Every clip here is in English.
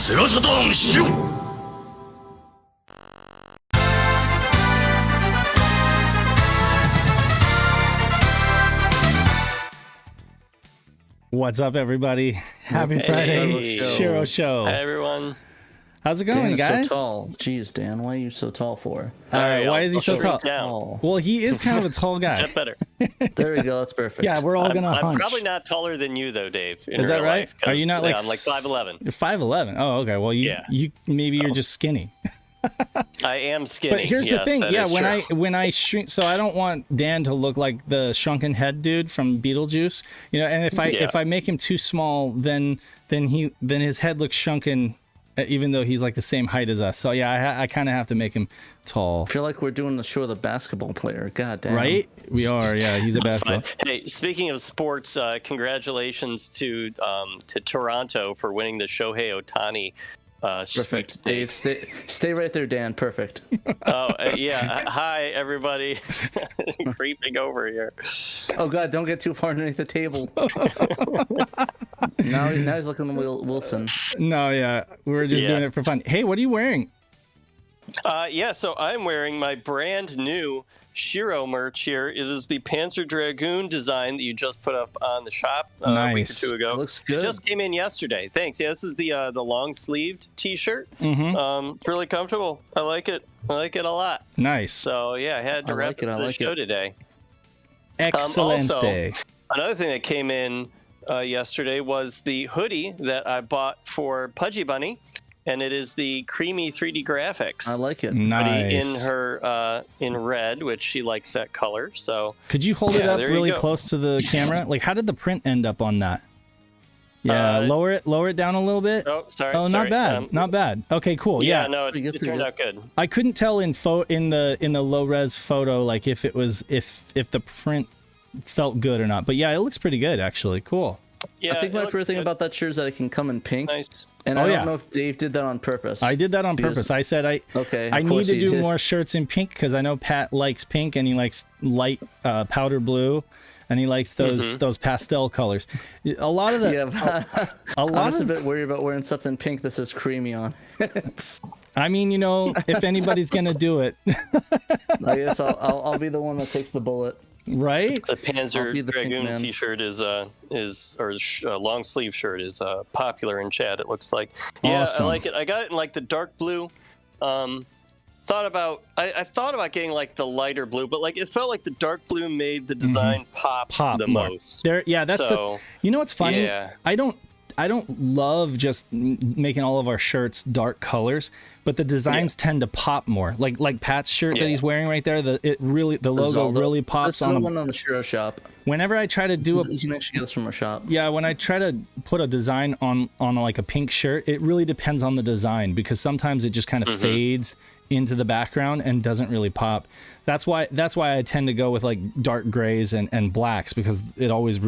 セガサターンシロ。 What's up, everybody? Happy Friday, Shiro Show. Hi, everyone. How's it going, Dan guys? So tall. Jeez, Dan, why are you so tall for? Why is he so tall? Down. Well, he is kind of a tall guy. Is that better? There we go. That's perfect. Yeah, we're all gonna I'm hunch. probably not taller than you, though, Dave. Is that right? Life, Are you not like? I'm like 5'11". You're 5'11". Oh, okay. Well, you maybe you're just skinny. I am skinny. But here's the yes, thing. that Yeah, is when I shrink, so I don't want Dan to look like the shrunken head dude from Beetlejuice. You know, and if I make him too small, then his head looks shrunken, even though he's like the same height as us. So yeah, I kind of have to make him tall. I feel like we're doing the show of the basketball player. God damn. Right? We are. Yeah, he's a basketball. Hey, speaking of sports, congratulations to Toronto for winning the Shohei Ohtani. Perfect. Dave, stay right there, Dan. Perfect. Yeah. Hi, everybody. Creeping over here. Oh God! Don't get too far underneath the table. now he's looking at Wilson. No, yeah, we were just doing it for fun. Hey, what are you wearing? So I'm wearing my brand new SHIRO merch here. It is the Panzer Dragoon design that you just put up on the shop a week or two ago. It looks good. It just came in yesterday. Thanks. Yeah, this is the long-sleeved T-shirt. Mm-hmm. Really comfortable. I like it. I like it a lot. Nice. So yeah, I had to wrap up the show today. Excellent. Also, another thing that came in yesterday was the hoodie that I bought for Pudgy Bunny. And it is the creamy 3D graphics. I like it. Nice. In her in red, which she likes that color. So could you hold it up really close to the camera? Like, how did the print end up on that? Yeah, lower it down a little bit. Oh, sorry. Oh, not bad. Not bad. Okay, cool. Yeah. No, it turned out good. I couldn't tell in the low res photo like if it was if the print felt good or not. But yeah, it looks pretty good actually. Cool. Yeah, I think my favorite thing about that shirt is that it can come in pink. Nice. And I don't know if Dave did that on purpose. I did that on purpose. I said I need to do more shirts in pink because I know Pat likes pink and he likes light powder blue, and he likes those pastel colors. A lot of the I'm just a bit worried about wearing something pink that says creamy on it. I mean, you know, if anybody's gonna do it, I guess I'll be the one that takes the bullet. Right. The Panzer Dragoon T-shirt is long sleeve shirt is popular in chat. It looks like. Yeah, awesome. I like it. I got it in like the dark blue. I thought about getting like the lighter blue, but like it felt like the dark blue made the design pop the more. most. You know what's funny? Yeah. I don't love just making all of our shirts dark colors, but the designs tend to pop more. Like Pat's shirt that he's wearing right there, the logo really pops on. That's the one on the Shiro shop. Whenever I try to do you can actually get this from our shop. Yeah, when I try to put a design on like a pink shirt, it really depends on the design because sometimes it just kind of fades into the background and doesn't really pop. That's why I tend to go with like dark grays and blacks because it always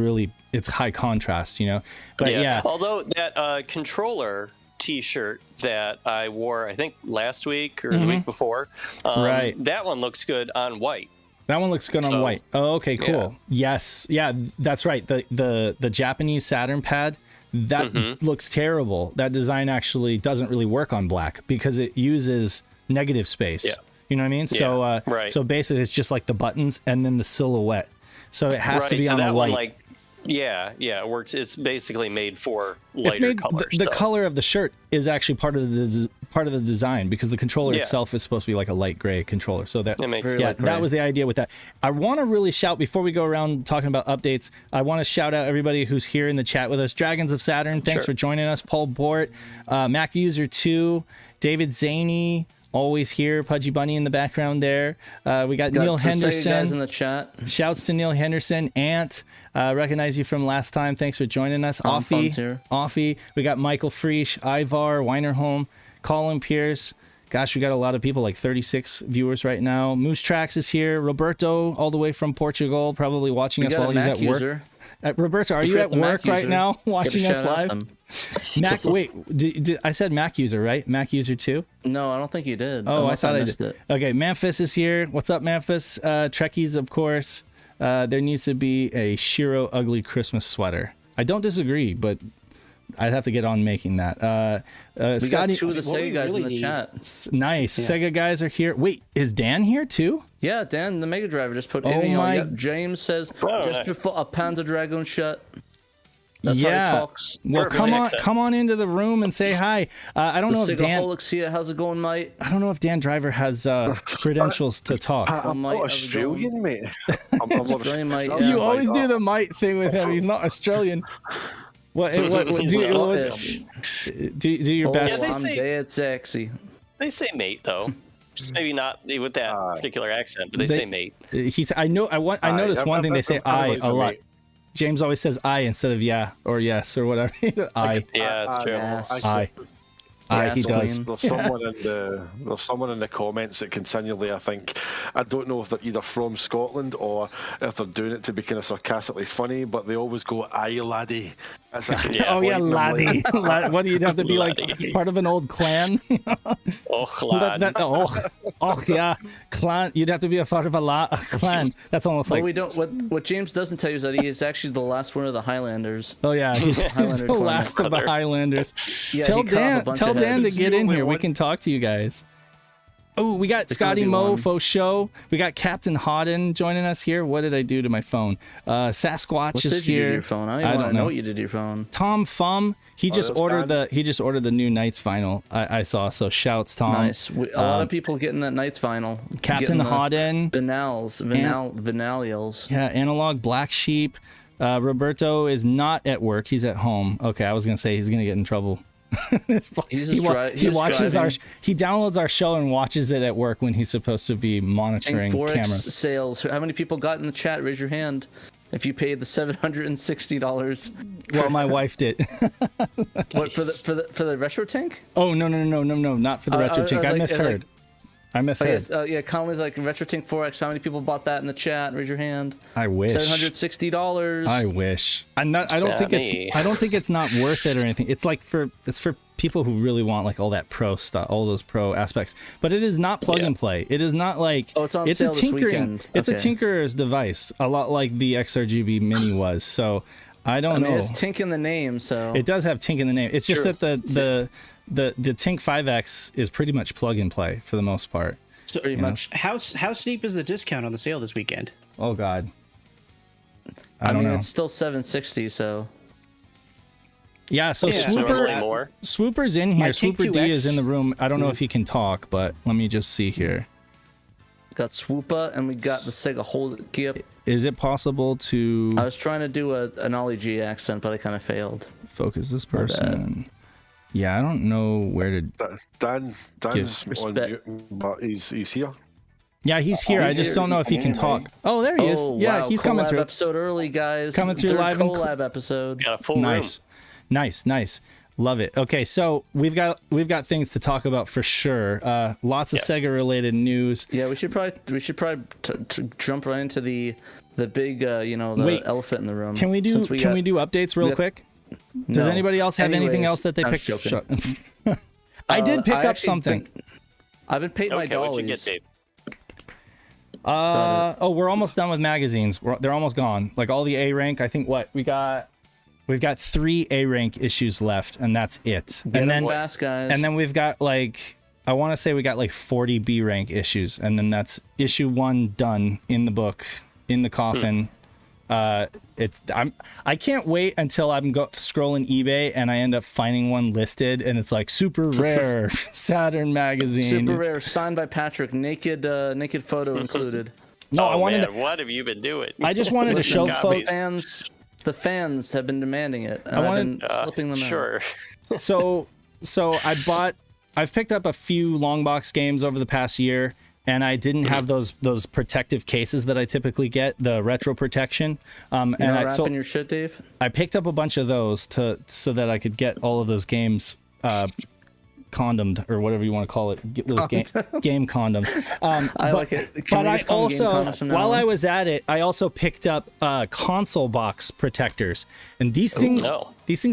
it's high contrast, you know. But yeah. Although that controller T-shirt that I wore, I think last week or the week before, that one looks good on white. That one looks good on white. Oh, okay, cool. Yeah. Yes, yeah, that's right. The Japanese Saturn pad. That looks terrible. That design actually doesn't really work on black because it uses negative space. Yeah. You know what I mean? So so basically it's just like the buttons and then the silhouette. So it has to be on the white. It works. It's basically made for lighter colors. The color of the shirt is actually part of the design because the controller itself is supposed to be like a light gray controller. So that that was the idea with that. I want to really shout before we go around talking about updates. I want to shout out everybody who's here in the chat with us. Dragons of Saturn, thanks for joining us. Paul Bort, Mac User 2, David Zaney. Always here, Pudgy Bunny in the background there. We got Neil Henderson. Guys in the chat. Shouts to Neil Henderson. Ant, recognize you from last time. Thanks for joining us. Offie. We got Michael Friesch, Ivar, Weinerholm, Colin Pierce. Gosh, we got a lot of people, like 36 viewers right now. Moose Tracks is here. Roberto, all the way from Portugal, probably watching us while he's at work. Roberto, are you at work right now watching us live? Mac, wait, did I said Mac user, right? Mac user 2? No, I don't think you did. Oh, I thought I did. Okay, Memphis is here. What's up, Memphis? Trekkies, of course. There needs to be a Shiro ugly Christmas sweater. I don't disagree, but I'd have to get on making that. We Scotty, got 2 of the Sega guys in the chat. Nice. Yeah. Sega guys are here. Wait, is Dan here too? Yeah, Dan, the Mega Driver, just put. my. James says just before a Panzer Dragon shut. That's yeah. how he talks. Well, come on into the room and say hi. I don't know if Dan. Here, how's it going, mate? I don't know if Dan Driver has credentials to talk. I'm not Australian, mate. I'm Australian, mate. Yeah. You always do the mate thing with him. He's not Australian. What do your best? I'm dead sexy. They say mate though. Just maybe not with that particular accent, but they say mate. I noticed one thing. They say I a lot. James always says I instead of yeah or yes or whatever. I. Yeah, it's true. He does. There's someone in the comments that continually, I think, I don't know if they're either from Scotland or if they're doing it to be kind of sarcastically funny, but they always go, aye, laddie. Laddie. What do you have to be like part of an old clan? lad. Yeah, clan. You'd have to be a part of a clan. That's almost like. We don't. What James doesn't tell you is that he is actually the last one of the Highlanders. Oh yeah, he's the last of the Highlanders. Yeah, tell Dan to get in here. We can talk to you guys. Oh, we got Scotty Mofo Show. We got Captain Hodden joining us here. What did I do to my phone? Sasquatch is here. You do to your phone? I don't know what you did to your phone. Tom Fum. He just ordered the new Knights vinyl. I saw. So shouts, Tom. Nice. A lot of people getting that Knights vinyl. Captain Hodden. Vinalials. Yeah, Analog Black Sheep. Roberto is not at work. He's at home. Okay, I was gonna say he's gonna get in trouble. He downloads our show and watches it at work when he's supposed to be monitoring cameras. Sales. How many people got in the chat? Raise your hand if you paid the $760. Well, my wife did. What for the retro tank? Oh no, not for the retro tank. I misheard. I misheard. Yeah, Conley's like retro tank 4X. How many people bought that in the chat? Raise your hand. I wish. $760. I wish. I don't think it's not worth it or anything. It's like for people who really want like all that pro stuff, all those pro aspects. But it is not plug and play. It is not like it's on sale this weekend. It's a tinkerer's device, a lot like the XRGB Mini was. So I don't know. It's Tink in the name, so it does have Tink in the name. It's just that the Tink 5X is pretty much plug and play for the most part. So pretty much. How steep is the discount on the sale this weekend? Oh God. I mean, it's still $760, so. Yeah, so Swooper's in here. Swooper D is in the room. I don't know if he can talk, but let me just see here. Got Swooper and we got the Sega Hold It Gear. Is it possible to? I was trying to do an Ollie G accent, but I kind of failed. Focus this person. Yeah, I don't know where to. Dan's on mute, but he's here. Yeah, he's here. I just don't know if he can talk. Oh, there he is. Yeah, wow. He's coming through. Episode early, guys. Coming through live. Collab episode. Got a full room. Nice. Love it. Okay, so we've got things to talk about for sure. Lots of Sega related news. Yeah, we should probably jump right into the big elephant in the room. Can we do updates real quick? Does anybody else have anything else that they picked up? I did pick up something. I've been paid my dollies. What'd you get, Dave? We're almost done with magazines. They're almost gone. Like all the A rank. I think we've got 3 A rank issues left, and that's it. And then fast, guys. And then we've got I want to say we got 40 B rank issues, and then that's issue 1 done in the book, in the coffin. I can't wait until I'm scrolling eBay and I end up finding one listed and it's like super rare Saturn magazine. Super rare, signed by Patrick, naked photo included. No, what have you been doing? I just wanted to show folks. The fans have been demanding it. And I've been slipping them out. Sure. So I've picked up a few long box games over the past year. And I didn't have those protective cases that I typically get, the retro protection. And wrapping your shit, Dave? I picked up a bunch of those so that I could get all of those games condomed, or whatever you want to call it, little game condoms. I like it. But I also, while I was at it, I also picked up console box protectors, and these things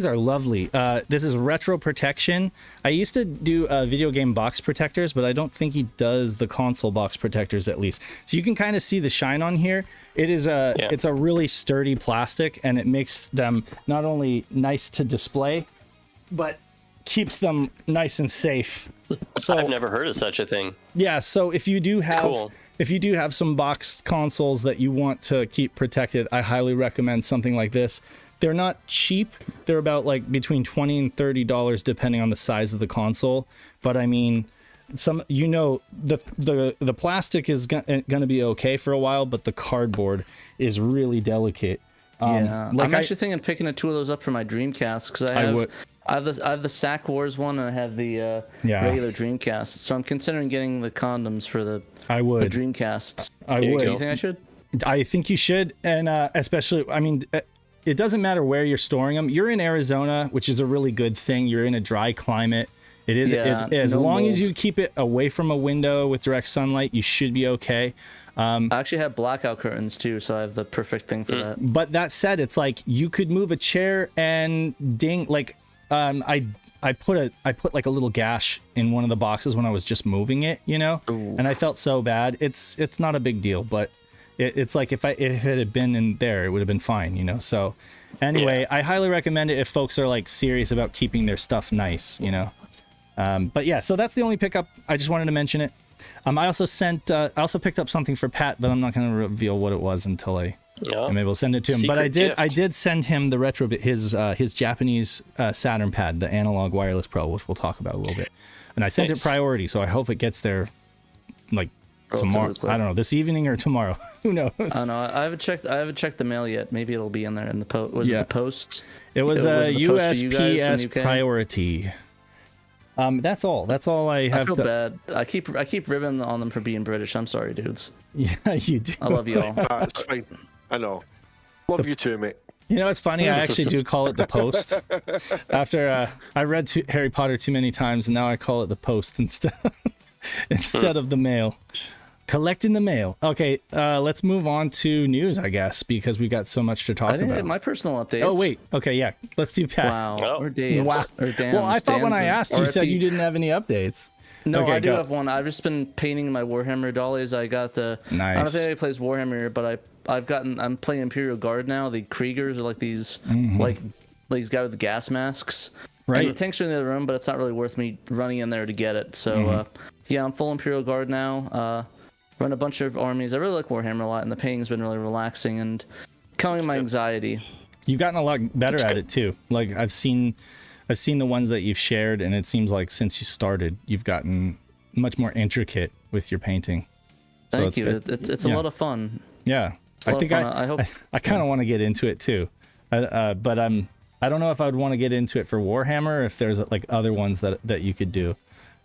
are lovely. This is retro protection. I used to do video game box protectors, but I don't think he does the console box protectors, at least. So you can kind of see the shine on here. It is it's a really sturdy plastic, and it makes them not only nice to display, but keeps them nice and safe. So I've never heard of such a thing. Yeah, so if you do have some boxed consoles that you want to keep protected, I highly recommend something like this. They're not cheap. They're about like between $20 and $30 depending on the size of the console. But I mean, the plastic is gonna be okay for a while, but the cardboard is really delicate. I'm actually thinking of picking two of those up for my Dreamcast because I have the Sack Wars one and I have the regular Dreamcast. So I'm considering getting the condoms for the Dreamcast. Do you think I should? I think you should, and especially, I mean, it doesn't matter where you're storing them. You're in Arizona, which is a really good thing. You're in a dry climate. It is as long as you keep it away from a window with direct sunlight, you should be okay. I actually have blackout curtains too, so I have the perfect thing for that. But that said, it's like you could move a chair and ding. Like I put like a little gash in one of the boxes when I was just moving it, you know, and I felt so bad. It's not a big deal, but it's like if it had been in there, it would have been fine, you know. So anyway, I highly recommend it if folks are like serious about keeping their stuff nice, you know. But yeah, so that's the only pickup. I just wanted to mention it. I also picked up something for Pat, but I'm not going to reveal what it was until I'm able to send it to him. But I did send him the RetroBit, his Japanese Saturn pad, the Analog Wireless Pro, which we'll talk about a little bit. And I sent it priority, so I hope it gets there like tomorrow. I don't know, this evening or tomorrow. Who knows? I don't know. I haven't checked the mail yet. Maybe it'll be in there in the post. Was it the post? It was a USPS priority. That's all I have. I feel bad. I keep ribbing on them for being British. I'm sorry, dudes. Yeah, you do. I love you all. It's fine. I know. Love you too, mate. You know, it's funny. I actually do call it the Post. After I read Harry Potter too many times, and now I call it the Post instead of the mail. Collecting the mail. Okay, let's move on to news, I guess, because we got so much to talk about. Get my personal updates. Oh wait. Okay, yeah. Let's do Pat. Wow. Or Dave. Wow. Or Dan. Well, I thought when I asked, you said you didn't have any updates. No, okay, I do have one. I've just been painting my Warhammer dollies. I got the. Nice. I don't know if anybody plays Warhammer, but I'm playing Imperial Guard now. The Kriegers are like these like these guys with the gas masks. Right. And the tanks are in the other room, but it's not really worth me running in there to get it. So yeah, I'm full Imperial Guard now. Run a bunch of armies. I really like Warhammer a lot, and the painting's been really relaxing and calming my anxiety. You've gotten a lot better at it too. Like I've seen the ones that you've shared, and it seems like since you started, you've gotten much more intricate with your painting. So Thank you. It's a lot of fun. Yeah, I think I kind of want to get into it too, but I don't know if I would want to get into it for Warhammer. If there's like other ones that you could do,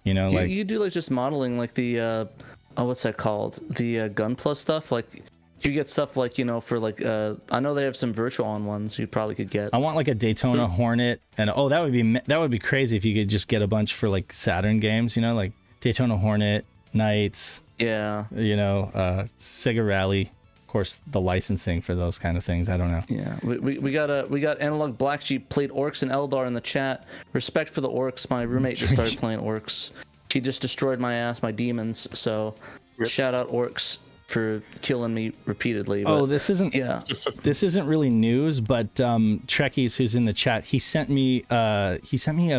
you know, like you do like just modeling, like the what's that called? The Gun Plus stuff. Like you get stuff like, you know, for like I know they have some virtual on ones you probably could get. I want like a Daytona Hornet, and that would be crazy if you could just get a bunch for like Saturn games, you know, like Daytona Hornet, Knights. Yeah. You know, Sega Rally. Of course, the licensing for those kind of things, I don't know. Yeah, we got Analog Black Sheep played Orcs and Eldar in the chat. Respect for the Orcs. My roommate just started playing Orcs. He just destroyed my ass, my demons. So, shout out Orcs for killing me repeatedly. But, this isn't really news, but Trekkies, who's in the chat, he sent me a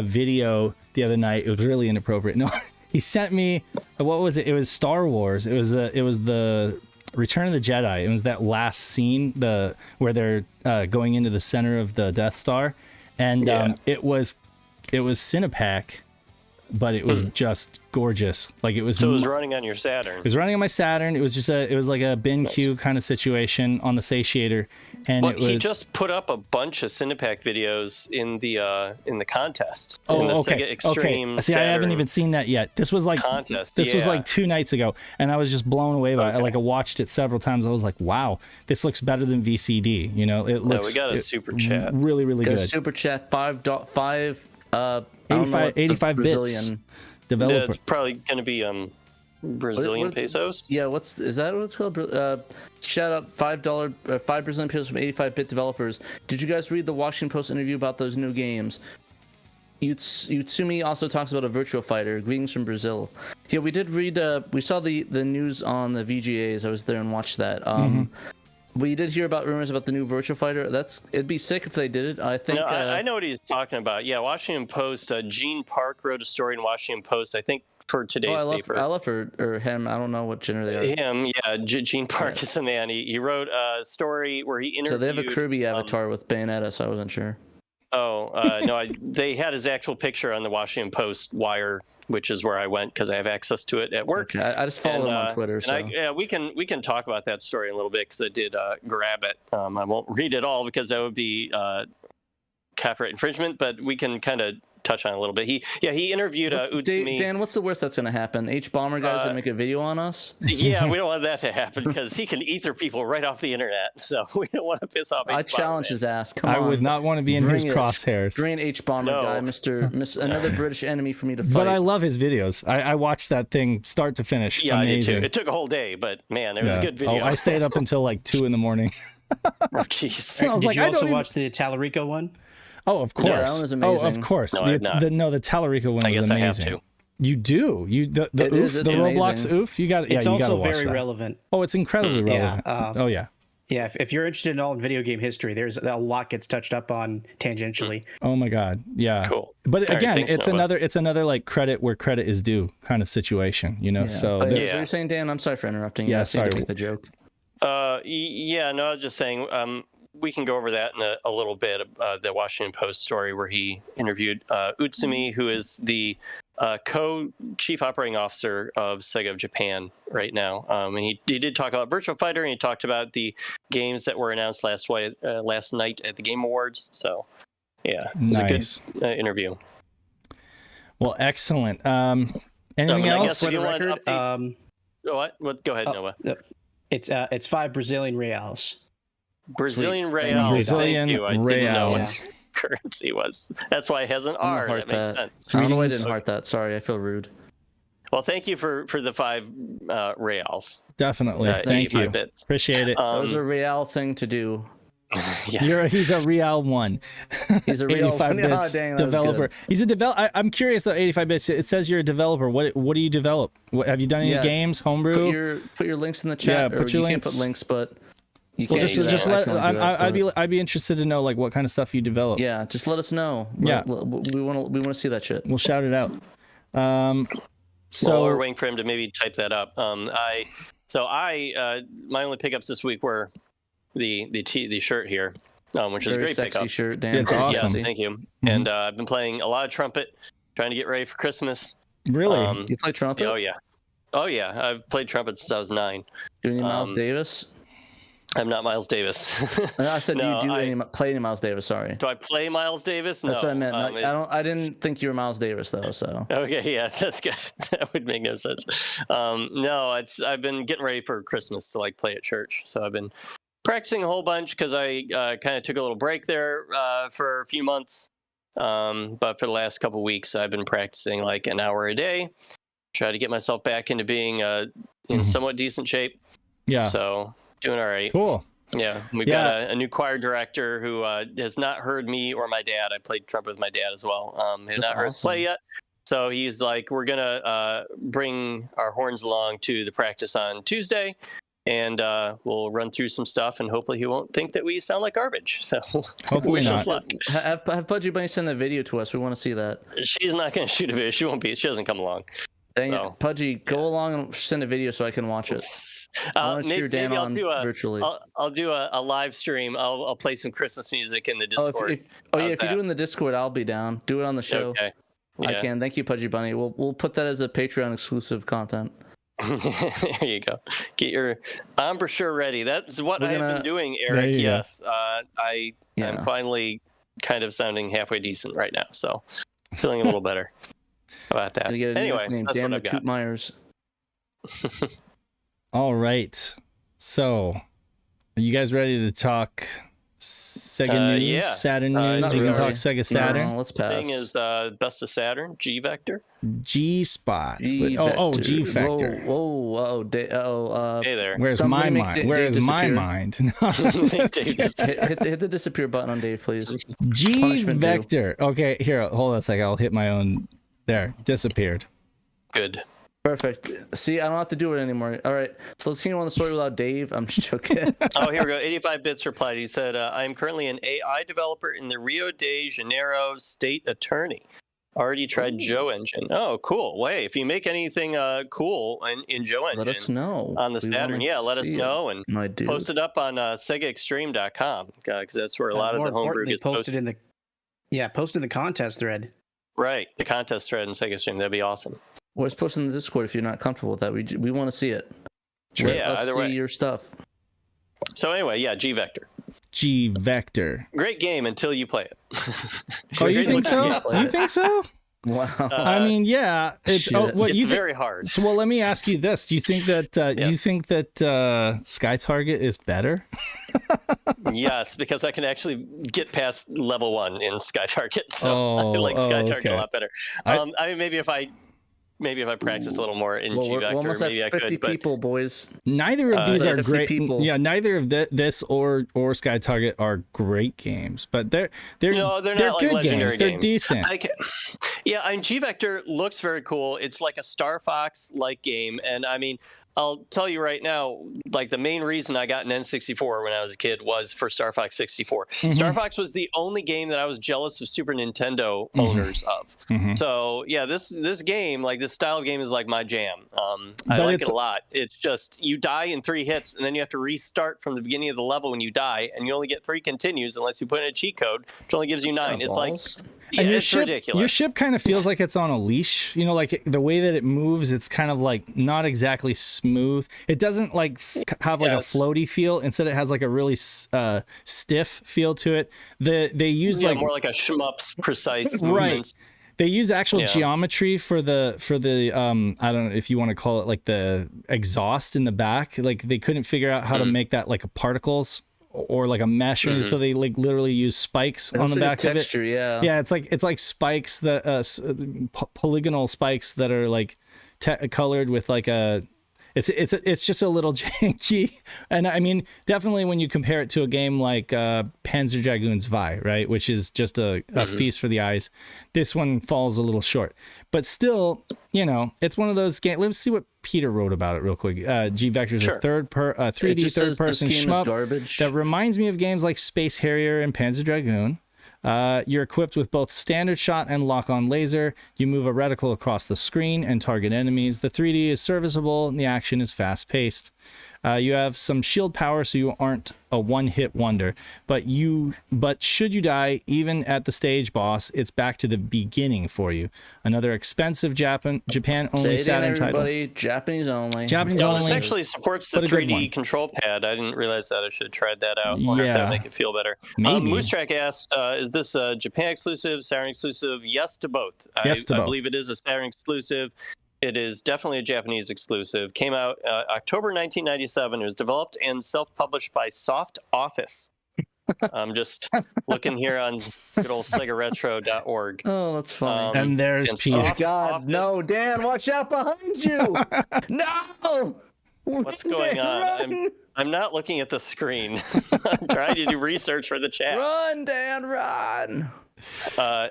video the other night. It was really inappropriate. No, he sent me what was it? It was Star Wars. It was the Return of the Jedi. It was that last scene, where they're going into the center of the Death Star, and it was Cinepack. But it was just gorgeous. Like it was. So it was running on your Saturn. It was running on my Saturn. It was just it was like a BenQ kind of situation on the satiator, and he just put up a bunch of Cinepack videos in the contest. Oh, in the okay. Sega Extreme okay. See, Saturn I haven't even seen that yet. This was like contest. This was like 2 nights ago, and I was just blown away by it. Like I watched it several times. I was like, wow, this looks better than VCD. You know, it looks. We got a super chat. Really, really good. Super chat 5.5. 85 bits. Developer. Yeah, it's probably going to be Brazilian pesos. Yeah, is that what it's called? Shout out $5 5 Brazilian pesos from 85-bit developers. Did you guys read the Washington Post interview about those new games? Yutsumi also talks about a Virtua Fighter. Greetings from Brazil. Yeah, we did read. We saw the news on the VGAs. I was there and watched that. We did hear about rumors about the new Virtua Fighter. It'd be sick if they did it. I think. No, I know what he's talking about. Yeah, Washington Post. Gene Park wrote a story in Washington Post, I think, for today's paper. I love her or him. I don't know what gender they are. Him, yeah. Gene Park is a man. He wrote a story where he interviewed. So they have a Kirby avatar with Bayonetta, so I wasn't sure. Oh, no, they had his actual picture on the Washington Post wire, which is where I went because I have access to it at work. Okay. I just follow him on Twitter. So. We can talk about that story in a little bit because I did grab it. I won't read it all because that would be copyright infringement, but we can kind of touch on it a little bit. He interviewed Utsumi. Dan, what's the worst that's going to happen? H-Bomber guy's going to make a video on us? Yeah, we don't want that to happen because he can ether people right off the internet. So we don't want to piss off H-Bomber. I challenge his ass. Come on. I would not want to be in his crosshairs. Bring H-Bomber guy, another British enemy for me to fight. But I love his videos. I watched that thing start to finish. Yeah, amazing. I did too. It took a whole day, but man, it was a good video. Oh, I stayed up until like 2 a.m. Oh, jeez. Did you also watch the Tallarico one? Oh, of course. Yeah, that one was amazing. Oh, of course. No, the Tallarico one was amazing. I have to. You do. The Roblox amazing. oof. You got. It's you also watch very that. relevant. Oh, it's incredibly relevant. Oh yeah. Yeah, if you're interested in all in video game history, there's a lot gets touched up on tangentially. Oh my God. Yeah. Cool. But again, it's another like credit where credit is due kind of situation. You know. Yeah. So. What you're saying, Dan? I'm sorry for interrupting. Yeah. Sorry to make the joke. Yeah. No, I was just saying. We can go over that in a little bit. The Washington Post story where he interviewed Utsumi, who is the co-chief operating officer of Sega of Japan right now. And he did talk about Virtua Fighter, and he talked about the games that were announced last night at the Game Awards. So, yeah, it was a good interview. Well, excellent. Anything else? For the record, what? Go ahead, Noah. It's 5 Brazilian reals. Brazilian real. Brazilian Thank you. I didn't know real. what currency was. That's why it has an R. That makes sense. I don't know why I didn't heart that. Sorry, I feel rude. Well, thank you for the 5 reals. Definitely. Thank you. Bits. Appreciate it. That was a real thing to do. Yeah. He's a real one. He's a real 85 bits developer. He's a developer. I'm curious though. 85 bits. It says you're a developer. What do you develop? Have you done any games? Homebrew? Put your links in the chat. Yeah, put your links. Can't put links, but. Well, just let. I'd be interested to know like what kind of stuff you develop. Yeah, just let us know. Yeah, we want to see that shit. We'll shout it out. So we're waiting for him to maybe type that up. My only pickups this week were the shirt here, which is a great sexy pickup. Shirt, Dan. It's awesome. Yes, thank you. Mm-hmm. And I've been playing a lot of trumpet, trying to get ready for Christmas. Really? You play trumpet? Oh yeah. I've played trumpet since I was 9. Do any Miles Davis? I'm not Miles Davis. I said, do you play any Miles Davis? Sorry. Do I play Miles Davis? No. That's what I meant. I didn't think you were Miles Davis though. So. Okay, yeah, that's good. That would make no sense. No, I've been getting ready for Christmas to like play at church, so I've been practicing a whole bunch because I kind of took a little break there for a few months. But for the last couple of weeks, I've been practicing like an hour a day, try to get myself back into being in somewhat decent shape. Yeah. So. Doing all right. Cool. Yeah, we've got a new choir director who has not heard me or my dad. I played trumpet with my dad as well. Has not heard us play yet. So he's like, we're going to bring our horns along to the practice on Tuesday, and we'll run through some stuff, and hopefully he won't think that we sound like garbage. So hopefully not. Luck. Have Pudgy Bunny send a video to us. We want to see that. She's not going to shoot a video. She doesn't come along. Dang it. Pudgy, go along and send a video so I can watch it. Maybe I'll do virtually. I'll do a live stream. I'll play some Christmas music in the Discord. If you do it in the Discord, I'll be down. Do it on the show. Okay. Yeah. I can. Thank you, Pudgy Bunny. We'll put that as a Patreon exclusive content. There you go. Get your embouchure ready. That's what I've been doing, Eric. Yes. I'm finally kind of sounding halfway decent right now, so feeling a little better about that. Anyway, that's what I've got. Myers. All right. So, are you guys ready to talk Sega news? Saturn news? We can talk Sega Saturn. No, let's pass. Thing is best of Saturn, G Vector. G Spot. G Vector. Whoa. Hey there. Where's my mind? Where's my mind? Hit the disappear button on Dave, please. G Vector. Okay, here, hold on a second. I'll hit my own. There, disappeared. Good. Perfect. See, I don't have to do it anymore. All right. So let's hear on the story without Dave. I'm just joking. Oh, here we go. 85 Bits replied. He said, I am currently an AI developer in the Rio de Janeiro state attorney. Already tried Joe Engine. Oh, cool. Wait, if you make anything cool in Joe Engine, let us know on the Saturn. Yeah, let us know and post it up on SegaExtreme.com because that's where a lot of the homebrew gets posted. Posted in the contest thread. Right, the contest thread in Sega Extreme. That'd be awesome. Or it's posted in the Discord if you're not comfortable with that. We want to see it. Sure. Yeah, either way. See your stuff. So anyway, yeah, G Vector. G Vector. Great game until you play it. Oh, you think so? You think so? Wow. I mean, yeah. It's very hard. So, well, let me ask you this: do you think that Sky Target is better? Yes, because I can actually get past level 1 in Sky Target, so I like Sky Target a lot better. I mean, maybe if I practice a little more in G Vector, maybe I could. 50 people, boys. Neither of these are great. People. Yeah, neither of this or Sky Target are great games, but they're not good like legendary games. They're decent. Yeah, I mean, G Vector looks very cool. It's like a Star Fox like game, and I mean, I'll tell you right now, like the main reason I got an N64 when I was a kid was for Star Fox 64. Mm-hmm. Star Fox was the only game that I was jealous of Super Nintendo owners of. Mm-hmm. So yeah, this game, like this style of game, is like my jam. I like it a lot. It's just you die in 3 hits, and then you have to restart from the beginning of the level when you die, and you only get 3 continues unless you put in a cheat code, which only gives you 9. It's like. Yeah, and it's ridiculous. Your ship kind of feels like it's on a leash. You know, like the way that it moves, it's kind of like not exactly smooth. It doesn't like have like a floaty feel. Instead, it has like a really stiff feel to it. They use like more like a shmups precise movements. They use actual geometry for the I don't know if you want to call it like the exhaust in the back. Like they couldn't figure out how to make that like a particles or like a mesh, so they like literally use spikes on the back of it. Yeah, it's like spikes that polygonal spikes that are like colored with like a. It's just a little janky, and I mean definitely when you compare it to a game like Panzer Dragoon's Vi, right, which is just a feast for the eyes, this one falls a little short. But still, you know, it's one of those games. Let's see what Peter wrote about it real quick. G Vector is a 3D third-person shmup that reminds me of games like Space Harrier and Panzer Dragoon. You're equipped with both standard shot and lock-on laser. You move a reticle across the screen and target enemies. The 3D is serviceable and the action is fast-paced. You have some shield power, so you aren't a one-hit wonder. But should you die, even at the stage boss, it's back to the beginning for you. Another expensive Japan-only Saturn title. Japanese only. This actually supports the 3D control pad. I didn't realize that. I should have tried that out. I wonder if that would make it feel better. Moose Track asked, is this a Japan exclusive, Saturn exclusive? Yes to both. I believe it is a Saturn exclusive. It is definitely a Japanese exclusive. Came out October 1997. It was developed and self-published by Soft Office. I'm just looking here on good old SegaRetro.org. Oh, that's funny. And there's Peter. God, no, Dan, watch out behind you! No! What's going on? I'm not looking at the screen. I'm trying to do research for the chat. Run, Dan, run!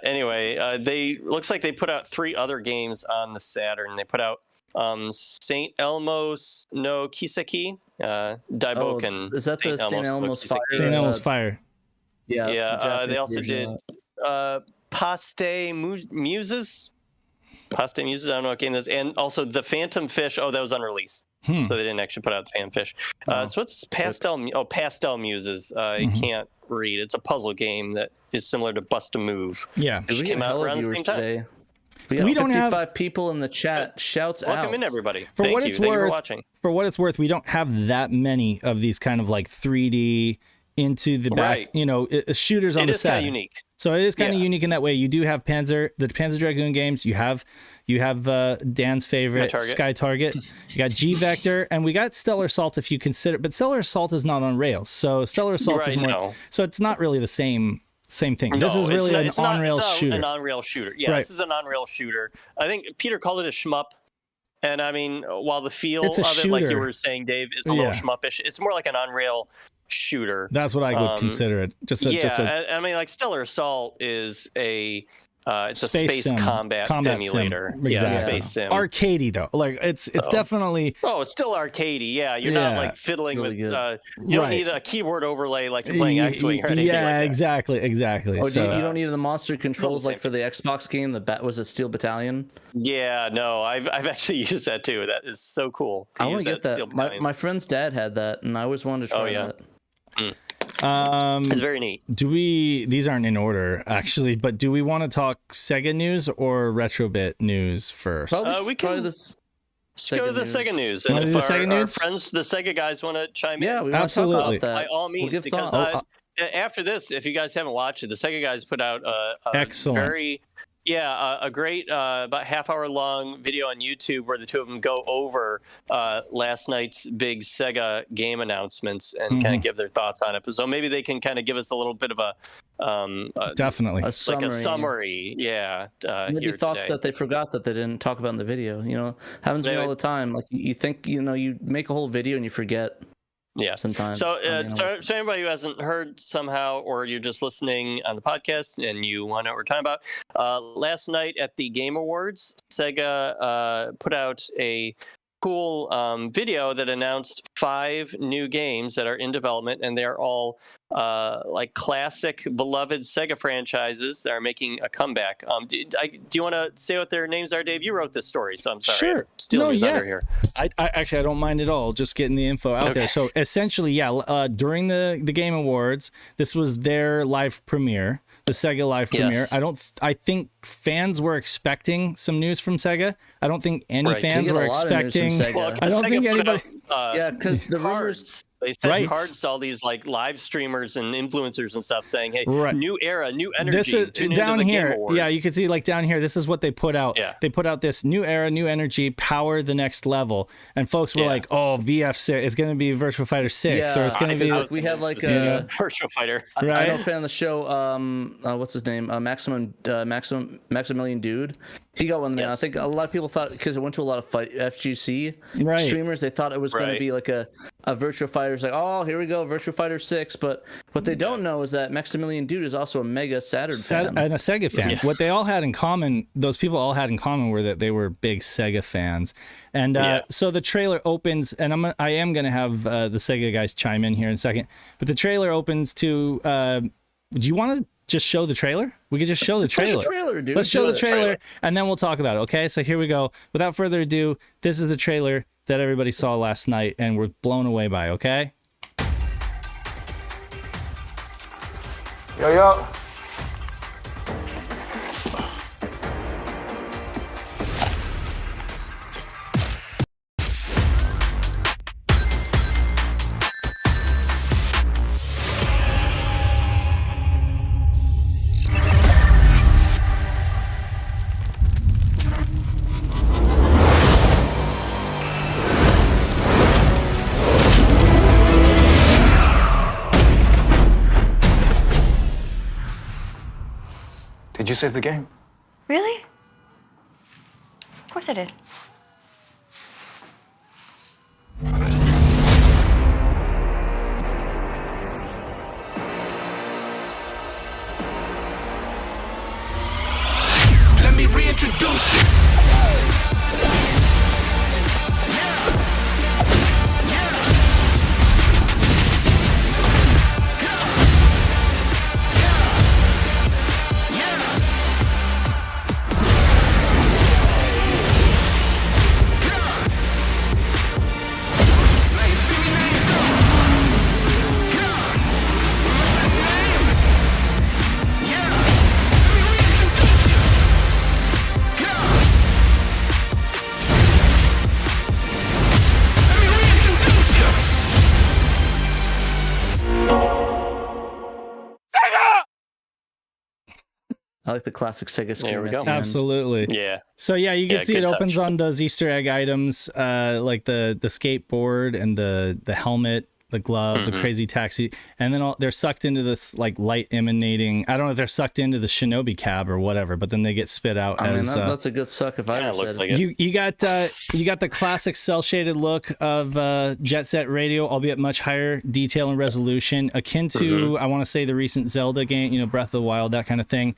Anyway, looks like they put out 3 other games on the Saturn. They put out St. Elmo's no Kiseki, Daiboken. Is that the St. Elmo's Fire? St. Elmo's Fire. Yeah. They also did Paste Muses. Paste Muses, I don't know what game that is. And also The Phantom Fish. Oh, that was unreleased. So they didn't actually put out The Phantom Fish. So what's Pastel Muses. You can't read. It's a puzzle game that is similar to Bust a Move. Yeah. Which came out around the same time. Today. We don't have 55 people in the chat. Shouts out. Welcome in, everybody. Thank you for watching. For what it's worth, we don't have that many of these kind of like 3D into the back, shooters on the set. It is kind of unique. So it is kind of unique in that way. You do have the Panzer Dragoon games. You have Dan's favorite Sky Target. You got G Vector, and we got Stellar Assault if you consider. But Stellar Assault is not on rails, so Stellar Assault is more. No. So it's not really the same thing. No, this is really an on-rail shooter. An on-rail shooter. Yeah, This is an on-rail shooter. I think Peter called it a shmup. And I mean, while the feel of it, like you were saying, Dave, is a little shmuppish, it's more like an on-rail shooter. That's what I would consider it. I mean, like Stellar Assault is a it's a space combat simulator. Sim. Exactly. Yeah, space sim. Arcadey though, like it's definitely. Oh, it's still arcadey. Yeah, you're not like fiddling really with. You don't need a keyboard overlay like you're playing X-Wing or anything like that. Exactly. Oh, so, you don't need the monster controls like for the Xbox game. Was it Steel Battalion? Yeah, no, I've actually used that too. That is so cool. I want to get that. My friend's dad had that, and I always wanted to try that. It's very neat. These aren't in order actually, but do we want to talk Sega news or RetroBit news first? We can let's go to the Sega news, and if our friends, the Sega guys, want to chime in, we absolutely. By all means, because after this, if you guys haven't watched it, the Sega guys put out a very a great about half-hour long video on YouTube where the two of them go over last night's big Sega game announcements and kind of give their thoughts on it. So maybe they can kind of give us a little bit of a definitely a summary. Maybe thoughts that they forgot that they didn't talk about in the video. Happens to me all the time. Like you think you make a whole video and you forget. Yeah. Sometimes. So anybody who hasn't heard somehow, or you're just listening on the podcast and you want to know what we're talking about, last night at the Game Awards, Sega put out a cool video that announced 5 new games that are in development, and they're all like classic, beloved Sega franchises that are making a comeback. Do you want to say what their names are, Dave? You wrote this story, so I'm sorry. Sure. Stealing your thunder here. I actually I don't mind at all. Just getting the info out there. So essentially, during the Game Awards, this was their live premiere. The Sega live premiere. I think fans were expecting some news from Sega. I don't think any fans were expecting. Well, I don't think anybody. Because the rumors. They sent cards to all these like live streamers and influencers and stuff saying, "Hey, new era, new energy." This is down here. Yeah, you can see like down here. This is what they put out. Yeah. They put out this new era, new energy, power the next level, and folks were like, "Oh, VF6, it's going to be Virtua Fighter 6, or it's going to be." We have like a Virtua Fighter. Right. I'm a fan of the show. What's his name? Maximilian Dude. He got one. I think a lot of people thought, because it went to a lot of FGC streamers, they thought it was going to be like a Virtua Fighter. It's like, oh, here we go, Virtua Fighter 6. But what they don't know is that Maximilian Dude is also a mega Saturn fan and a Sega fan. Yeah. What they all had in common, those people all had in common, were that they were big Sega fans. And so the trailer opens, and I am going to have the Sega guys chime in here in a second. But the trailer opens to. Do you want to just show the trailer? We could just show the trailer. Dude. Let's show the trailer, and then we'll talk about it. Okay, so here we go. Without further ado, this is the trailer that everybody saw last night and were blown away by. Okay. Yo. Did you save the game? Really? Of course I did. Let me reintroduce you. I like the classic Sega screen. There we go. Absolutely. Yeah. So yeah, you can see it opens touch. on those Easter egg items, like the skateboard and the helmet the glove, the crazy taxi, and then they're sucked into this like light emanating. I don't know if they're sucked into the Shinobi cab or whatever, but then they get spit out. I mean, that's a good suck if I ever said it. You got the classic cell shaded look of Jet Set Radio, albeit much higher detail and resolution, akin to I want to say the recent Zelda game, Breath of the Wild, that kind of thing.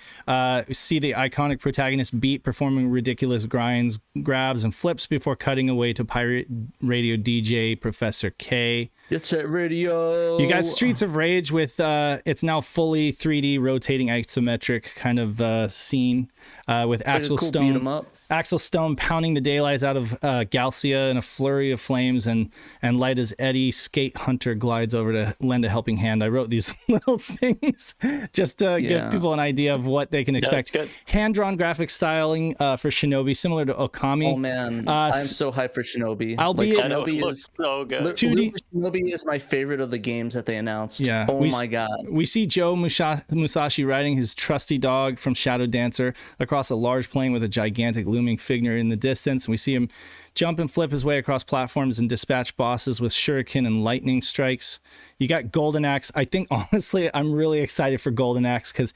See the iconic protagonist Beat performing ridiculous grinds, grabs, and flips before cutting away to pirate radio DJ Professor K. Jet Set Radio. You got Streets of Rage with it's now fully 3D rotating isometric kind of scene with Axel Stone. Axel Stone pounding the daylights out of Galcia in a flurry of flames, and light as Eddie Skate Hunter glides over to lend a helping hand. I wrote these little things just to give people an idea of what they can expect. Hand-drawn graphic styling for Shinobi, similar to Okami. Oh man, I'm so hyped for Shinobi. Shinobi looks so good. 2D Shinobi is my favorite of the games that they announced. Yeah. Oh my god. We see Joe Musashi riding his trusty dog from Shadow Dancer across a large plain with a gigantic looming figure in the distance. And we see him jump and flip his way across platforms and dispatch bosses with shuriken and lightning strikes. You got Golden Axe. I think honestly, I'm really excited for Golden Axe because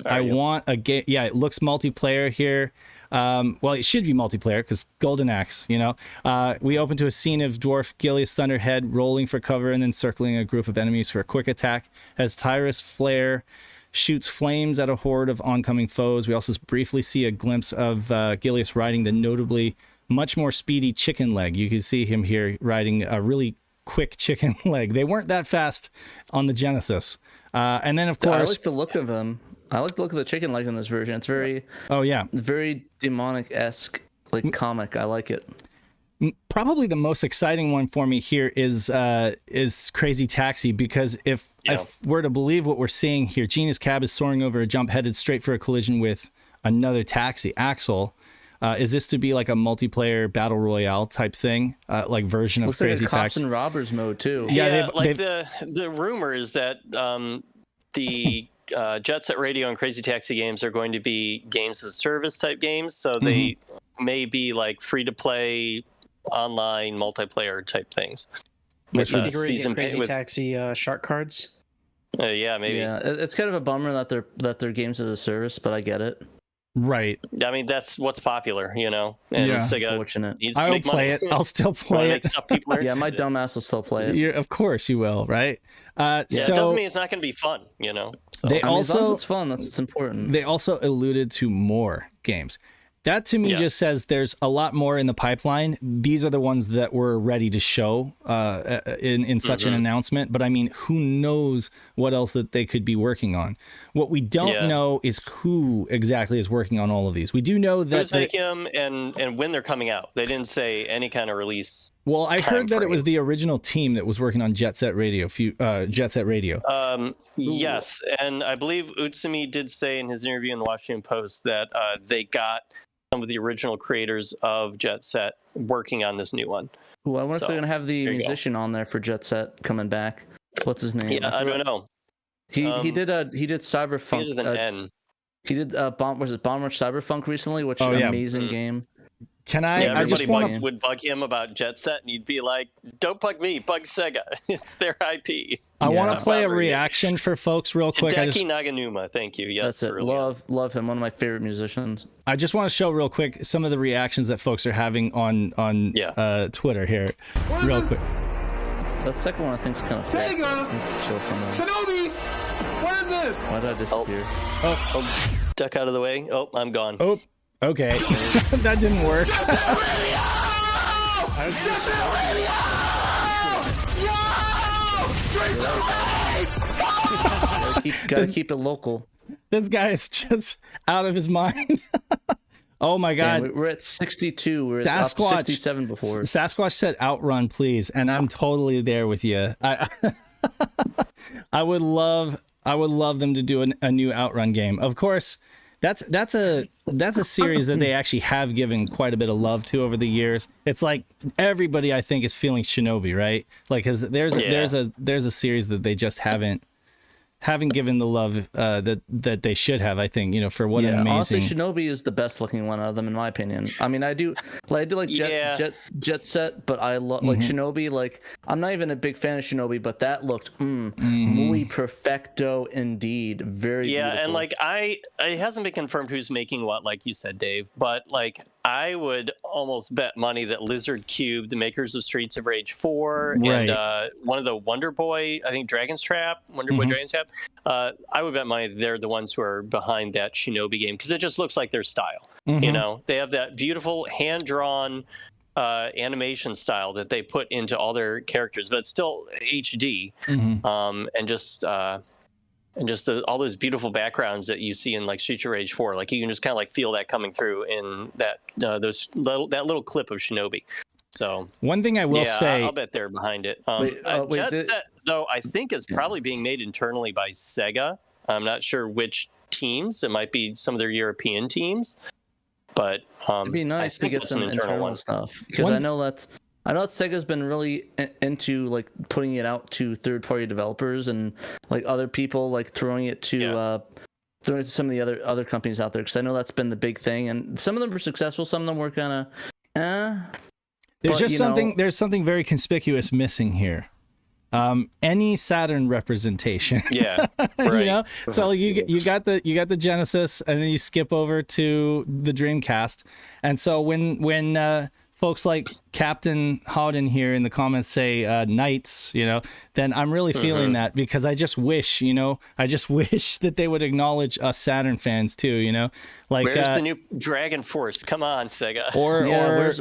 I want a game. Yeah, it looks multiplayer here. Well, it should be multiplayer because Golden Axe, we open to a scene of dwarf Gilius Thunderhead rolling for cover and then circling a group of enemies for a quick attack as Tyrus Flare shoots flames at a horde of oncoming foes. We also briefly see a glimpse of Gilius riding the notably much more speedy Chicken Leg. You can see him here riding a really quick Chicken Leg. They weren't that fast on the Genesis. And then, of course... I like the look of him. I like the look of the Chicken Leg in this version. It's very... Oh, yeah. Very demonic-esque, like comic. I like it. Probably the most exciting one for me here is Crazy Taxi, because if we're to believe what we're seeing here, Gina's cab is soaring over a jump headed straight for a collision with another taxi, Axel. Is this to be like a multiplayer battle royale type thing, like version of Crazy like a Taxi? Cops and Robbers mode too. Yeah, the rumor is that the Jet Set Radio and Crazy Taxi games are going to be games as a service type games, so they may be like free to play online multiplayer type things. Which would be season Crazy Taxi shark cards. Yeah, maybe. Yeah, it's kind of a bummer that they're games as a service, but I get it. Right. I mean, that's what's popular, and Sega needs to I'll make play money. it. I'll still play it. Yeah, my dumbass will still play it. Of course you will, right? So it doesn't mean it's not going to be fun, So. They as long as it's fun, that's important. They also alluded to more games. That to me just says there's a lot more in the pipeline. These are the ones that we're ready to show in such an announcement. But I mean, who knows what else that they could be working on? What we don't know is who exactly is working on all of these. We do know that who's making them and when they're coming out. They didn't say any kind of release. Well, I heard that it was the original team that was working on Jet Set Radio. Yes, and I believe Utsumi did say in his interview in the Washington Post that they got some of the original creators of Jet Set working on this new one. Ooh, I wonder if they're gonna have the musician on there for Jet Set coming back. What's his name? Yeah, I don't know. He did Cyberfunk. He did an N. He did Bomb Rush Cyberfunk recently, which is an amazing game. Can I? Yeah, I just would bug him about Jet Set, and he'd be like, "Don't bug me, bug Sega. It's their IP." I want to play a reaction for folks real quick. Hideki Naganuma, thank you. Yes, that's it. Love him. One of my favorite musicians. I just want to show real quick some of the reactions that folks are having on Twitter here, real quick. That second one I think is kind of Sega! Shinobi! What is this? Why did I disappear? Oh, duck out of the way. Oh, I'm gone. Oh, okay. That didn't work. Gotta keep it local. This guy is just out of his mind. Oh my god. Man, we're at 62. We're at 67 before. Sasquatch said outrun, please, and I'm totally there with you. I would love them to do a new outrun game. Of course, that's a series that they actually have given quite a bit of love to over the years. It's like everybody I think is feeling Shinobi, right? Like, cause there's a series that they just haven't haven't given the love that they should have. I think, you know, for what an amazing. Honestly, Shinobi is the best looking one of them in my opinion. I mean, I do like Jet Set, but I love like Shinobi. Like, I'm not even a big fan of Shinobi, but that looked muy perfecto indeed. Very beautiful. And like it hasn't been confirmed who's making what, like you said, Dave, but like I would almost bet money that Lizard Cube, the makers of Streets of Rage 4, and one of the Wonder Boy, I think Dragon's Trap, Wonder Boy Dragon's Trap, I would bet money they're the ones who are behind that Shinobi game, because it just looks like their style. You know, they have that beautiful hand-drawn animation style that they put into all their characters, but it's still HD, and just all those beautiful backgrounds that you see in like Streets of Rage 4. Like you can just kind of like feel that coming through in that that little clip of Shinobi. So one thing I will say, I'll bet they're behind it. Jet Set, though, I think is probably being made internally by Sega. I'm not sure which teams. It might be some of their European teams, but it'd be nice to get some internal stuff, because I know that Sega's been really into like putting it out to third-party developers and like other people, like throwing it to some of the other companies out there, because I know that's been the big thing, and some of them were successful, some of them were kind of there's something very conspicuous missing here. Any Saturn representation. Right. You know, so you got the Genesis, and then you skip over to the Dreamcast, and so when folks like Captain Howden here in the comments say Knights, you know, then I'm really feeling that, because I just wish that they would acknowledge us Saturn fans too, you know, like where's the new Dragon Force? Come on, Sega. Or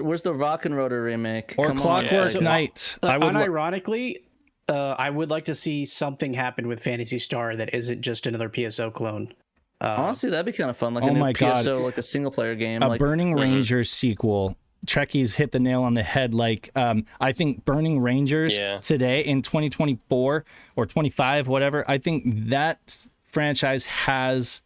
where's the Rock and Rotor remake? Or Clockwork Knight. Unironically, I would like to see something happen with Phantasy Star that isn't just another PSO clone. Honestly, that'd be kind of fun, like a new PSO, like a single player game, a like Burning Rangers sequel. Trekkies hit the nail on the head. Like, I think Burning Rangers today in 2024 or 25, whatever, I think that franchise has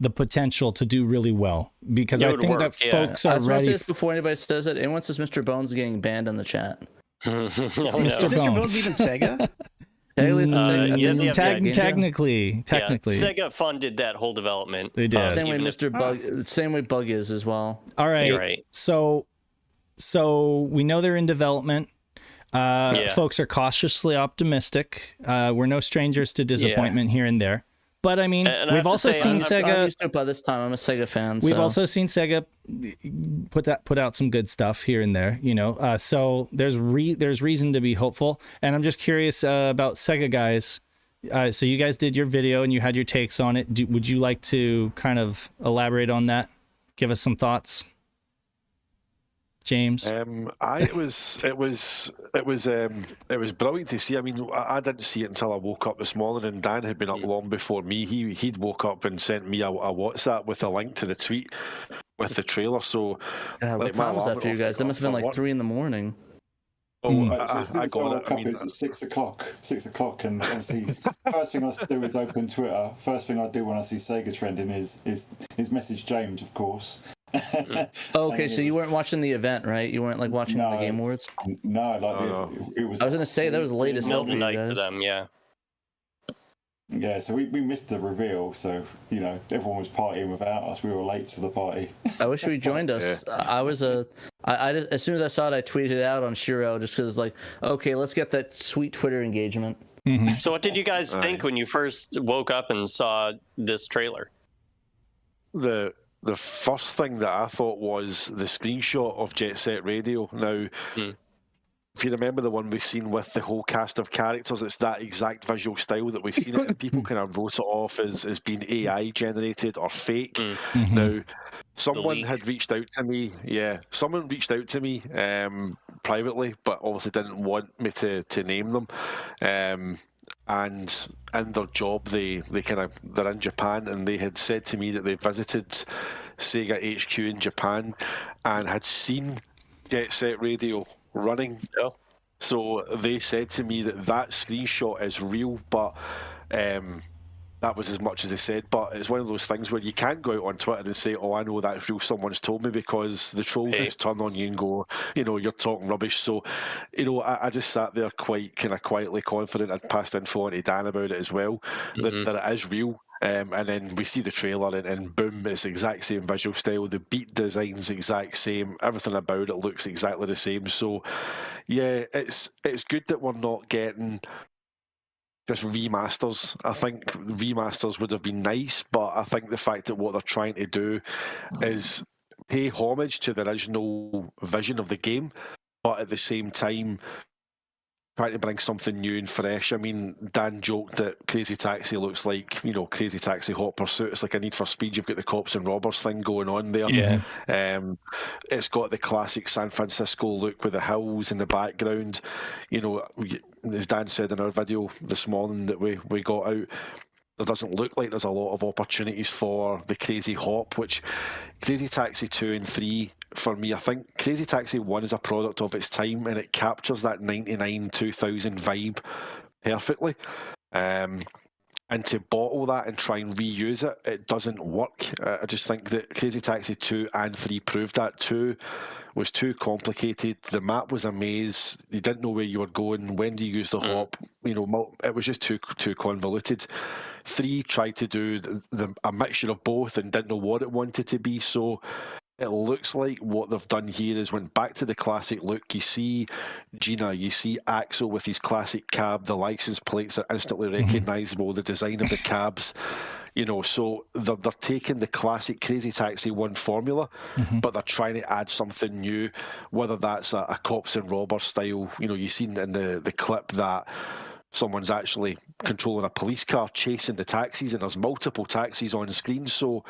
the potential to do really well, because I think that folks are ready. Before anybody says it, anyone says Mr. Bones getting banned in the chat. Mr. Bones even Sega? Technically, Sega funded that whole development. They did. Same way Bug is as well. All right. So we know they're in development. Folks are cautiously optimistic. We're no strangers to disappointment here and there. But I mean, we've also seen Sega. I'm used to it by this time. I'm a Sega fan. We've also seen Sega put out some good stuff here and there, you know. So there's reason to be hopeful. And I'm just curious about Sega guys. So you guys did your video and you had your takes on it. Would you like to kind of elaborate on that? Give us some thoughts, James. It was brilliant to see. I mean, I didn't see it until I woke up this morning, and Dan had been up long before me. He'd woke up and sent me a WhatsApp with a link to the tweet with the trailer. So, what time was that for you guys? That must have been like 3 a.m. Oh, I got it. I mean, it's at 6 o'clock. 6 o'clock, and obviously, first thing I do is open Twitter. First thing I do when I see Sega trending is message James, of course. Okay, so you weren't watching the event, right? You weren't like watching the Game Awards. No, it was. I was gonna say that was the latest middle of the night for them, Yeah, so we missed the reveal, so you know everyone was partying without us. We were late to the party. I wish we joined us. I was as soon as I saw it, I tweeted it out on SHIRO just because like, okay, let's get that sweet Twitter engagement. So what did you guys think when you first woke up and saw this trailer? The first thing that I thought was the screenshot of Jet Set Radio. Now, if you remember the one we've seen with the whole cast of characters, it's that exact visual style that we've seen it, and people kind of wrote it off as being AI generated or fake. Now, someone had reached out to me. Someone reached out to me privately, but obviously didn't want me to name them. And in their job, they're in Japan, and they had said to me that they visited Sega HQ in Japan and had seen Jet Set Radio running. So they said to me that screenshot is real, but that was as much as they said. But it's one of those things where you can't go out on Twitter and say, "Oh, I know that's real. Someone's told me," because the trolls just turn on you and go, "You're talking rubbish." So, I just sat there quite kind of quietly confident. I'd passed info on to Dan about it as well, that it is real. And then we see the trailer, and boom, it's the exact same visual style. The beat design's the exact same. Everything about it looks exactly the same. So, yeah, it's good that we're not getting just remasters. I think remasters would have been nice, but I think the fact that what they're trying to do is pay homage to the original vision of the game, but at the same time trying to bring something new and fresh. I mean, Dan joked that Crazy Taxi looks like, Crazy Taxi Hot Pursuit. It's like a Need for Speed. You've got the cops and robbers thing going on there. Yeah. It's got the classic San Francisco look with the hills in the background. As Dan said in our video this morning that we got out, there doesn't look like there's a lot of opportunities for the Crazy Hop, which Crazy Taxi 2 and 3, for me, I think Crazy Taxi 1 is a product of its time, and it captures that 99, 2000 vibe perfectly. And to bottle that and try and reuse it, it doesn't work. I just think that Crazy Taxi 2 and 3 proved that. 2 was too complicated. The map was a maze. You didn't know where you were going. When do you use the hop? It was just too convoluted. 3 tried to do a mixture of both and didn't know what it wanted to be. So it looks like what they've done here is went back to the classic look. You see Gina, you see Axel with his classic cab. The license plates are instantly recognisable. The design of the cabs, so they're taking the classic Crazy Taxi 1 formula, but they're trying to add something new, whether that's a cops and robbers style. You've seen in the clip that someone's actually controlling a police car chasing the taxis, and there's multiple taxis on screen. So,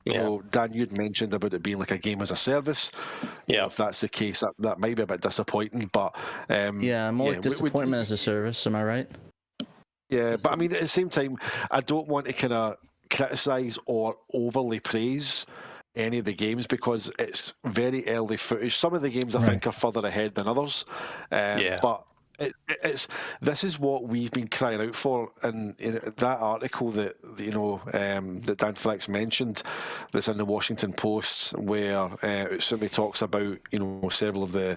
Dan, you'd mentioned about it being like a game as a service. Yeah, if that's the case, that might be a bit disappointing. But more like disappointment as a service. Am I right? Yeah, but I mean, at the same time, I don't want to kind of criticise or overly praise any of the games because it's very early footage. Some of the games I think are further ahead than others. But this is what we've been crying out for, and that article that that Danthrax mentioned, that's in the Washington Post, where Utsumi talks about several of the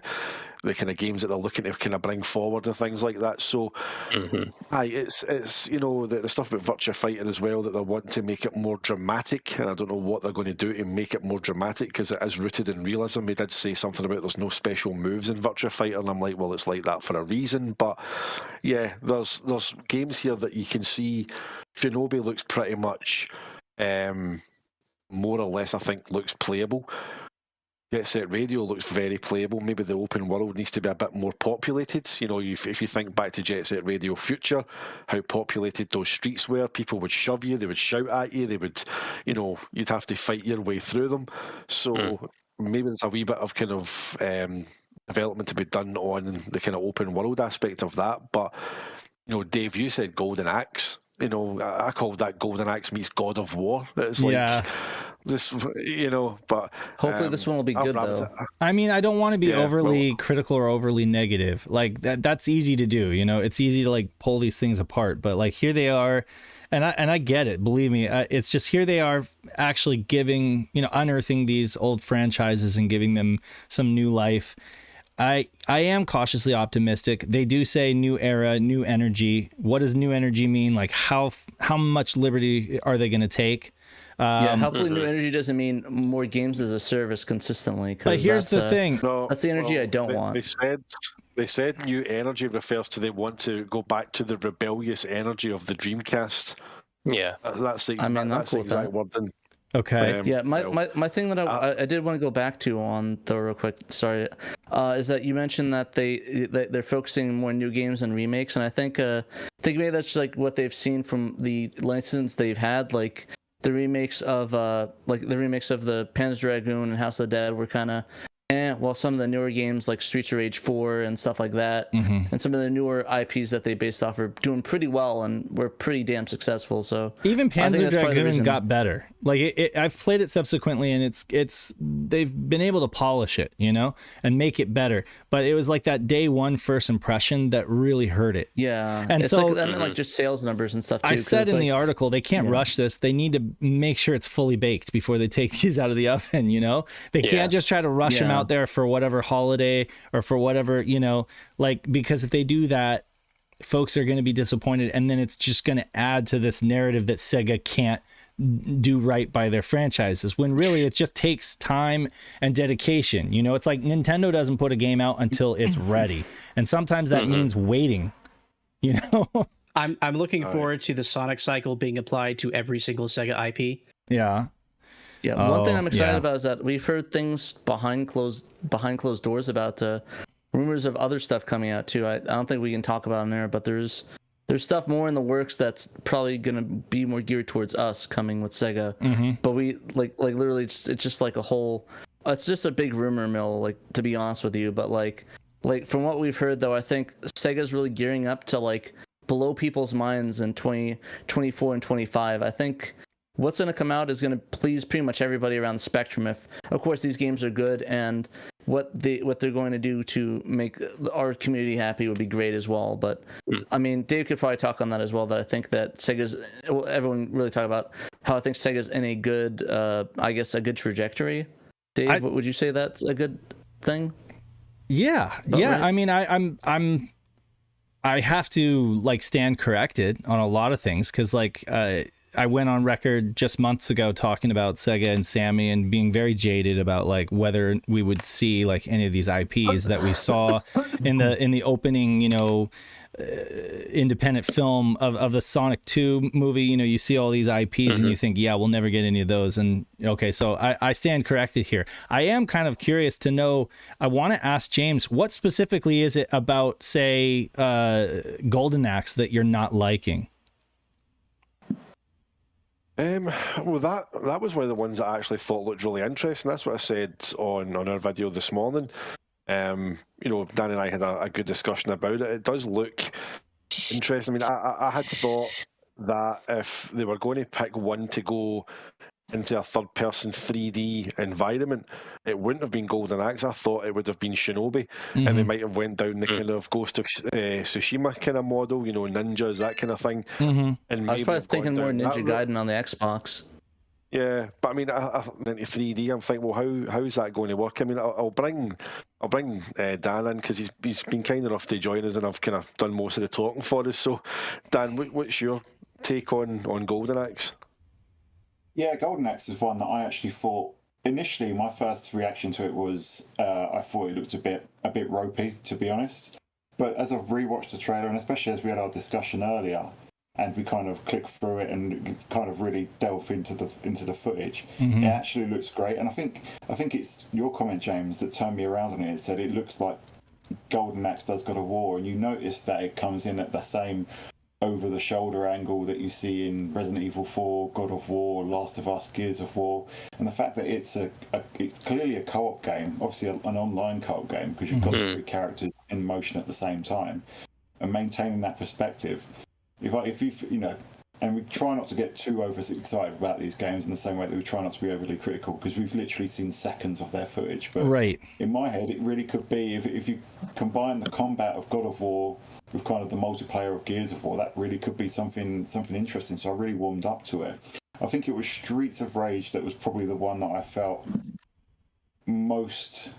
kind of games that they're looking to kind of bring forward and things like that. So, it's the stuff about Virtua Fighter as well, that they're wanting to make it more dramatic, and I don't know what they're going to do to make it more dramatic because it is rooted in realism. They did say something about there's no special moves in Virtua Fighter, and I'm like, well, it's like that for a reason. But yeah, there's games here that you can see. Shinobi looks pretty much more or less, I think, looks playable. Jet Set Radio looks very playable. Maybe the open world needs to be a bit more populated. If you think back to Jet Set Radio Future, how populated those streets were, people would shove you, they would shout at you, they would, you'd have to fight your way through them. So maybe there's a wee bit of kind of development to be done on the kind of open world aspect of that. But, Dave, you said Golden Axe. I called that Golden Axe meets God of War. It's like this, but hopefully this one will be good though. I mean, I don't want to be overly critical or overly negative. Like that's easy to do. It's easy to like pull these things apart. But like here they are, and I get it. Believe me, it's just here they are actually giving, unearthing these old franchises and giving them some new life. I am cautiously optimistic. They do say new era, new energy. What does new energy mean? Like how much liberty are they going to take? Hopefully new energy doesn't mean more games as a service consistently. But here's the thing. That's the energy I don't want. They said new energy refers to they want to go back to the rebellious energy of the Dreamcast. Yeah. That's the exact wording. Okay. My thing that I did want to go back to on though real quick, sorry, is that you mentioned that they're focusing more on new games and remakes, and I think maybe that's like what they've seen from the license they've had, like the remakes of the Panzer Dragoon and House of the Dead were kind of Well, some of the newer games like Streets of Rage 4 and stuff like that, and some of the newer IPs that they based off are doing pretty well and were pretty damn successful. So even Panzer Dragoon got better. Like I've played it subsequently, and it's they've been able to polish it, and make it better. But it was like that day one first impression that really hurt it. Yeah, and it's so like, I mean, like just sales numbers and stuff too. I said in the article they can't rush this. They need to make sure it's fully baked before they take these out of the oven. They can't just try to rush them out there for whatever holiday or for whatever, because if they do that, folks are going to be disappointed, and then it's just going to add to this narrative that Sega can't do right by their franchises, when really it just takes time and dedication. It's like Nintendo doesn't put a game out until it's ready, and sometimes that means waiting. I'm looking forward to the Sonic cycle being applied to every single Sega IP. Yeah. One thing I'm excited about is that we've heard things behind closed doors about rumors of other stuff coming out too. I don't think we can talk about in there, but there's stuff more in the works that's probably gonna be more geared towards us coming with Sega. But we like literally it's just like a whole. It's just a big rumor mill, like, to be honest with you. But like from what we've heard though, I think Sega's really gearing up to like blow people's minds in 2024 and 25. I think what's going to come out is going to please pretty much everybody around the spectrum. If, of course, these games are good, and what they're going to do to make our community happy would be great as well. But I mean, Dave could probably talk on that as well. That I think that everyone really talk about how I think Sega's in a good, I guess, a good trajectory. Dave, would you say that's a good thing? Yeah, right? I mean, I have to like stand corrected on a lot of things, because like I went on record just months ago talking about Sega and Sammy and being very jaded about like whether we would see like any of these IPs that we saw in the opening, independent film of the Sonic 2 movie. You see all these IPs and you think, yeah, we'll never get any of those. And okay, so I stand corrected here. I am kind of curious to know, I want to ask James, what specifically is it about, say, Golden Axe that you're not liking? Well, that was one of the ones that I actually thought looked really interesting. That's what I said on our video this morning. Dan and I had a good discussion about it. It does look interesting. I mean, I had thought that if they were going to pick one to go into a third-person 3D environment, it wouldn't have been Golden Axe. I thought it would have been Shinobi, and they might have went down the kind of Ghost of Tsushima kind of model, ninjas, that kind of thing. And I was probably thinking more Ninja Gaiden on the Xbox. Yeah, but I mean, I into 3D. I'm thinking, well, how's that going to work? I mean, I'll bring Dan in, because he's been kind enough to join us, and I've kind of done most of the talking for us. So, Dan, what's your take on Golden Axe? Yeah, Golden Axe is one that I actually thought initially. My first reaction to it was I thought it looked a bit ropey, to be honest. But as I've rewatched the trailer, and especially as we had our discussion earlier, and we kind of clicked through it and kind of really delve into the footage, it actually looks great. And I think it's your comment, James, that turned me around on it. It said it looks like Golden Axe does God of War, and you notice that it comes in at the same over-the-shoulder angle that you see in Resident Evil 4, God of War, Last of Us, Gears of War, and the fact that it's clearly a co-op game, obviously an online co-op game, because you've got the three characters in motion at the same time, and maintaining that perspective. If you and we try not to get too overexcited about these games in the same way that we try not to be overly critical, because we've literally seen seconds of their footage. But in my head, it really could be, if you combine the combat of God of War with kind of the multiplayer of Gears of War, that really could be something interesting. So I really warmed up to it. I think it was Streets of Rage that was probably the one that I felt most,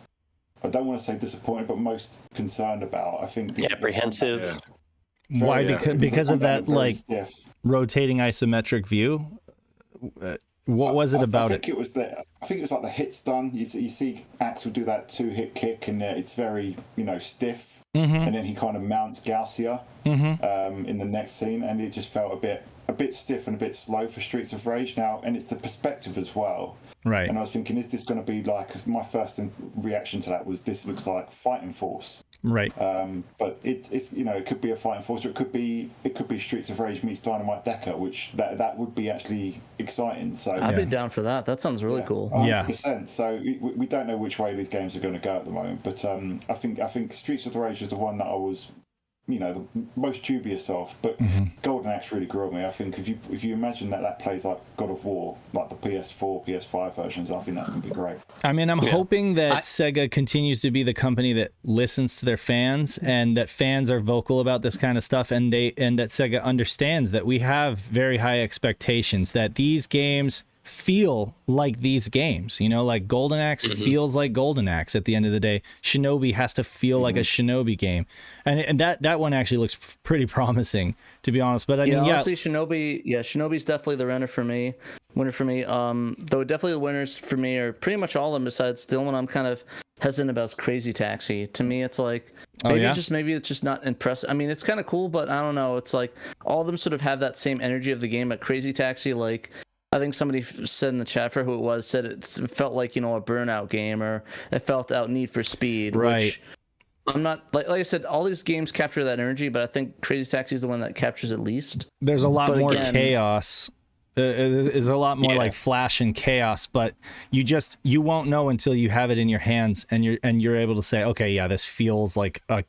I don't want to say disappointed, but most concerned about. I think apprehensive. Why? Because of that like stiff, rotating isometric view. What was it about it? I think it was like the hit stun. You see Axe would do that 2-hit kick, and it's very stiff. and then he kind of mounts Garcia in the next scene, and it just felt a bit stiff and a bit slow for Streets of Rage now, and it's the perspective as well. Right. And I was thinking, is this going to be like, my first reaction to that was, this looks like Fighting Force. Right. But it's it could be a Fighting Force, or it could be Streets of Rage meets Dynamite Decker, which that would be actually exciting. So I'd be down for that. That sounds really cool. 100%. So we don't know which way these games are going to go at the moment, but I think Streets of Rage is the one that I was the most dubious of, but Golden Axe really grew on me. I think if you imagine that plays like God of War, like the PS4, PS5 versions, I think that's going to be great. I mean, I'm hoping that Sega continues to be the company that listens to their fans, and that fans are vocal about this kind of stuff, and that Sega understands that we have very high expectations, that these games feel like these games, like Golden Axe feels like Golden Axe at the end of the day. Shinobi has to feel like a Shinobi game, and that one actually looks pretty promising, to be honest. But I mean, honestly, Shinobi's definitely the winner for me. Though definitely the winners for me are pretty much all of them, besides the only one I'm kind of hesitant about is Crazy Taxi. To me, it's like maybe it's just not impressive. I mean, it's kind of cool, but I don't know. It's like all of them sort of have that same energy of the game. Like Crazy Taxi, like I think somebody said in the chat, for who it was, said it felt like a Burnout game, or it felt out Need for Speed. Right. Which I'm not like I said, all these games capture that energy, but I think Crazy Taxi is the one that captures it least. There's a lot more chaos. There's a lot more like flash and chaos, but you won't know until you have it in your hands, and you're able to say, okay, yeah, this feels like a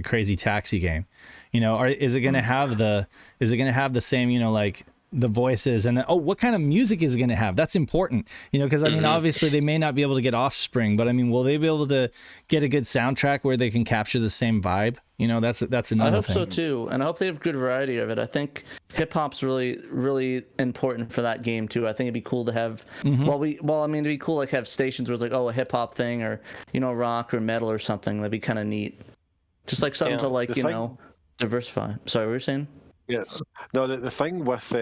Crazy Taxi game. Or is it going to have the same like the voices, and what kind of music is it going to have? That's important, because I mean, obviously they may not be able to get Offspring, but I mean, will they be able to get a good soundtrack where they can capture the same vibe? That's another thing. I hope so too, and I hope they have good variety of it. I think hip hop's really, really important for that game too. I think it'd be cool to have, it'd be cool like have stations where it's like, a hip hop thing, or rock or metal or something. That'd be kind of neat, just like something to like diversify. Sorry, what were you saying? Yeah, no, the thing with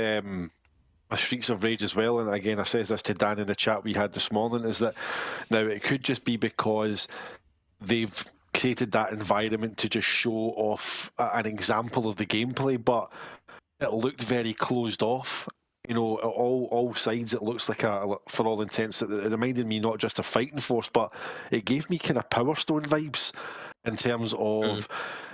Streets of Rage as well, and again I says this to Dan in the chat we had this morning, is that now it could just be because they've created that environment to just show off an example of the gameplay, but it looked very closed off. All sides, it looks like for all intents, it reminded me not just of Fighting Force, but it gave me kind of Power Stone vibes in terms of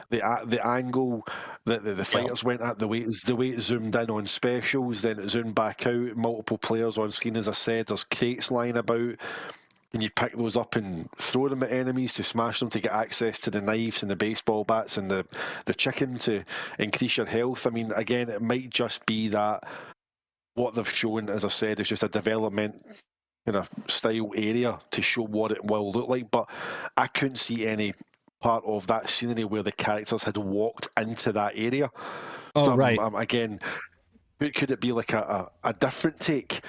the angle that the fighters went at, the way it zoomed in on specials, then it zoomed back out, multiple players on screen, as I said, there's crates lying about, and you pick those up and throw them at enemies to smash them to get access to the knives and the baseball bats and the chicken to increase your health. I mean, again, it might just be that what they've shown, as I said, is just a development kind of style area to show what it will look like, but I couldn't see any part of that scenery where the characters had walked into that area. Again, could it be like a different take?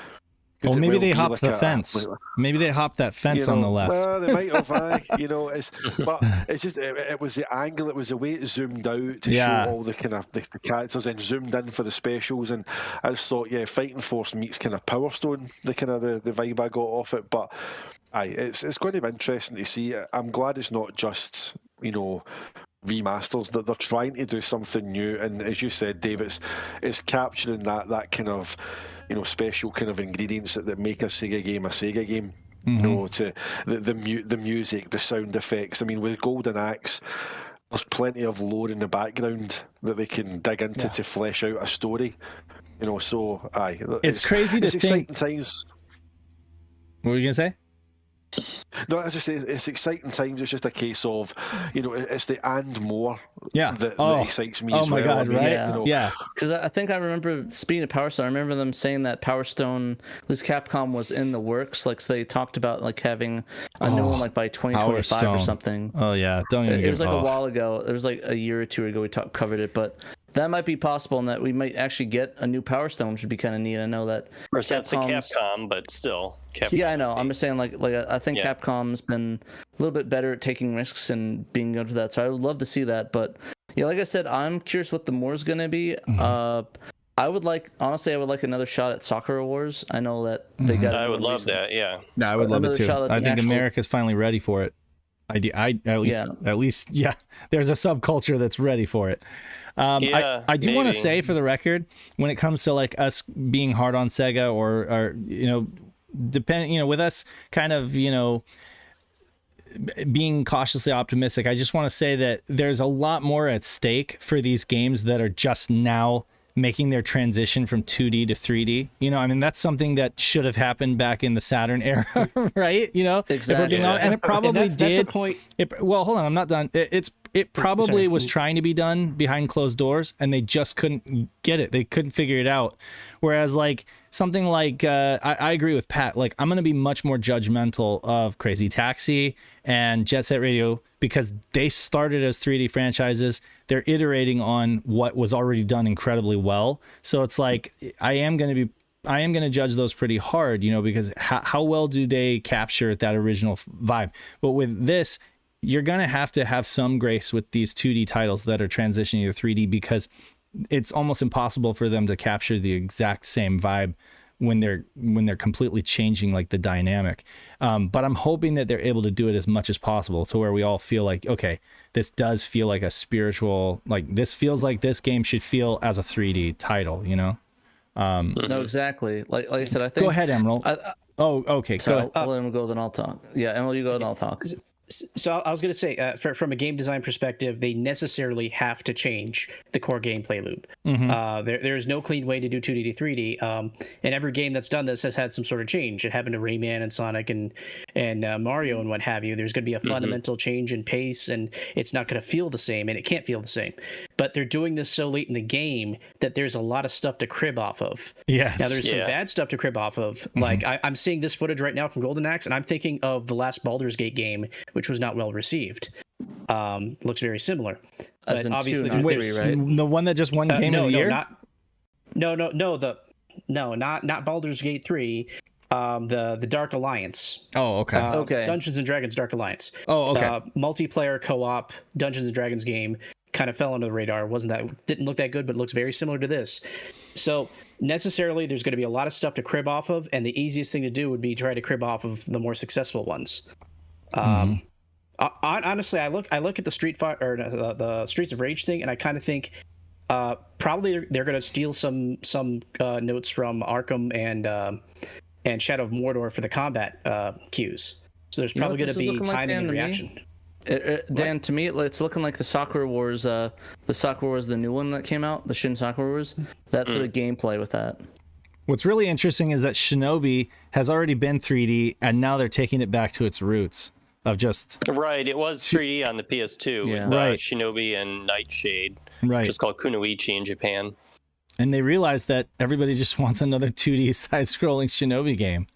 Well, maybe they hopped the fence. Maybe they hopped that fence on the left. Well, they might have. But it's just it was the angle, it was the way it zoomed out to show all the kind of the characters, and zoomed in for the specials. And I just thought, Fighting Force meets kind of Power Stone, the kind of the vibe I got off it. But it's going to be interesting to see. I'm glad it's not just remasters, that they're trying to do something new. And as you said, Dave, it's capturing that kind of special kind of ingredients that make a Sega game. To the music, the sound effects. I mean, with Golden Axe, there's plenty of lore in the background that they can dig into to flesh out a story. So it's crazy to think. Exciting times. What were you gonna say? No, I just say it's exciting times. It's just a case of, it's the and more that excites me as well. Oh my God, right? Because I think I remember, speaking of Power Stone, I remember them saying that Power Stone, at least Capcom, was in the works. Like, so they talked about like having a new one like by 2025 or something. Oh yeah, it was like a while ago. It was like a year or two ago we covered it, but that might be possible, and that we might actually get a new Power Stone, which would be kind of neat. I know that. Of course, that's a Capcom, but still. Yeah, I know. I'm just saying, like I think Capcom's been a little bit better at taking risks and being good for that. So I would love to see that. But like I said, I'm curious what the more is going to be. I would like another shot at Sakura Wars. I know that they got. I would love that. Yeah. I would love it too. I think America's finally ready for it. At least, there's a subculture that's ready for it. I do want to say, for the record, when it comes to like us being hard on Sega or depending, with us kind of, being cautiously optimistic, I just want to say that there's a lot more at stake for these games that are just now making their transition from 2D to 3D. That's something that should have happened back in the Saturn era, right? Exactly. And it probably did. That's a point. Well, hold on, I'm not done. It probably was trying to be done behind closed doors, and they just couldn't get it. They couldn't figure it out. Whereas like something like I agree with Pat. Like, I'm going to be much more judgmental of Crazy Taxi and Jet Set Radio because they started as 3D franchises. They're iterating on what was already done incredibly well. So it's like I am going to judge those pretty hard, because how well do they capture that original vibe? But with this, you're going to have some grace with these 2D titles that are transitioning to 3D because it's almost impossible for them to capture the exact same vibe when they're completely changing like the dynamic. But I'm hoping that they're able to do it as much as possible to where we all feel like, okay, this does feel like a spiritual, like this feels like this game should feel as a 3D title, No, exactly. Like I said, I think. Go ahead, Emerald. Okay. So go ahead. I'll let him go, then I'll talk. Yeah, Emerald, you go, and I'll talk. So I was going to say, from a game design perspective, they necessarily have to change the core gameplay loop. Mm-hmm. There's no clean way to do 2D to 3D. And every game that's done this has had some sort of change. It happened to Rayman and Sonic and Mario and what have you. There's going to be a fundamental change in pace, and it's not going to feel the same, and it can't feel the same. But they're doing this so late in the game that there's a lot of stuff to crib off of. Yes. Now, there's some bad stuff to crib off of. Mm-hmm. Like, I'm seeing this footage right now from Golden Axe, and I'm thinking of the last Baldur's Gate game, which was not well received. Looks very similar. As but obviously, two, not three, right? The one that just won Game of the Year? Not Baldur's Gate 3. The Dark Alliance. Oh, okay. Dungeons and Dragons Dark Alliance. Oh, okay. Multiplayer co-op Dungeons and Dragons game. Kind of fell under the radar. Didn't look that good, but looks very similar to this. So necessarily, there's going to be a lot of stuff to crib off of, and the easiest thing to do would be try to crib off of the more successful ones. Honestly, I look at the the Streets of Rage thing, and I kind of think probably they're going to steal some notes from Arkham and Shadow of Mordor for the combat cues. So there's probably going to be timing and reaction. Dan, to me, it's looking like the Sakura Wars, the new one that came out, the Shin Sakura Wars. That's the gameplay with that. What's really interesting is that Shinobi has already been 3D, and now they're taking it back to its roots of just... Right, it was 3D on the PS2 with Shinobi and Nightshade, which is called Kunoichi in Japan. And they realized that everybody just wants another 2D side-scrolling Shinobi game.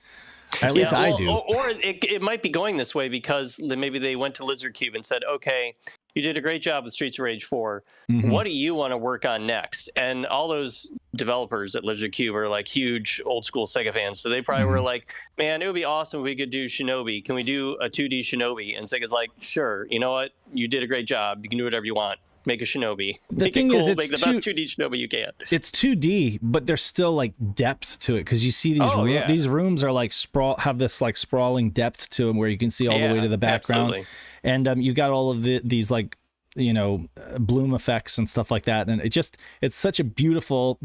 At least I do. Or it might be going this way because maybe they went to Lizard Cube and said, okay, you did a great job with Streets of Rage 4. Mm-hmm. What do you want to work on next? And all those developers at Lizard Cube are like huge old school Sega fans. So they probably were like, man, it would be awesome if we could do Shinobi. Can we do a 2D Shinobi? And Sega's like, sure. You know what? You did a great job. You can do whatever you want. Make a Shinobi. Make it cool. Make the best 2D Shinobi you can. It's 2D, but there's still like depth to it because you see these rooms are like have this like sprawling depth to them where you can see all the way to the background, and you got all of these like bloom effects and stuff like that, and it's such a beautiful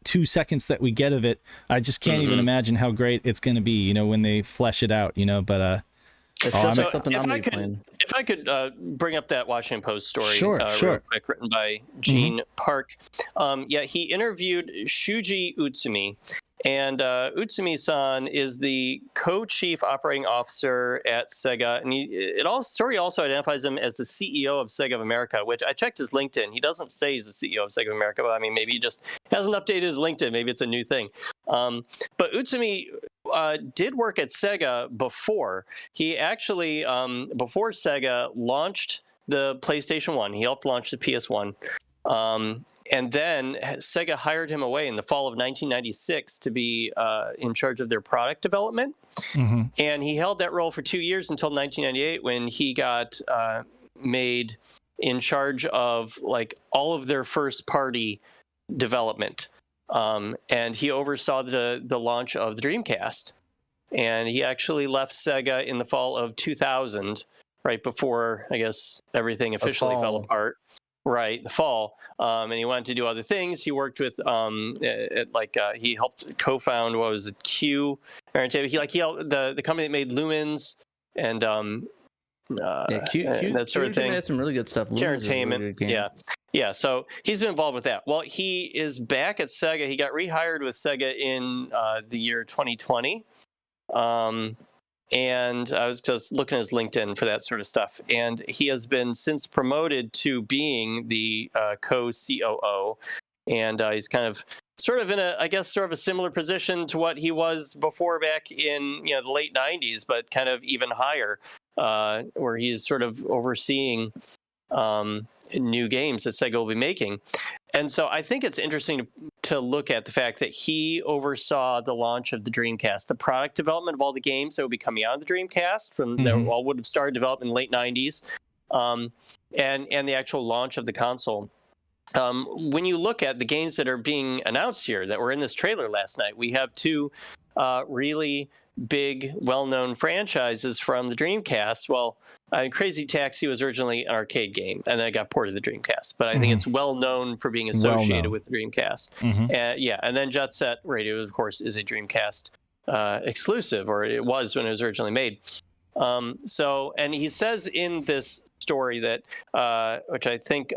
2 seconds that we get of it. I just can't even imagine how great it's going to be, when they flesh it out, but. If I could bring up that Washington Post story real quick, written by Gene Park. He interviewed Shuji Utsumi, and Utsumi-san is the co-chief operating officer at Sega, and story also identifies him as the CEO of Sega of America, which I checked his LinkedIn. He doesn't say he's the CEO of Sega of America, but I mean, maybe he just hasn't updated his LinkedIn. Maybe it's a new thing. But Utsumi did work at Sega before. He actually, before Sega launched the PlayStation 1, he helped launch the PS1. And then Sega hired him away in the fall of 1996 to be in charge of their product development. Mm-hmm. And he held that role for 2 years until 1998 when he got made in charge of like all of their first party development. And he oversaw the launch of the Dreamcast. And he actually left Sega in the fall of 2000 right before, I guess, everything officially fell apart. Right, the fall, and he wanted to do other things. He worked with, he helped co-found what was it, Q? He helped the company that made Lumens and Q that sort of thing. Had some really good stuff. Entertainment, yeah. So he's been involved with that. Well, he is back at Sega. He got rehired with Sega in the year 2020. And I was just looking at his LinkedIn for that sort of stuff. And he has been since promoted to being the co-COO. And he's kind of sort of in a similar position to what he was before back in the late 90s, but kind of even higher, where he's sort of overseeing new games that Sega will be making. And so I think it's interesting to look at the fact that he oversaw the launch of the Dreamcast, the product development of all the games that would be coming out of the Dreamcast that all would have started development in the late 90s, and the actual launch of the console. When you look at the games that are being announced here that were in this trailer last night, we have two really big, well-known franchises from the Dreamcast. Well, Crazy Taxi was originally an arcade game, and then it got ported to the Dreamcast. But I think it's well-known for being associated with the Dreamcast. And then Jet Set Radio, of course, is a Dreamcast exclusive, or it was when it was originally made. And he says in this story that, which I think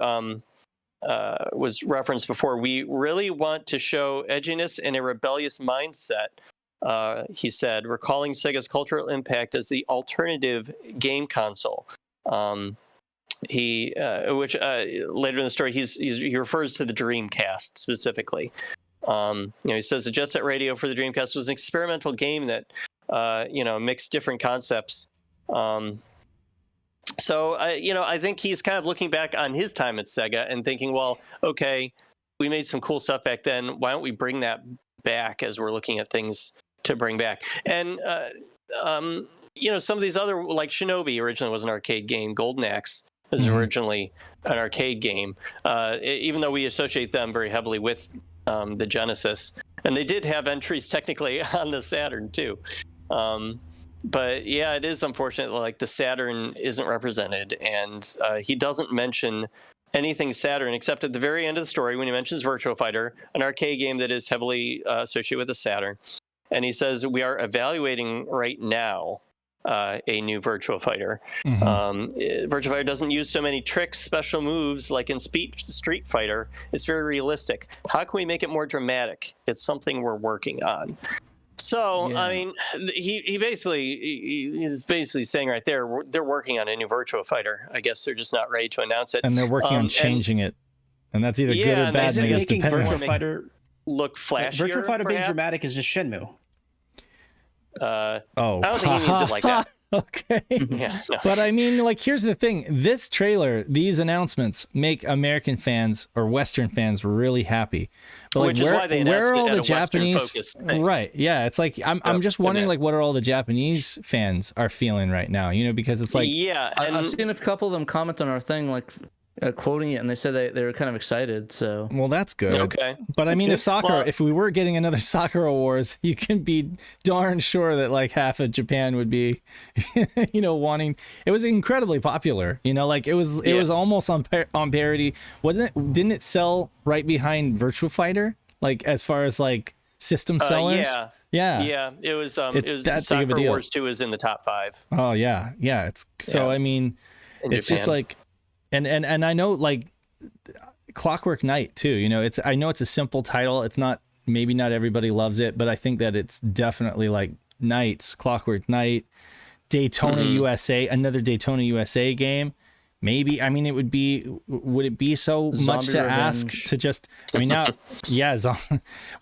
was referenced before, we really want to show edginess and a rebellious mindset. He said, recalling Sega's cultural impact as the alternative game console. Which later in the story, he refers to the Dreamcast specifically. He says the Jet Set Radio for the Dreamcast was an experimental game that, mixed different concepts. So I think he's kind of looking back on his time at Sega and thinking, well, okay, we made some cool stuff back then. Why don't we bring that back as we're looking at things to bring back? And some of these other, like Shinobi originally was an arcade game. Golden Axe was originally an arcade game, even though we associate them very heavily with the Genesis. And they did have entries technically on the Saturn too. But yeah, it is unfortunate like the Saturn isn't represented, and he doesn't mention anything Saturn except at the very end of the story when he mentions Virtua Fighter, an arcade game that is heavily associated with the Saturn. And he says, we are evaluating right now a new Virtua Fighter. Virtua Fighter doesn't use so many tricks, special moves like in Street Fighter. It's very realistic. How can we make it more dramatic? It's something we're working on. So, yeah. I mean, he's basically saying right there, they're working on a new Virtua Fighter. I guess they're just not ready to announce it. And they're working on changing it. And that's either good or bad. Making Virtua Fighter look flashier. Virtua Fighter being dramatic is just Shenmue. I don't think he means it like that. Okay. Yeah, no. But I mean, like, here's the thing. This trailer, these announcements make American fans or Western fans really happy. But like, which is why they announced where are all it the at Japanese? Right. Yeah. It's like, I'm just wondering, like, what are all the Japanese fans are feeling right now? Because it's like, yeah. And I've seen a couple of them comment on our thing, like, quoting it, and they said they were kind of excited. So well, that's good. Okay, but I mean, if we were getting another Sakura Wars, you can be darn sure that like half of Japan would be, wanting. It was incredibly popular. Like it was almost on parity. Wasn't it? Didn't it sell right behind Virtua Fighter? Like as far as like system sellers. Yeah. It was. It was Sakura Wars 2 is in the top 5. Oh yeah. It's so. I mean, it's just like. And I know like Clockwork Knight too, I know it's a simple title. It's not, maybe not everybody loves it, but I think that it's definitely like Clockwork Knight, Daytona USA, another Daytona USA game. Maybe, I mean, would it be so much to ask to just, I mean, now, yeah.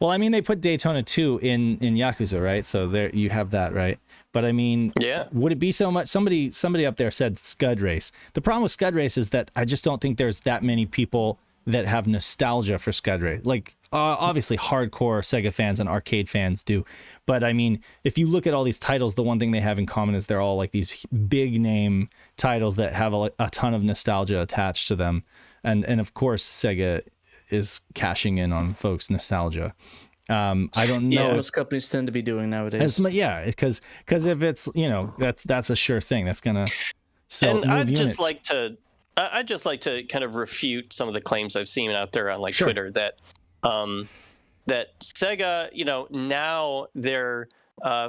Well, I mean, they put Daytona 2 in Yakuza, right? So there you have that, right? But I mean, would it be so much? Somebody up there said Scud Race. The problem with Scud Race is that I just don't think there's that many people that have nostalgia for Scud Race. Like, obviously, hardcore Sega fans and arcade fans do. But I mean, if you look at all these titles, the one thing they have in common is they're all like these big name titles that have a ton of nostalgia attached to them. And of course, Sega is cashing in on folks' nostalgia. I don't know. Yeah, most companies tend to be doing nowadays. Because if it's that's a sure thing. That's gonna So I'd just like to kind of refute some of the claims I've seen out there on like Twitter that that Sega, now they're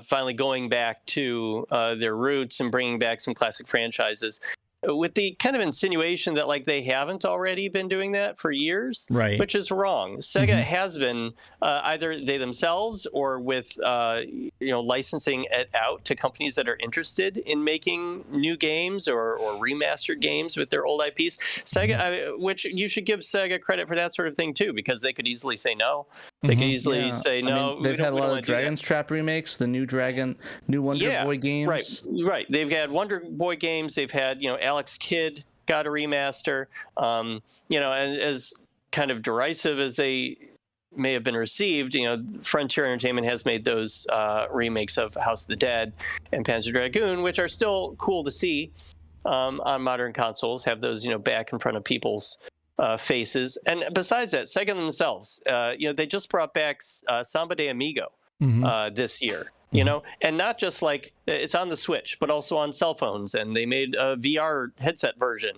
finally going back to their roots and bringing back some classic franchises, with the kind of insinuation that like they haven't already been doing that for years, right? Which is wrong. Sega has been either they themselves or with licensing it out to companies that are interested in making new games or remastered games with their old IPs. Sega, which you should give Sega credit for that sort of thing too, because they could easily say no. They could easily say no. I mean, they've had a lot of Dragon's Trap remakes, the new Wonder Boy games. Right. They've had Wonder Boy games. They've had Alex Kidd got a remaster. And as kind of derisive as they may have been received, Frontier Entertainment has made those remakes of House of the Dead and Panzer Dragoon, which are still cool to see on modern consoles. Have those back in front of people's faces. And besides that, Sega themselves, they just brought back Samba de Amigo this year, and not just like it's on the Switch, but also on cell phones. And they made a VR headset version.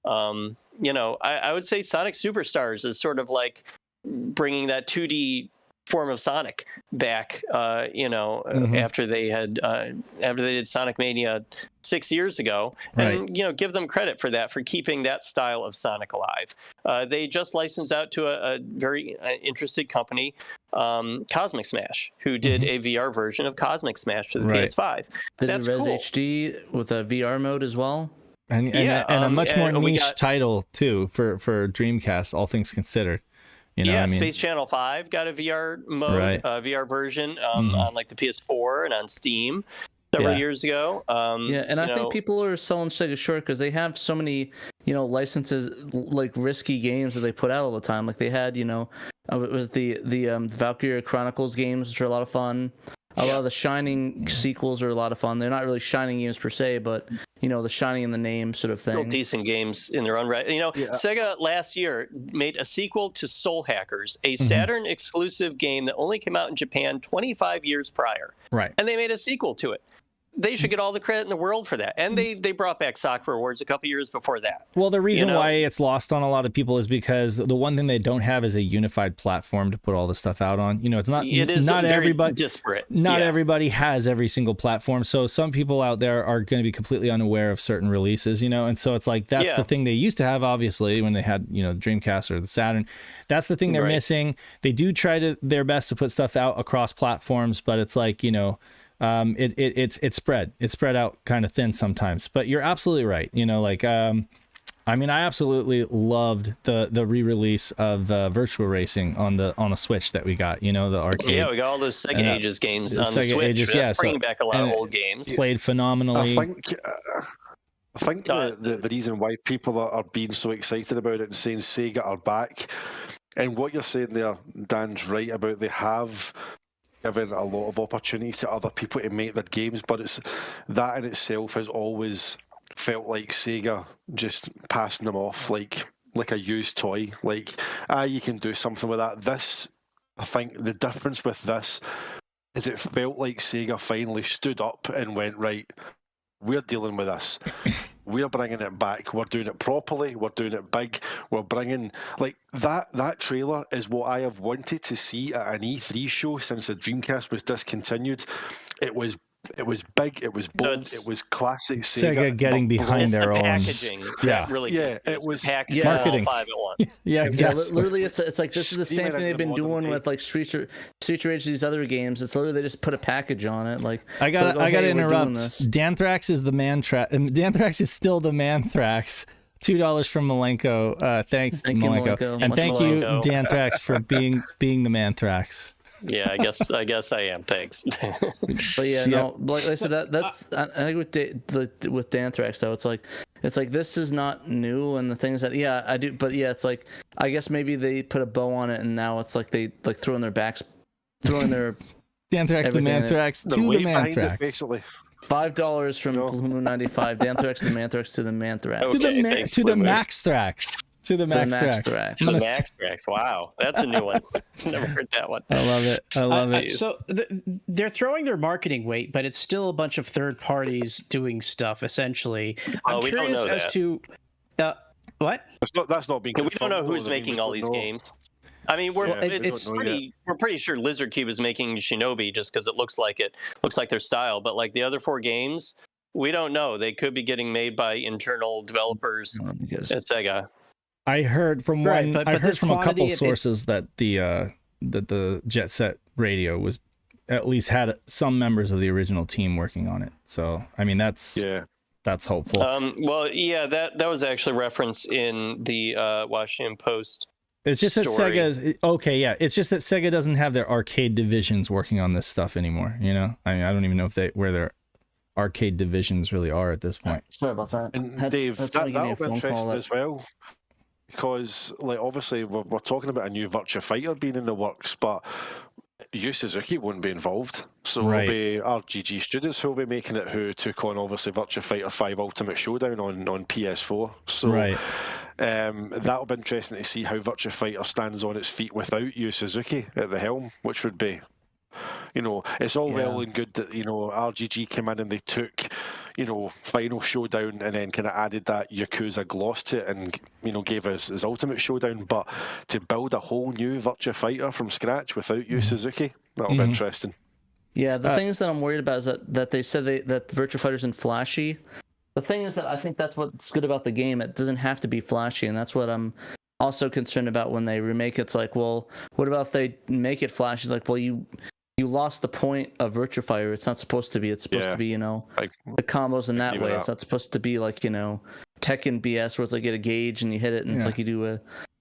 I would say Sonic Superstars is sort of like bringing that 2D form of Sonic back, after they did Sonic Mania 6 years ago, and give them credit for that, for keeping that style of Sonic alive. They just licensed out to a very interested company, Cosmic Smash, who did a VR version of Cosmic Smash for the PS5. That's Res cool. HD with a VR mode as well. And a much more niche title too for Dreamcast, all things considered. Space Channel 5 got a VR mode, VR version on like the PS4 and on Steam several years ago. I think people are selling Sega short because they have so many, licenses, like risky games that they put out all the time. Like they had, it was the Valkyria Chronicles games, which are a lot of fun. A lot of the Shining sequels are a lot of fun. They're not really Shining games per se, but the Shining in the name sort of thing. Real decent games in their own right. Sega last year made a sequel to Soul Hackers, a Saturn exclusive game that only came out in Japan 25 years prior. Right. And they made a sequel to it. They should get all the credit in the world for that. And they brought back Sakura Awards a couple years before that. Well, the reason why it's lost on a lot of people is because the one thing they don't have is a unified platform to put all this stuff out on. It's not not everybody disparate. Not everybody has every single platform. So some people out there are going to be completely unaware of certain releases, and so it's like that's the thing they used to have, obviously, when they had, Dreamcast or the Saturn. That's the thing they're missing. They do try their best to put stuff out across platforms, but it's like, it's spread out kind of thin sometimes. But you're absolutely right. I absolutely loved the re-release of Virtual Racing on a Switch that we got. The arcade. Yeah, we got all those Sega Ages games on the Switch. That's bringing back a lot of old games. Played phenomenally. I think the reason why people are being so excited about it and saying Sega are back, and what you're saying there, Dan's right about they have given a lot of opportunities to other people to make their games, but it's that in itself has always felt like Sega just passing them off like a used toy. Like, you can do something with that. This, I think the difference with this is it felt like Sega finally stood up and went, right, we're dealing with this. We're bringing it back. We're doing it properly. We're doing it big. We're bringing, like, that trailer is what I have wanted to see at an E3 show since the Dreamcast was discontinued. It was big. It was bold. It was classic Sega getting behind their own packaging. It was packaging marketing. All five at once. Exactly. Literally, it's like this is the same thing they've been doing with like Street Rage, these other games. It's literally they just put a package on it. Like I gotta interrupt. Danthrax is the Manthrax, and Danthrax is still the Manthrax. $2 from Malenko. Thanks, Malenko. And thank you, Danthrax, for being the Manthrax. Yeah, I guess I am. Thanks. But no, like I said, that's I think with Danthrax though, it's like this is not new, and the things that I do, but it's like I guess maybe they put a bow on it, and now it's like they like throwing their Danthrax the Manthrax to the Manthrax. Basically. $5 from Blue Moon 95. Danthrax the Manthrax to the Manthrax. To the Maxthrax. To the Max Thrax. To the Max Thrax. Wow, that's a new one. Never heard that one. I love it. I love it. So they're throwing their marketing weight, but it's still a bunch of third parties doing stuff. Essentially, I'm curious as to what. That's not being. We don't know who's making all these games. I mean, we're pretty sure Lizard Cube is making Shinobi just because it looks like their style. But like the other 4 games, we don't know. They could be getting made by internal developers at Sega. I heard from I heard from a couple sources that the Jet Set Radio was at least had some members of the original team working on it. So I mean that's hopeful. Well, yeah, that was actually referenced in the Washington Post. It's just that Sega's okay. Yeah, it's just that Sega doesn't have their arcade divisions working on this stuff anymore. You know, I mean, I don't even know where their arcade divisions really are at this point. Sorry about that. And Dave, that'll be interesting as well. Because, like, obviously, we're talking about a new Virtua Fighter being in the works, but Yu Suzuki won't be involved. So it'll be RGG Studios who'll be making it, who took on, obviously, Virtua Fighter 5 Ultimate Showdown on PS4. So that'll be interesting to see how Virtua Fighter stands on its feet without Yu Suzuki at the helm, which would be... You know, it's all well and good that, you know, RGG came in and they took, you know, Final Showdown and then kind of added that Yakuza gloss to it and, you know, gave us his Ultimate Showdown. But to build a whole new Virtua Fighter from scratch without Yu Suzuki, that'll be interesting. Yeah, the things that I'm worried about is that they said that Virtua Fighter isn't flashy. The thing is that I think that's what's good about the game. It doesn't have to be flashy, and that's what I'm also concerned about when they remake it. It's like, well, what about if they make it flashy? It's like, well, you lost the point of Virtua Fighter. It's not supposed to be. It's supposed to be, you know, the combos in that way. It's not supposed to be like, you know, Tekken BS where it's like you get a gauge and you hit it and it's like you do a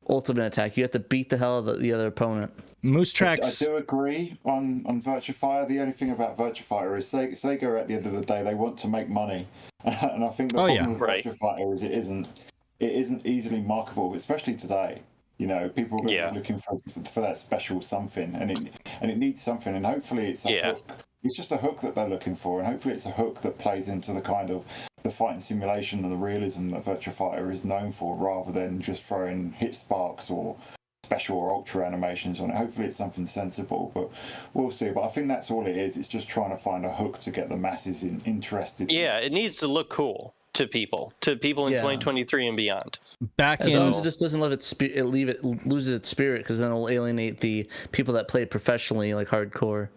ultimate attack. You have to beat the hell out of the other opponent. Moose Tracks. I do agree on Virtua Fighter. The only thing about Virtua Fighter is Sega at the end of the day, they want to make money. And I think the problem with Virtua Fighter is it isn't easily marketable, especially today. You know, people are looking for that special something, and it needs something, and hopefully it's a hook. It's just a hook that they're looking for, and hopefully it's a hook that plays into the kind of the fighting simulation and the realism that Virtua Fighter is known for, rather than just throwing hit sparks or special or ultra animations on it. Hopefully it's something sensible, but we'll see. But I think that's all it is. It's just trying to find a hook to get the masses interested. Yeah, it needs to look cool to people in 2023 and beyond. As long as it just doesn't let it loses its spirit, because then it'll alienate the people that play it professionally, like hardcore.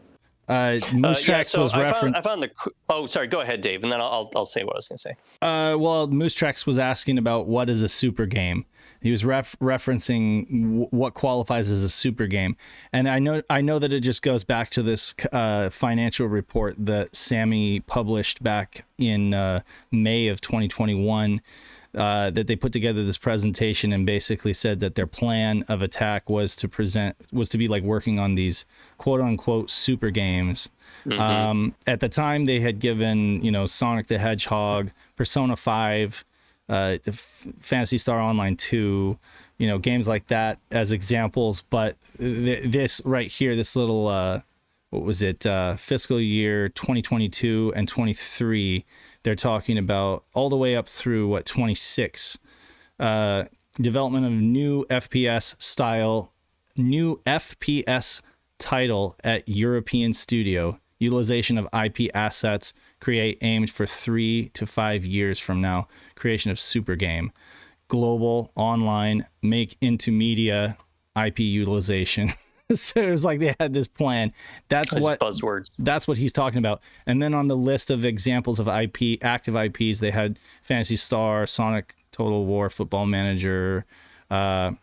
Moose Tracks was referenced. I found the. Oh, sorry. Go ahead, Dave, and then I'll say what I was going to say. Well, Moose Tracks was asking about what is a super game. He was referencing what qualifies as a super game, and I know that it just goes back to this financial report that Sammy published back in May of 2021. That they put together this presentation and basically said that their plan of attack was to be like working on these quote unquote super games. At the time, they had given, you know, Sonic the Hedgehog, Persona 5, Phantasy Star Online 2, you know, games like that as examples. But this right here, this little what was it, fiscal year 2022 and 23, they're talking about all the way up through 26, development of new FPS title at European studio, utilization of IP assets, create aimed for 3 to 5 years from now, creation of super game, global, online, make into media, IP utilization. So it was like they had this plan. That's what buzzwords. That's what he's talking about. And then on the list of examples of active IPs, they had Phantasy Star, Sonic, Total War, Football Manager. What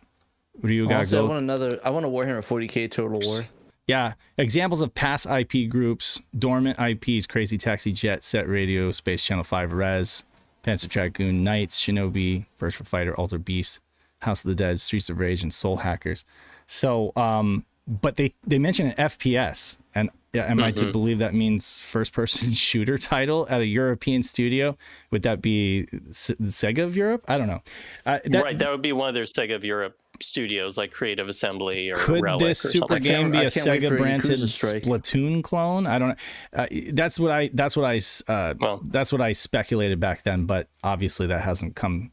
do you got? I want a Warhammer 40K Total War. Yeah, examples of past IP groups, dormant IPs: Crazy Taxi, Jet Set Radio, Space Channel 5, Rez, Panzer Dragoon, Knights, Shinobi, First for Fighter, Alter Beast, House of the Dead, Streets of Rage, and Soul Hackers. So, but they mention an FPS, and am I to believe that means first-person shooter title at a European studio? Would that be Sega of Europe? I don't know. That would be one of their Sega of Europe studios, like Creative Assembly or could Relic this or super something. game be a Sega branded Splatoon clone? I don't know. That's what I speculated back then, but obviously that hasn't come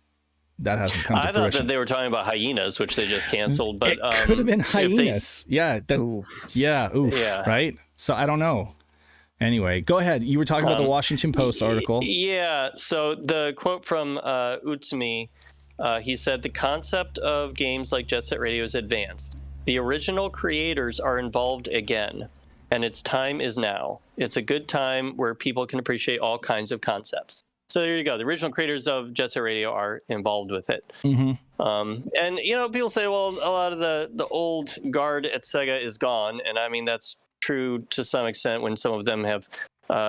that hasn't come to fruition. I thought that they were talking about hyenas, which they just canceled. But it could have been hyenas. Yeah. Right. So I don't know. Anyway, go ahead. You were talking about the Washington Post article. Yeah. So the quote from Utsumi, he said, "The concept of games like Jet Set Radio is advanced. The original creators are involved again, and its time is now. It's a good time where people can appreciate all kinds of concepts." So there you go. The original creators of Jet Set Radio are involved with it. And, you know, people say, well, a lot of the old guard at Sega is gone. And I mean, that's true to some extent when some of them have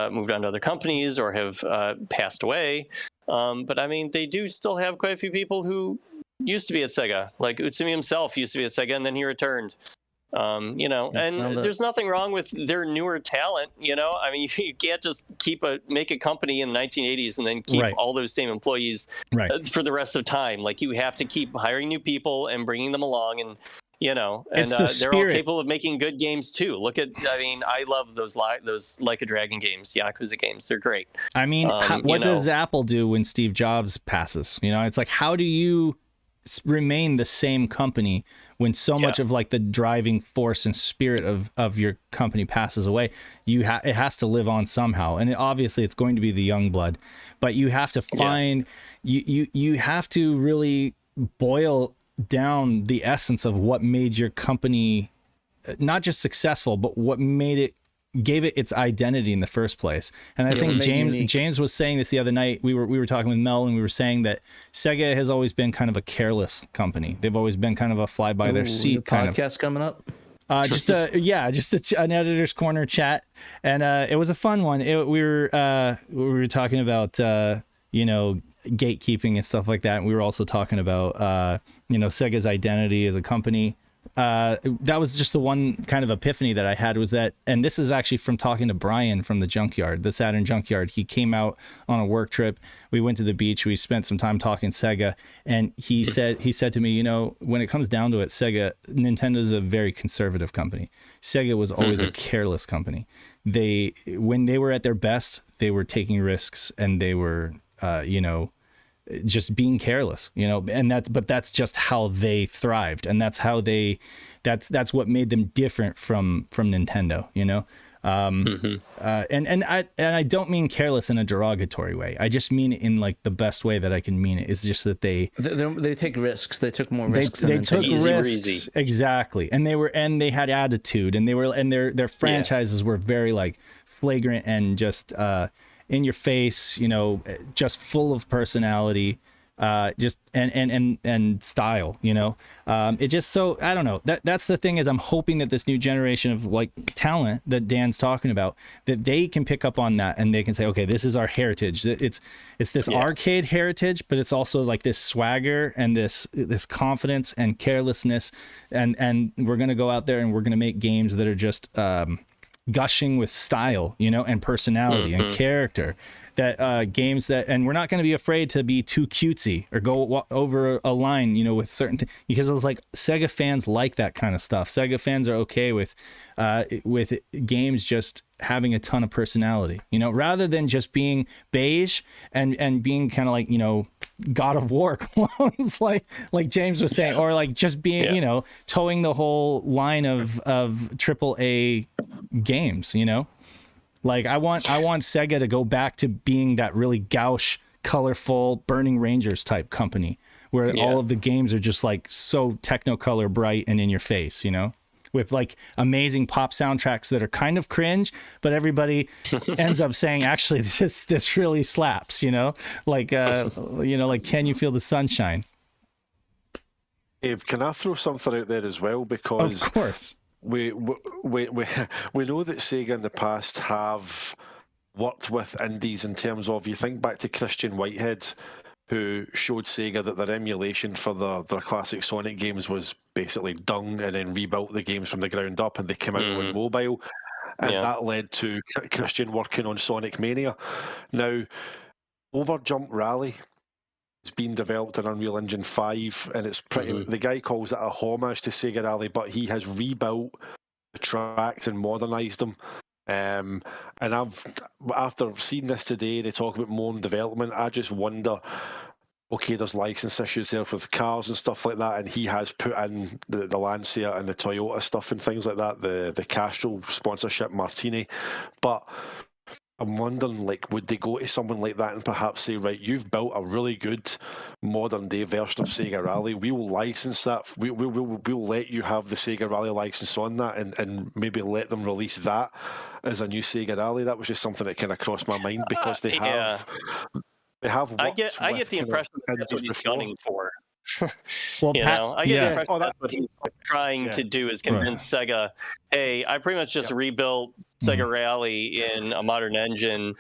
moved on to other companies or have passed away. But I mean, they do still have quite a few people who used to be at Sega. Like Utsumi himself used to be at Sega, and then he returned. You know, and there's nothing wrong with their newer talent. You know, I mean, you can't just make a company in the 1980s and then keep all those same employees for the rest of time. Like, you have to keep hiring new people and bringing them along, and you know, and they're all capable of making good games too. Look at, I mean, I love those Like a Dragon games, Yakuza games. They're great. I mean, what does Apple do when Steve Jobs passes? You know, it's like, how do you remain the same company when so much of like the driving force and spirit of your company passes away? It has to live on somehow, and obviously it's going to be the young blood, but you have to find you have to really boil down the essence of what made your company not just successful, but what gave it its identity in the first place. And I think James was saying this the other night. We were talking with Mel, and we were saying that Sega has always been kind of a careless company. They've always been kind of a fly by their seat kind of podcast coming up. Just an editor's corner chat, and it was a fun one. We were talking about you know, gatekeeping and stuff like that, and we were also talking about you know, Sega's identity as a company. That was just the one kind of epiphany that I had, was that, and this is actually from talking to Brian from the junkyard, the Saturn junkyard. He came out on a work trip. We went to the beach. We spent some time talking Sega, and he said to me, you know, when it comes down to it, Nintendo's a very conservative company. Sega was always a careless company. When they were at their best, they were taking risks, and they were, you know, just being careless, you know, and that's just how they thrived, and that's what made them different from Nintendo, you know. And I don't mean careless in a derogatory way. I just mean it in like the best way that I can mean it. It's just that they take risks. They took more risks. They took risks, exactly, and they had attitude, and their franchises were very like flagrant and just in your face, you know, just full of personality, just and style, you know. It just, so I don't know. That's the thing, is I'm hoping that this new generation of like talent that Dan's talking about, that they can pick up on that, and they can say, okay, this is our heritage. It's this arcade heritage, but it's also like this swagger and this confidence and carelessness, and we're gonna go out there and we're gonna make games that are just gushing with style, you know, and personality and character. That games that, and we're not going to be afraid to be too cutesy or go over a line, you know, with certain things, because it's like Sega fans like that kind of stuff. Sega fans are okay with games just having a ton of personality, you know, rather than just being beige and being kind of like, you know, God of War clones, like James was saying, or like just being, you know, towing the whole line of AAA games, you know. Like I want Sega to go back to being that really gauche, colorful Burning Rangers type company, where all of the games are just like so Technicolor bright and in your face, you know, with like amazing pop soundtracks that are kind of cringe, but everybody ends up saying, actually, this really slaps, you know, like you know, like Can You Feel the Sunshine? Dave, can I throw something out there as well? Because of course. We know that Sega in the past have worked with indies in terms of, you think back to Christian Whitehead, who showed Sega that their emulation for their classic Sonic games was basically dung, and then rebuilt the games from the ground up, and they came out on mobile, and that led to Christian working on Sonic Mania. Now, Overjump Rally has been developed in Unreal Engine 5, and it's pretty. The guy calls it a homage to Sega Rally, but he has rebuilt the tracks and modernised them. And after seeing this today, they talk about more in development. I just wonder, okay, there's license issues there with cars and stuff like that, and he has put in the Lancia and the Toyota stuff and things like that, the Castrol sponsorship Martini, but I'm wondering, like, would they go to someone like that and perhaps say, right, you've built a really good modern day version of Sega Rally. We will license that. We'll let you have the Sega Rally license on that, and maybe let them release that as a new Sega Rally. That was just something that kind of crossed my mind, because they have. They have. I get the impression that's what he's gunning for. Well, I get the impression that's what he's trying to do, is convince Sega, hey, I pretty much just rebuilt Sega Rally in a modern engine.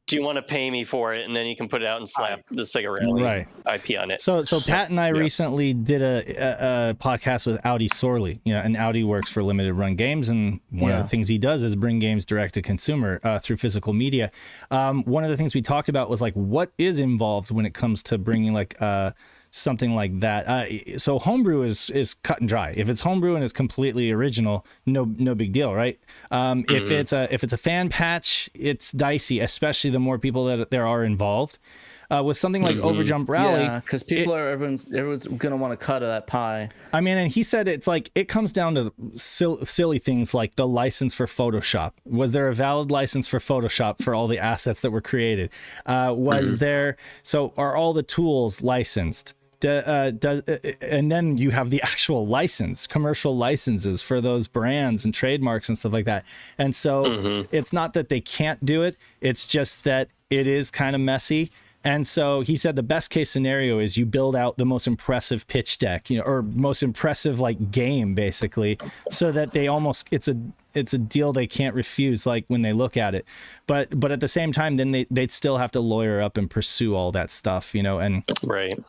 Do you want to pay me for it? And then you can put it out and slap the Sega Rally IP on it. So Pat and I recently did a podcast with Audi Sorley, and Audi works for limited run games, and one of the things he does is bring games direct to consumer through physical media. One of the things we talked about was like, what is involved when it comes to bringing like something like that. So homebrew is cut and dry. If it's homebrew and it's completely original, no big deal, right? If it's a fan patch, it's dicey, especially the more people that there are involved. With something like Overjump Rally, because everyone's gonna want to cut of that pie. I mean, and he said it's like it comes down to silly things like the license for Photoshop. Was there a valid license for Photoshop for all the assets that were created? Was there? So are all the tools licensed? And then you have the actual license, commercial licenses for those brands and trademarks and stuff like that. And so it's not that they can't do it. It's just that it is kind of messy. And so he said the best case scenario is you build out the most impressive pitch deck, or most impressive like game, basically, so that they almost it's a deal they can't refuse, like when they look at it. But at the same time, then they'd still have to lawyer up and pursue all that stuff, and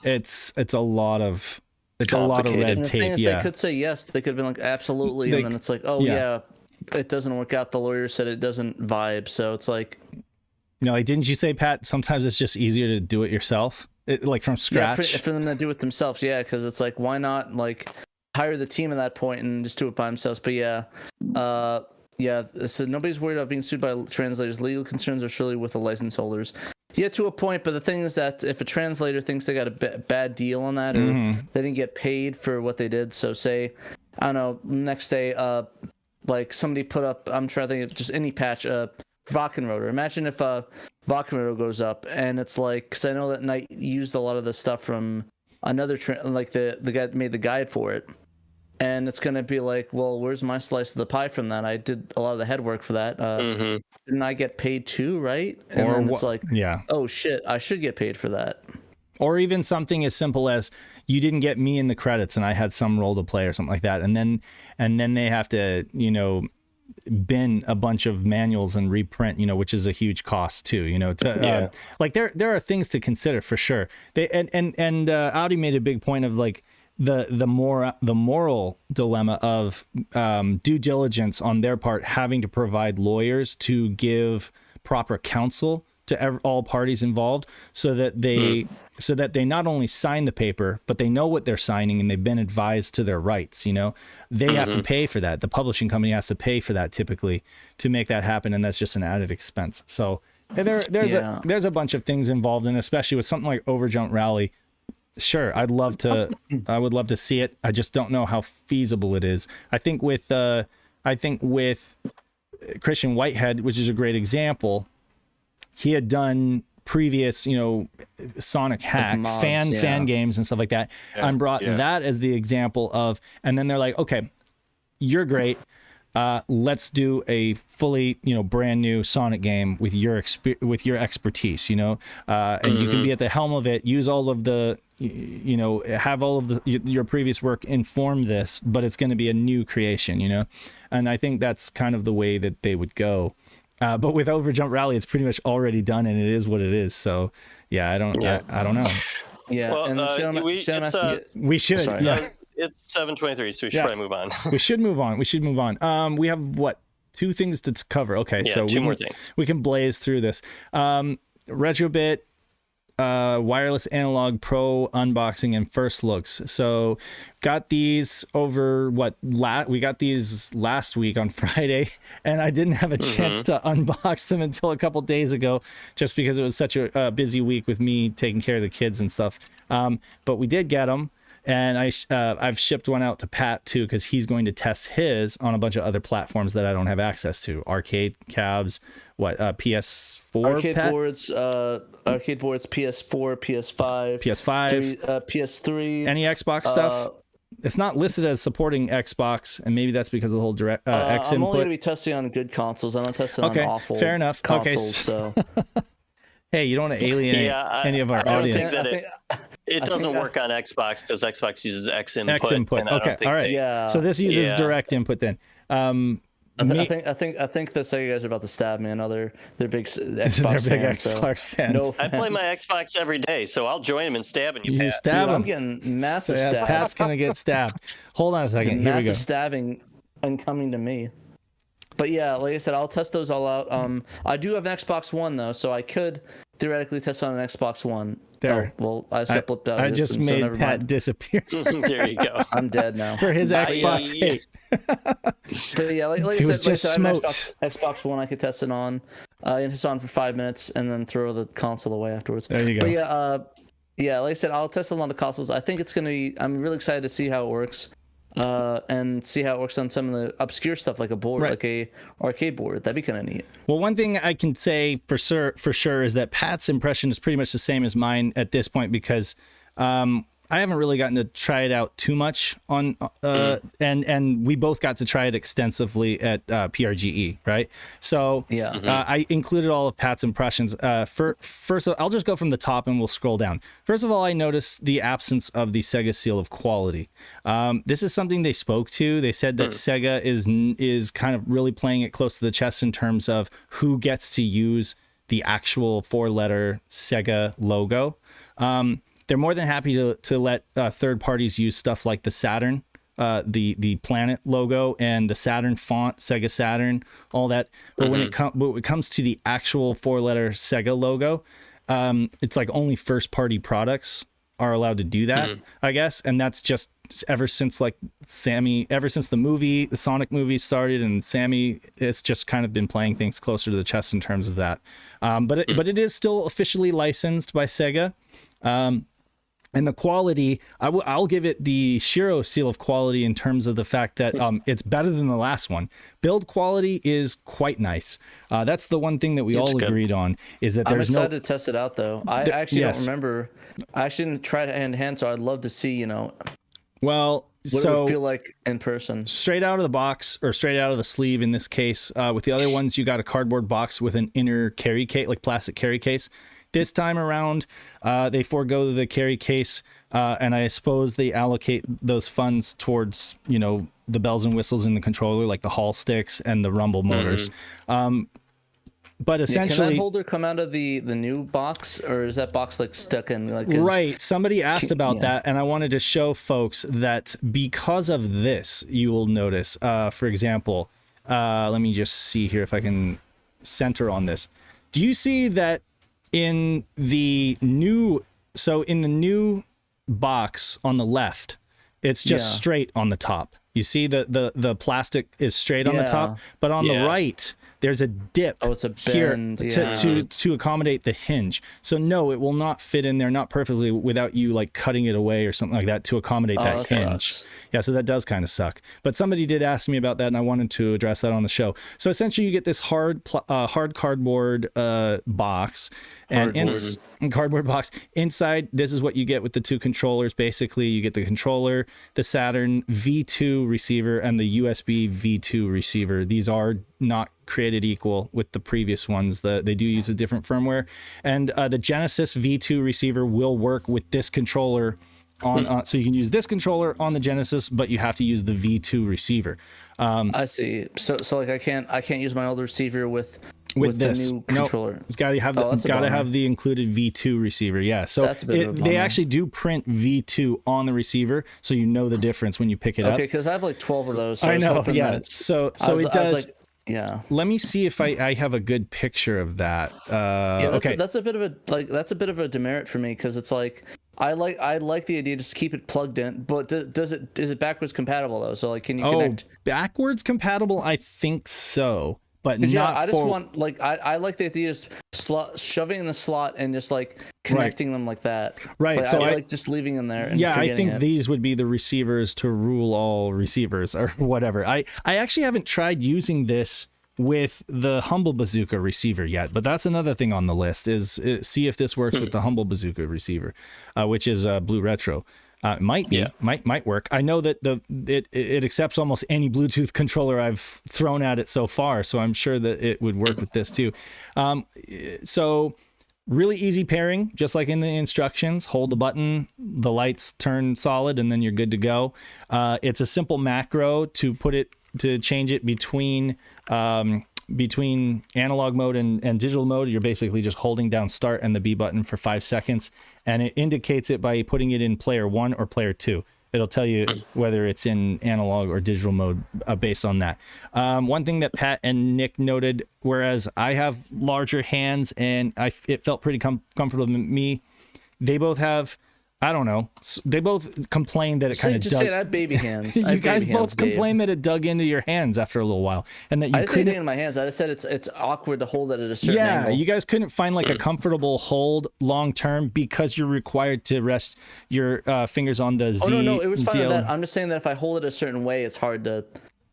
it's a lot of red tape. They could say yes. They could have been like absolutely, and then it's like, it doesn't work out. The lawyer said it doesn't vibe, so it's like. Like, didn't you say, Pat, sometimes it's just easier to do it yourself, like from scratch? Yeah, for them to do it themselves, because it's like, why not like hire the team at that point and just do it by themselves? But so nobody's worried about being sued by translators. Legal concerns are surely with the license holders. Yeah, to a point, but the thing is that if a translator thinks they got a bad deal on that, or they didn't get paid for what they did, so say, I don't know, next day, like somebody put up, I'm trying to think of just any patch, Wackenrotor. Imagine if Wackenrotor goes up and it's like, because I know that Knight used a lot of the stuff from another like the guy that made the guide for it, and it's gonna be like, well, where's my slice of the pie from that? I did a lot of the head work for that. Didn't I get paid too, right? And then it's like, oh shit, I should get paid for that. Or even something as simple as you didn't get me in the credits and I had some role to play or something like that, and then they have to bin a bunch of manuals and reprint, which is a huge cost too, like there are things to consider for sure. They and Audi made a big point of like the moral dilemma of due diligence on their part, having to provide lawyers to give proper counsel to all parties involved, so that they not only sign the paper, but they know what they're signing and they've been advised to their rights. They have to pay for that. The publishing company has to pay for that typically to make that happen, and that's just an added expense. So there's a bunch of things involved, and especially with something like Overjump Rally. Sure, I would love to see it. I just don't know how feasible it is. I think with Christian Whitehead, which is a great example, he had done previous, Sonic Hack, like mods, fan games and stuff like that, and brought that as the example of, and then they're like, okay, you're great. Let's do a fully, brand new Sonic game with your expertise, and you can be at the helm of it. Use all of the, have all of your previous work inform this, but it's going to be a new creation, and I think that's kind of the way that they would go. But with Overjump Rally, it's pretty much already done, and it is what it is. So, I don't know. Yeah, well, and we should. Sorry. Yeah. It's 7:23, so we should probably move on. We should move on. We have two things to cover. Okay, so two more things. We can blaze through this. RetroBit wireless analog pro unboxing and first looks. So got these over we got these last week on Friday, and I didn't have a chance to unbox them until a couple days ago, just because it was such a busy week with me taking care of the kids and stuff. But we did get them. And I've shipped one out to Pat too, because he's going to test his on a bunch of other platforms that I don't have access to. Arcade cabs, PS4, arcade boards, PS4, PS5, PS3, any Xbox stuff. It's not listed as supporting Xbox, and maybe that's because of the whole direct X I'm input. only going to be testing on good consoles. I'm not testing on awful. Fair enough. Consoles, so. Hey, you don't want to alienate any of our audience. It doesn't work on Xbox because Xbox uses X input. X input. Okay, all right. Yeah. So this uses direct input then. I think the Sega guys are about to stab me. They're big Xbox fans. No, I play my Xbox every day, so I'll join them in stabbing you. You Pat. stab him. I'm getting massive stab. Pat's gonna get stabbed. Hold on a second. Here we go. Massive stabbing incoming to me. But yeah, like I said, I'll test those all out. I do have an Xbox One though, so I could theoretically test on an Xbox One. There. Oh, well, I just got flipped out. I just made Pat disappear. There you go. I'm dead now. For his Xbox 8. But yeah, like he I was said, just smoked. Xbox One, I could test it on, and it's on for 5 minutes, and then throw the console away afterwards. There you go. But yeah, like I said, I'll test it on the consoles. I think it's gonna be. I'm really excited to see how it works. And see how it works on some of the obscure stuff, like a board, like a arcade board. That'd be kind of neat. Well, one thing I can say for sure is that Pat's impression is pretty much the same as mine at this point, because I haven't really gotten to try it out too much on, and we both got to try it extensively at PRGE, right? So I included all of Pat's impressions. First, I'll just go from the top and we'll scroll down. First of all, I noticed the absence of the Sega seal of quality. This is something they spoke to. They said that Sega is kind of really playing it close to the chest in terms of who gets to use the actual 4-letter Sega logo. They're more than happy to let third parties use stuff like the Saturn, the Planet logo, and the Saturn font, Sega Saturn, all that. But when it comes to the actual 4-letter Sega logo, it's like only first-party products are allowed to do that, I guess. And that's just ever since the Sonic movie started, and Sammy, it's just kind of been playing things closer to the chest in terms of that. But it is still officially licensed by Sega. And the quality, I'll give it the SHIRO seal of quality in terms of the fact that it's better than the last one. Build quality is quite nice. That's the one thing that we all agreed on, is that there's I'm excited to test it out, though. I actually don't remember. I actually didn't try it hand-to-hand, so I'd love to see, well, what it would feel like in person. Straight out of the box, or straight out of the sleeve in this case. With the other ones, you got a cardboard box with an inner carry case, like plastic carry case. This time around, they forego the carry case, and I suppose they allocate those funds towards, the bells and whistles in the controller, like the Hall sticks and the rumble motors. But essentially, can that holder come out of the new box, or is that box stuck in? Right. Somebody asked about that, and I wanted to show folks that because of this, you will notice. For example, let me just see here if I can center on this. Do you see that? In the new box on the left, it's just straight on the top. You see the plastic is straight on the top, but on the right, there's a dip it's a bend here to accommodate the hinge. So no, it will not fit in there, not perfectly, without you cutting it away or something like that to accommodate that hinge. Sucks. Yeah, so that does kind of suck. But somebody did ask me about that, and I wanted to address that on the show. So essentially, you get this hard cardboard box, cardboard box. Inside, this is what you get with the two controllers. Basically, you get the controller, the Saturn V2 receiver, and the USB V2 receiver. These are not created equal with the previous ones. They do use a different firmware, and the Genesis V2 receiver will work with this controller on. So you can use this controller on the Genesis, but you have to use the V2 receiver. I see. So I can't use my old receiver with this the new controller. It's got to have the included V2 receiver. Yeah. So they actually do print V2 on the receiver, so you know the difference when you pick it up. Okay, because I have 12 of those. So I know. Yeah. So it does. Yeah. Let me see if I have a good picture of that. Okay. That's a bit of a demerit for me, because it's like I like the idea just to keep it plugged in, but is it backwards compatible though? So like, can you connect? Backwards compatible? I think so, but not. Yeah, I just want like I like the idea of shoving in the slot and just like connecting them like that. Right. Like, so I like just leaving them there. And yeah, I think these would be the receivers to rule all receivers or whatever. I actually haven't tried using this with the Humble Bazooka receiver yet, but that's another thing on the list is see if this works with the Humble Bazooka receiver, which is Blue Retro. Might work. I know that it accepts almost any Bluetooth controller I've thrown at it so far, so I'm sure that it would work with this too. So really easy pairing, just like in the instructions. Hold the button, the lights turn solid, and then you're good to go. It's a simple macro to change it between analog mode and digital mode. You're basically just holding down start and the B button for 5 seconds, and it indicates it by putting it in player 1 or player 2. It'll tell you whether it's in analog or digital mode based on that. One thing that Pat and Nick noted, whereas I have larger hands and it felt pretty comfortable with me, they both have, I don't know, they both complain that it kind of dug. Just say I have baby hands. You guys both complain that it dug into your hands after a little while, and that you couldn't. I didn't say it in my hands. I just said it's awkward to hold it at a certain angle. You guys couldn't find like a comfortable hold long term because you're required to rest your fingers on the Z. Oh no, it was fine with that. I'm just saying that if I hold it a certain way, it's hard to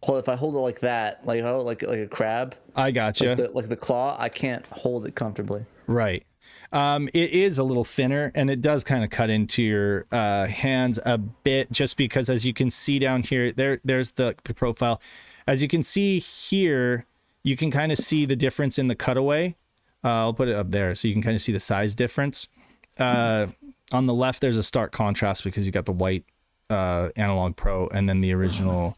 hold. If I hold it like that, like a crab, I gotcha. Like the claw, I can't hold it comfortably. Right. It is a little thinner, and it does kind of cut into your hands a bit, just because, as you can see down here, there's the profile. As you can see here, you can kind of see the difference in the cutaway. I'll put it up there so you can kind of see the size difference. On the left, there's a stark contrast because you got the white Analog Pro and then the original.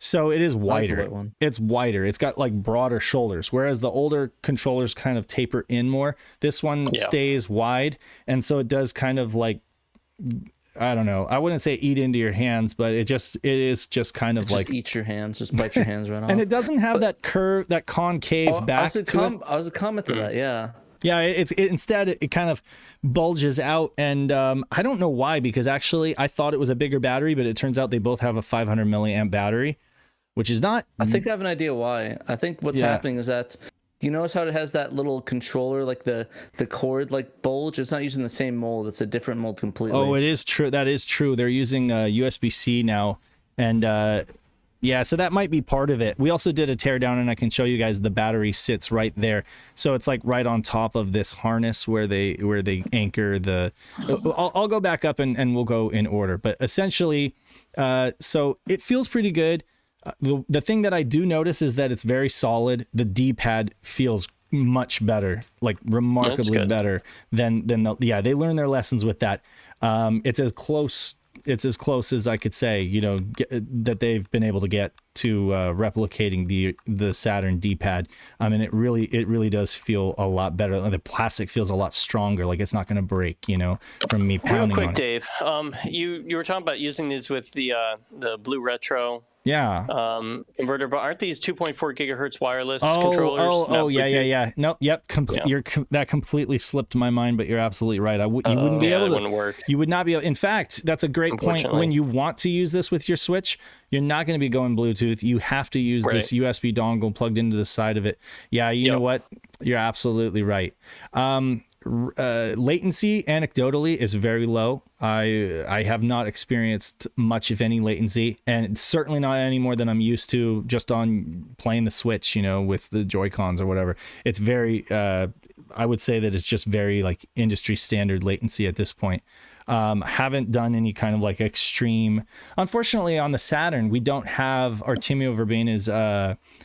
So it is wider. It's wider. It's got like broader shoulders, whereas the older controllers kind of taper in more. This one stays wide, and so it does kind of like, I don't know, I wouldn't say eat into your hands, but it is just kind of like eat your hands, just bite your hands right off. And it doesn't have that curve, that concave back to it. I was a comment to that, yeah. Yeah, instead it kind of bulges out, and I don't know why, because actually I thought it was a bigger battery, but it turns out they both have a 500 milliamp battery, which is not. I think I have an idea why. I think what's happening is that, you notice how it has that little controller, like the cord like bulge? It's not using the same mold. It's a different mold completely. Oh, it is true. That is true. They're using USB-C now, and so that might be part of it. We also did a teardown, and I can show you guys the battery sits right there. So it's like right on top of this harness where they anchor the. I'll go back up and we'll go in order. But essentially, so it feels pretty good. The thing that I do notice is that it's very solid. The D-pad feels much better, like remarkably better than they learned their lessons with that. It's as close as I could say, that they've been able to get to replicating the Saturn D-pad. I mean, it really does feel a lot better. The plastic feels a lot stronger, like it's not going to break, from me pounding on it. Real quick, Dave, you were talking about using these with the Blue Retro. Yeah. Converter, but aren't these 2.4 gigahertz wireless controllers? Yeah. Nope. Yep. That completely slipped my mind, but you're absolutely right. You wouldn't be able to. It wouldn't work. You would not be able. In fact, that's a great point. When you want to use this with your Switch, you're not going to be going Bluetooth. You have to use this USB dongle plugged into the side of it. Yeah. You know what? You're absolutely right. Latency anecdotally is very low. I have not experienced much, if any, latency, and certainly not any more than I'm used to just on playing the Switch, with the Joy-Cons or whatever. It's very, I would say that it's just very like industry standard latency at this point. Haven't done any kind of like extreme. Unfortunately, on the Saturn, we don't have Artemio Verbena's.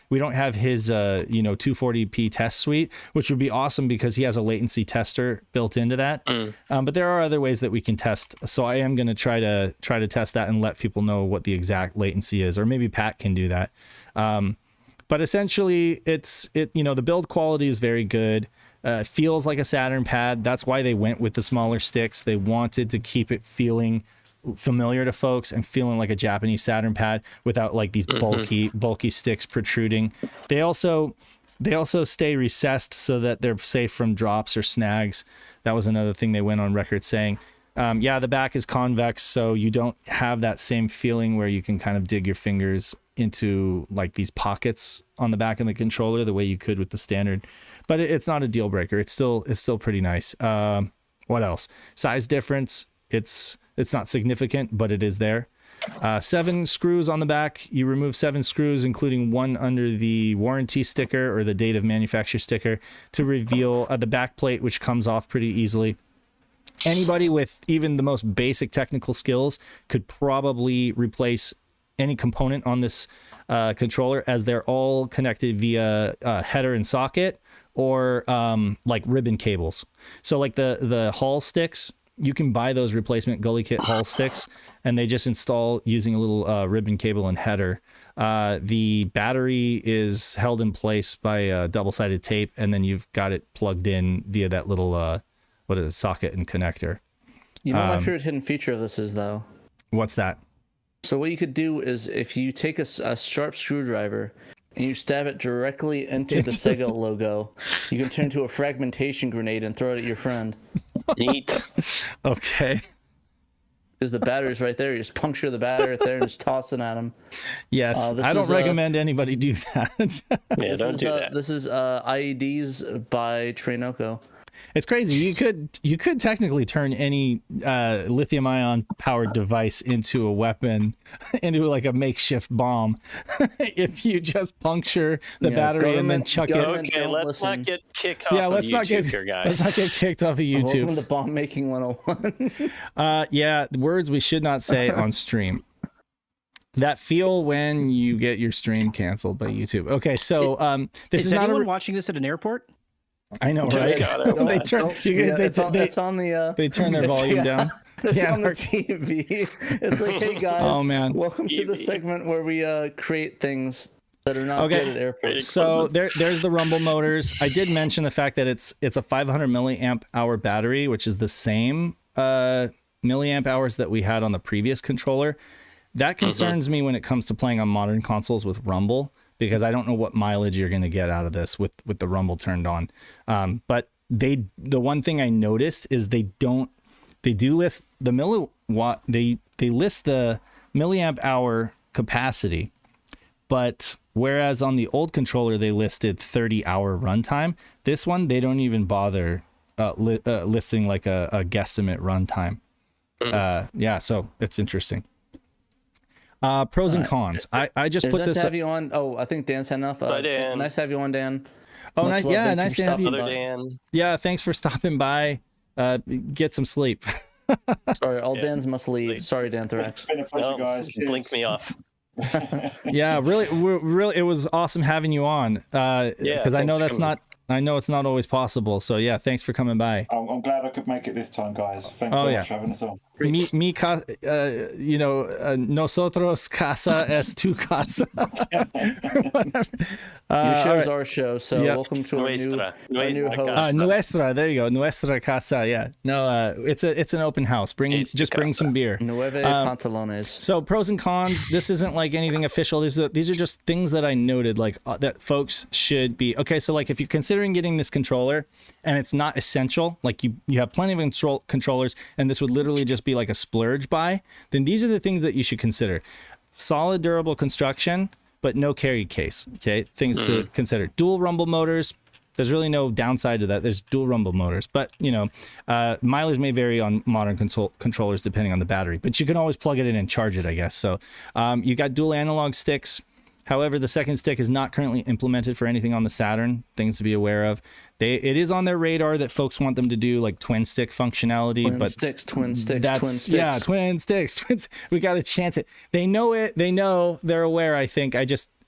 We don't have his 240p test suite, which would be awesome because he has a latency tester built into that. But there are other ways that we can test. So I am going to try to test that and let people know what the exact latency is, or maybe Pat can do that. But essentially, the build quality is very good. Feels like a Saturn pad. That's why they went with the smaller sticks. They wanted to keep it feeling familiar to folks and feeling like a Japanese Saturn pad without like these bulky sticks protruding. They also stay recessed so that they're safe from drops or snags. That was another thing they went on record saying. Yeah, the back is convex, so you don't have that same feeling where you can kind of dig your fingers into like these pockets on the back of the controller the way you could with the standard. But it's not a deal breaker. It's still pretty nice. What else? Size difference. It's not significant, but it is there. 7 screws on the back. You remove 7 screws, including one under the warranty sticker or the date of manufacture sticker, to reveal the back plate, which comes off pretty easily. Anybody with even the most basic technical skills could probably replace any component on this controller, as they're all connected via header and socket or like ribbon cables. So like the Hall sticks, you can buy those replacement Gully Kit Hall sticks, and they just install using a little ribbon cable and header. The battery is held in place by double-sided tape, and then you've got it plugged in via that little socket and connector. You know what my favorite hidden feature of this is, though? What's that? So what you could do is, if you take a sharp screwdriver and you stab it directly into the Sega logo, you can turn into a fragmentation grenade and throw it at your friend. Neat. Okay. Because the battery's right there. You just puncture the battery right there and just toss it at them. Yes, I don't recommend anybody do that. Yeah, don't do that. This is IEDs by TraynoCo. It's crazy. You could technically turn any lithium-ion powered device into a weapon, into like a makeshift bomb, if you just puncture the battery and then chuck it. Okay, let's not get kicked off of YouTube here, guys. Let's not get kicked off of YouTube. Welcome to Bomb Making 101. Yeah, words we should not say on stream. That feel when you get your stream canceled by YouTube. Okay, so this is not anyone watching this at an airport? I know, right? They turn. It's on the. They turn their volume down. It's on the TV. It's like, hey guys, oh man, welcome to the segment where we create things that are not good at airports. So there's the rumble motors. I did mention the fact that it's a 500 milliamp hour battery, which is the same milliamp hours that we had on the previous controller. That concerns me when it comes to playing on modern consoles with rumble, because I don't know what mileage you're going to get out of this with the rumble turned on. But the one thing I noticed is they do list the milliwatt, they list the milliamp hour capacity, but whereas on the old controller they listed 30-hour runtime, this one they don't even bother listing like a guesstimate runtime. Yeah, so it's interesting. Pros and cons. I just put nice this. To have you on. Oh, I think Dan's had enough. Nice to have you on, Dan. Oh, nice. Yeah, nice to have you. Dan. Yeah, thanks for stopping by. Get some sleep. Sorry, all Dans must leave. Sorry, Danthrax. It's been a pleasure, guys. Blink me off. Yeah, really, it was awesome having you on. Because I know I know it's not always possible. So yeah, thanks for coming by. I'm glad I could make it this time, guys. Thanks so much for having us on. Nosotros casa es tu casa. Your show is our show, so welcome to our new host. Nuestra, there you go, Nuestra casa. Yeah, no, it's an open house. Bring some beer. Nueve pantalones. So pros and cons. This isn't like anything official. These are just things that I noted, like that folks should be okay. So like if you're considering getting this controller and it's not essential, like you have plenty of controllers, and this would literally just be like a splurge buy, then these are the things that you should consider. Solid, durable construction, but no carry case. Okay, things to consider. Dual rumble motors. There's really no downside to that. There's dual rumble motors, but mileage may vary on modern controllers depending on the battery. But you can always plug it in and charge it, I guess. So you got dual analog sticks. However, the second stick is not currently implemented for anything on the Saturn. Things to be aware of. It is on their radar that folks want them to do like twin stick functionality. Twin sticks. Yeah, twin sticks. We got to chance it. They know it. They know. They're aware. I think.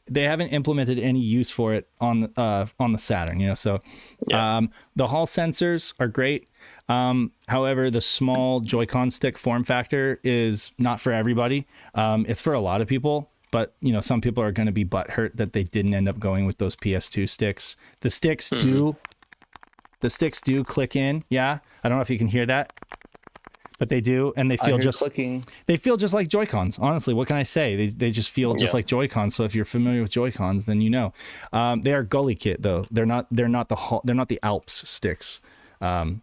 They haven't implemented any use for it on the Saturn. So the Hall sensors are great. However, the small Joy-Con stick form factor is not for everybody. It's for a lot of people. But, some people are going to be butthurt that they didn't end up going with those PS2 sticks. The sticks do click in. Yeah. I don't know if you can hear that. but they do, and they feel just clicking. They feel just like Joy-Cons. Honestly, what can I say? They just feel just like Joy-Cons. So if you're familiar with Joy-Cons, then you know. They are gully kit though. They're not the Alps sticks. Can't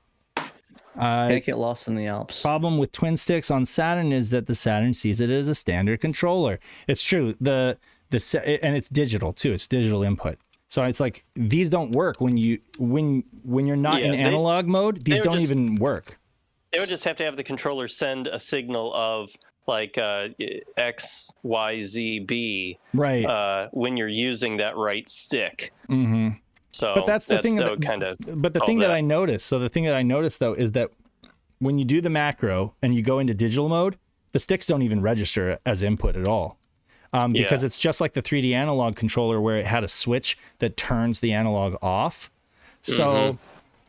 get lost in the Alps. Problem with twin sticks on Saturn is that the Saturn sees it as a standard controller. It's true. And it's digital too. It's digital input. So it's like these don't work when you're not in analog mode. These don't even work. They would just have to have the controller send a signal of like X, Y, Z, B, right? When you're using that right stick. Mm-hmm. So, but that's the thing that I noticed. So the thing that I noticed though is that when you do the macro and you go into digital mode, the sticks don't even register as input at all. Because it's just like the 3D analog controller where it had a switch that turns the analog off. So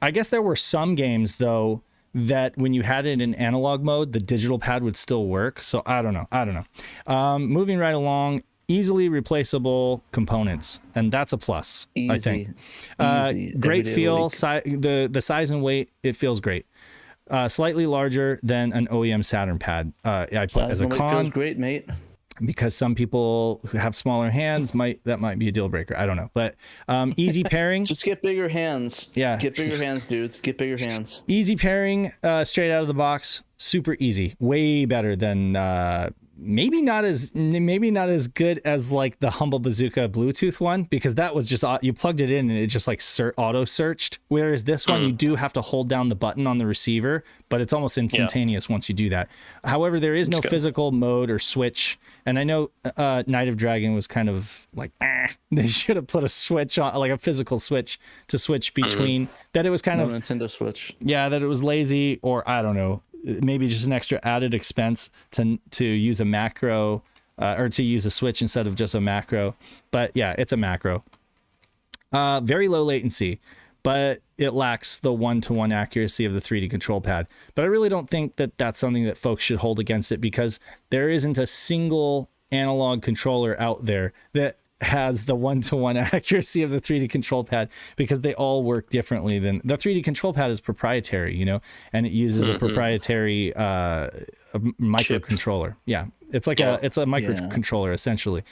I guess there were some games though that when you had it in analog mode, the digital pad would still work. So I don't know. Moving right along, easily replaceable components, and that's a plus. Easy. I think. Great feel, the size and weight, it feels great. Slightly larger than an OEM Saturn pad. I put as a con. Feels great, mate. Because some people who have smaller hands might be a deal breaker. I don't know, but easy pairing. Just get bigger hands. Yeah, get bigger hands, dudes. Get bigger hands. Easy pairing, straight out of the box. Super easy. Way better than maybe not as good as like the Humble Bazooka Bluetooth one, because that was just you plugged it in and it just like auto searched. Whereas this one you do have to hold down the button on the receiver, but it's almost instantaneous once you do that. However, there is no physical mode or switch. And I know Night of Dragon was kind of like, they should have put a switch on, like a physical switch to switch between. That it was kind of Nintendo Switch. Yeah, that it was lazy, or I don't know. Maybe just an extra added expense to use a macro or to use a switch instead of just a macro. But yeah, it's a macro. Very low latency, but it lacks the one-to-one accuracy of the 3D control pad. But I really don't think that that's something that folks should hold against it, because there isn't a single analog controller out there that has the one-to-one accuracy of the 3D control pad, because they all work differently. Than the 3D control pad is proprietary, you know, and it uses a proprietary microcontroller. Yeah, it's like a microcontroller essentially.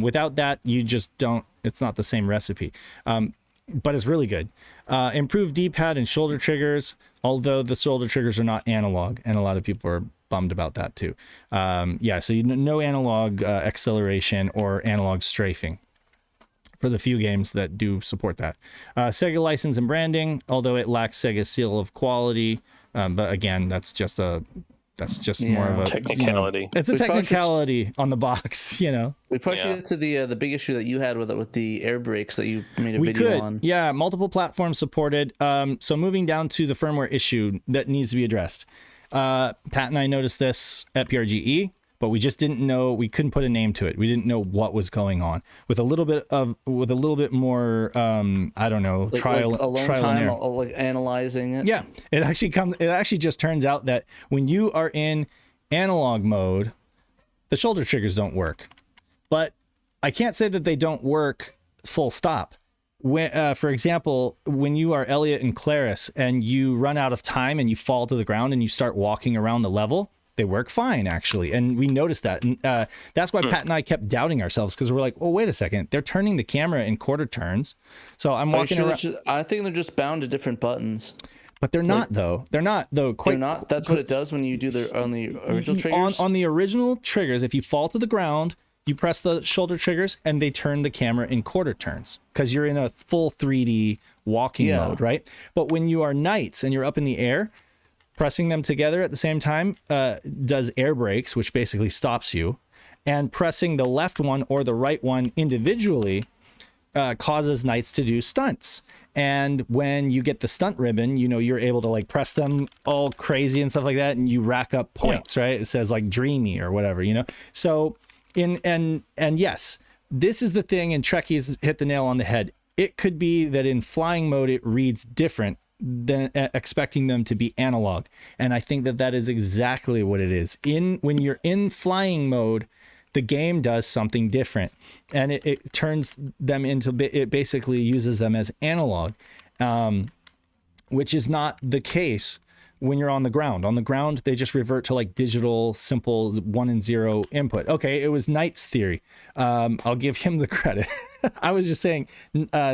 Without that, you just don't. It's not the same recipe. But it's really good. Improved D-pad and shoulder triggers, although the shoulder triggers are not analog, and a lot of people are bummed about that too. So no analog acceleration or analog strafing for the few games that do support that. Sega license and branding, although it lacks Sega's seal of quality, but again, that's just more of a technicality. It's a technicality on the box, you know. We probably should get to the big issue that you had with the air brakes that you made a video on. Yeah, multiple platforms supported. So moving down to the firmware issue that needs to be addressed. Pat and I noticed this at PRGE, but we just didn't know. We couldn't put a name to it. We didn't know what was going on. With a little bit more, I don't know, trial and error. Like analyzing it. Yeah, it actually just turns out that when you are in analog mode, the shoulder triggers don't work. But I can't say that they don't work full stop. When, for example, when you are Elliot and Claris and you run out of time and you fall to the ground and you start walking around the level, they work fine, actually. And we noticed that. And that's why Pat and I kept doubting ourselves, because we're like, oh, wait a second. They're turning the camera in quarter turns. So I'm walking around. I think they're just bound to different buttons. But they're not, though. They're not, though. They're not? That's what it does when you do on the original triggers? On the original triggers, if you fall to the ground, you press the shoulder triggers and they turn the camera in quarter turns, because you're in a full 3D walking mode, right? But when you are knights and you're up in the air, pressing them together at the same time does air brakes, which basically stops you. And pressing the left one or the right one individually causes knights to do stunts. And when you get the stunt ribbon, you know, you're able to like press them all crazy and stuff like that, and you rack up points, right? It says like dreamy or whatever, you know? So and yes, this is the thing, and Trekkies hit the nail on the head. It could be that in flying mode it reads different than expecting them to be analog, and I think that is exactly what it is. When you're in flying mode, the game does something different, and it turns them into, it basically uses them as analog, which is not the case when you're on the ground. On the ground, they just revert to like digital, simple 1 and 0 input. Okay, it was Knight's theory. I'll give him the credit. I was just saying,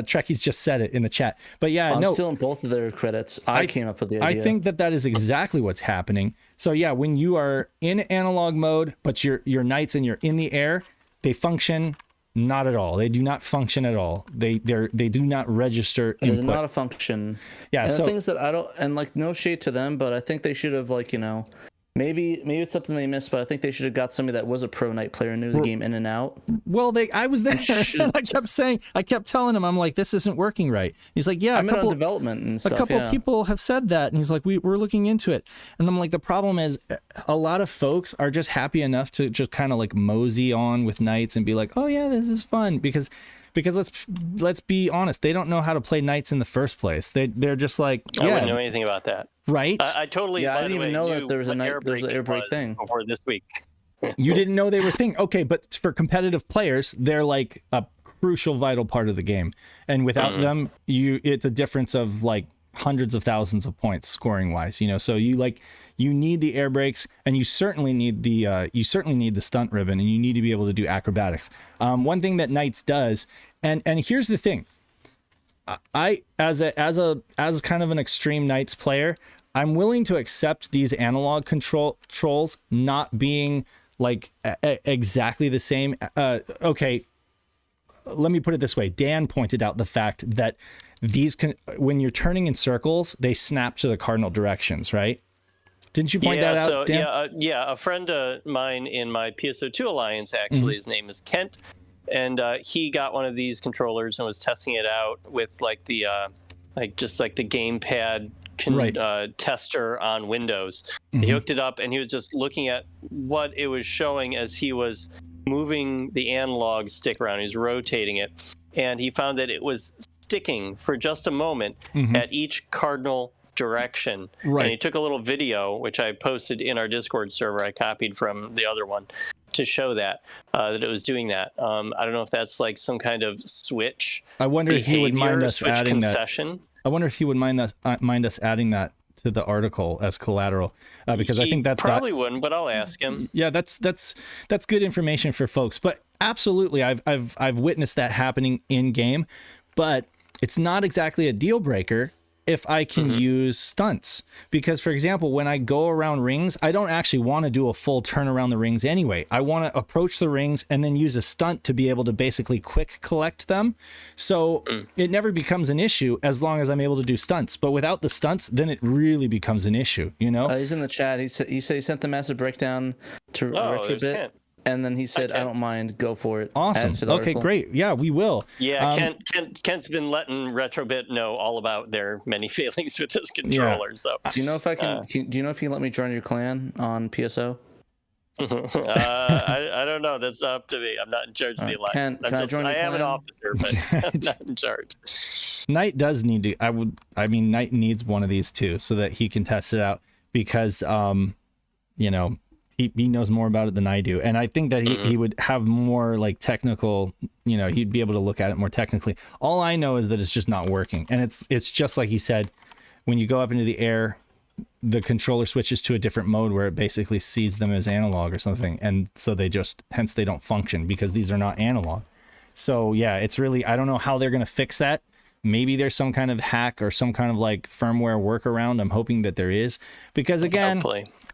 Trekkie's just said it in the chat. But yeah, I'm still in both of their credits. I came up with the idea. I think that is exactly what's happening. So yeah, when you are in analog mode, but you're Knights and you're in the air, they function not at all. They do not function at all. They do not register input. It is not a function. Yeah. And so the things that I don't, and like no shade to them, but I think they should have like, you know, maybe it's something they missed, but I think they should have got somebody that was a pro Knight player, knew the game in and out. Well, I was there and I kept telling him, I'm like, this isn't working right. He's like, yeah, a couple development and stuff. A couple people have said that, and he's like, we're looking into it. And I'm like, the problem is a lot of folks are just happy enough to just kind of like mosey on with Knights and be like, oh yeah, this is fun, because let's be honest, they don't know how to play Knights in the first place. They're just like, I wouldn't know anything about that. Right? I totally. Yeah, I didn't even know that there was an air brake thing before this week. You didn't know they were thing. Okay, but for competitive players, they're like a crucial, vital part of the game, and without them, it's a difference of like hundreds of thousands of points scoring wise. You know, so you need the air brakes, and you certainly need the stunt ribbon, and you need to be able to do acrobatics. One thing that Knights does, and here's the thing. I as kind of an extreme Knights player, I'm willing to accept these analog controls not being like exactly the same. Okay, let me put it this way. Dan pointed out the fact that when you're turning in circles, they snap to the cardinal directions, right? Didn't you point that out, Dan? Yeah. A friend of mine in my PSO2 Alliance, actually, his name is Kent, and he got one of these controllers and was testing it out with like the the gamepad tester on Windows. He hooked it up and he was just looking at what it was showing as he was moving the analog stick around. He was rotating it, and he found that it was sticking for just a moment at each cardinal direction. And he took a little video, which I posted in our Discord server. I copied from the other one to show that it was doing that. I don't know if that's like some kind of switch. I wonder if he would mind us adding concession. I wonder if he would mind us adding that to the article as collateral, because I think that's probably wouldn't, but I'll ask him. Yeah, that's good information for folks. But absolutely, I've witnessed that happening in game, but it's not exactly a deal breaker if I can use stunts. Because, for example, when I go around rings, I don't actually want to do a full turn around the rings anyway. I want to approach the rings and then use a stunt to be able to basically quick collect them. So it never becomes an issue as long as I'm able to do stunts. But without the stunts, then it really becomes an issue, you know? He's in the chat. He said he sent the massive breakdown to RetroBit. And then he said, I don't mind, go for it. Awesome. Okay, great. Yeah, we will. Yeah, Kent's been letting RetroBit know all about their many failings with this controller. Yeah. So do you know if I can? Do you know if you can let me join your clan on PSO? I don't know. That's up to me. I'm not in charge of the alliance. I am an officer, but I'm not in charge. Knight does need to. Knight needs one of these too, so that he can test it out, because he knows more about it than I do. And I think that he would have more like technical, he'd be able to look at it more technically. All I know is that it's just not working. And it's just like he said, when you go up into the air, the controller switches to a different mode where it basically sees them as analog or something. And so hence they don't function, because these are not analog. So yeah, it's really, I don't know how they're going to fix that. Maybe there's some kind of hack or some kind of like firmware workaround. I'm hoping that there is, because again,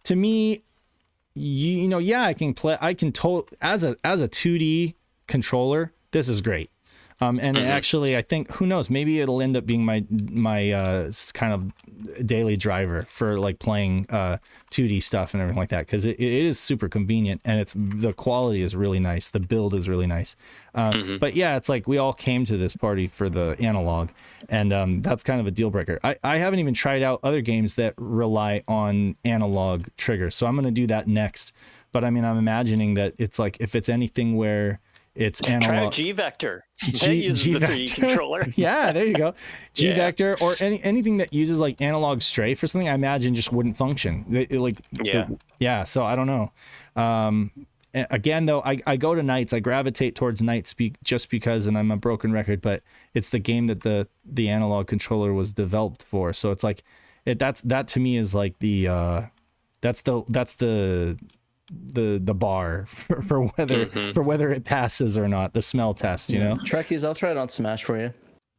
to me, I can play. I can as a 2D controller. This is great. And actually, I think, who knows? Maybe it'll end up being my kind of daily driver for like playing 2D stuff and everything like that, because it is super convenient, and the quality is really nice. The build is really nice. But yeah, it's like we all came to this party for the analog, and that's kind of a deal breaker. I haven't even tried out other games that rely on analog triggers, so I'm going to do that next. But I mean, I'm imagining that it's like, if it's anything where it's analog. Try G-Vector. That uses the 3D controller. Yeah, there you go. G-Vector or anything that uses like analog strafe or something, I imagine just wouldn't function. So I don't know. Again, though, I go to Knights. I gravitate towards Knights just because, and I'm a broken record, but it's the game that the analog controller was developed for. So it's like, that to me is like that's the bar for whether it passes or not, the smell test, you know. Trekkies, I'll try it on Smash for you.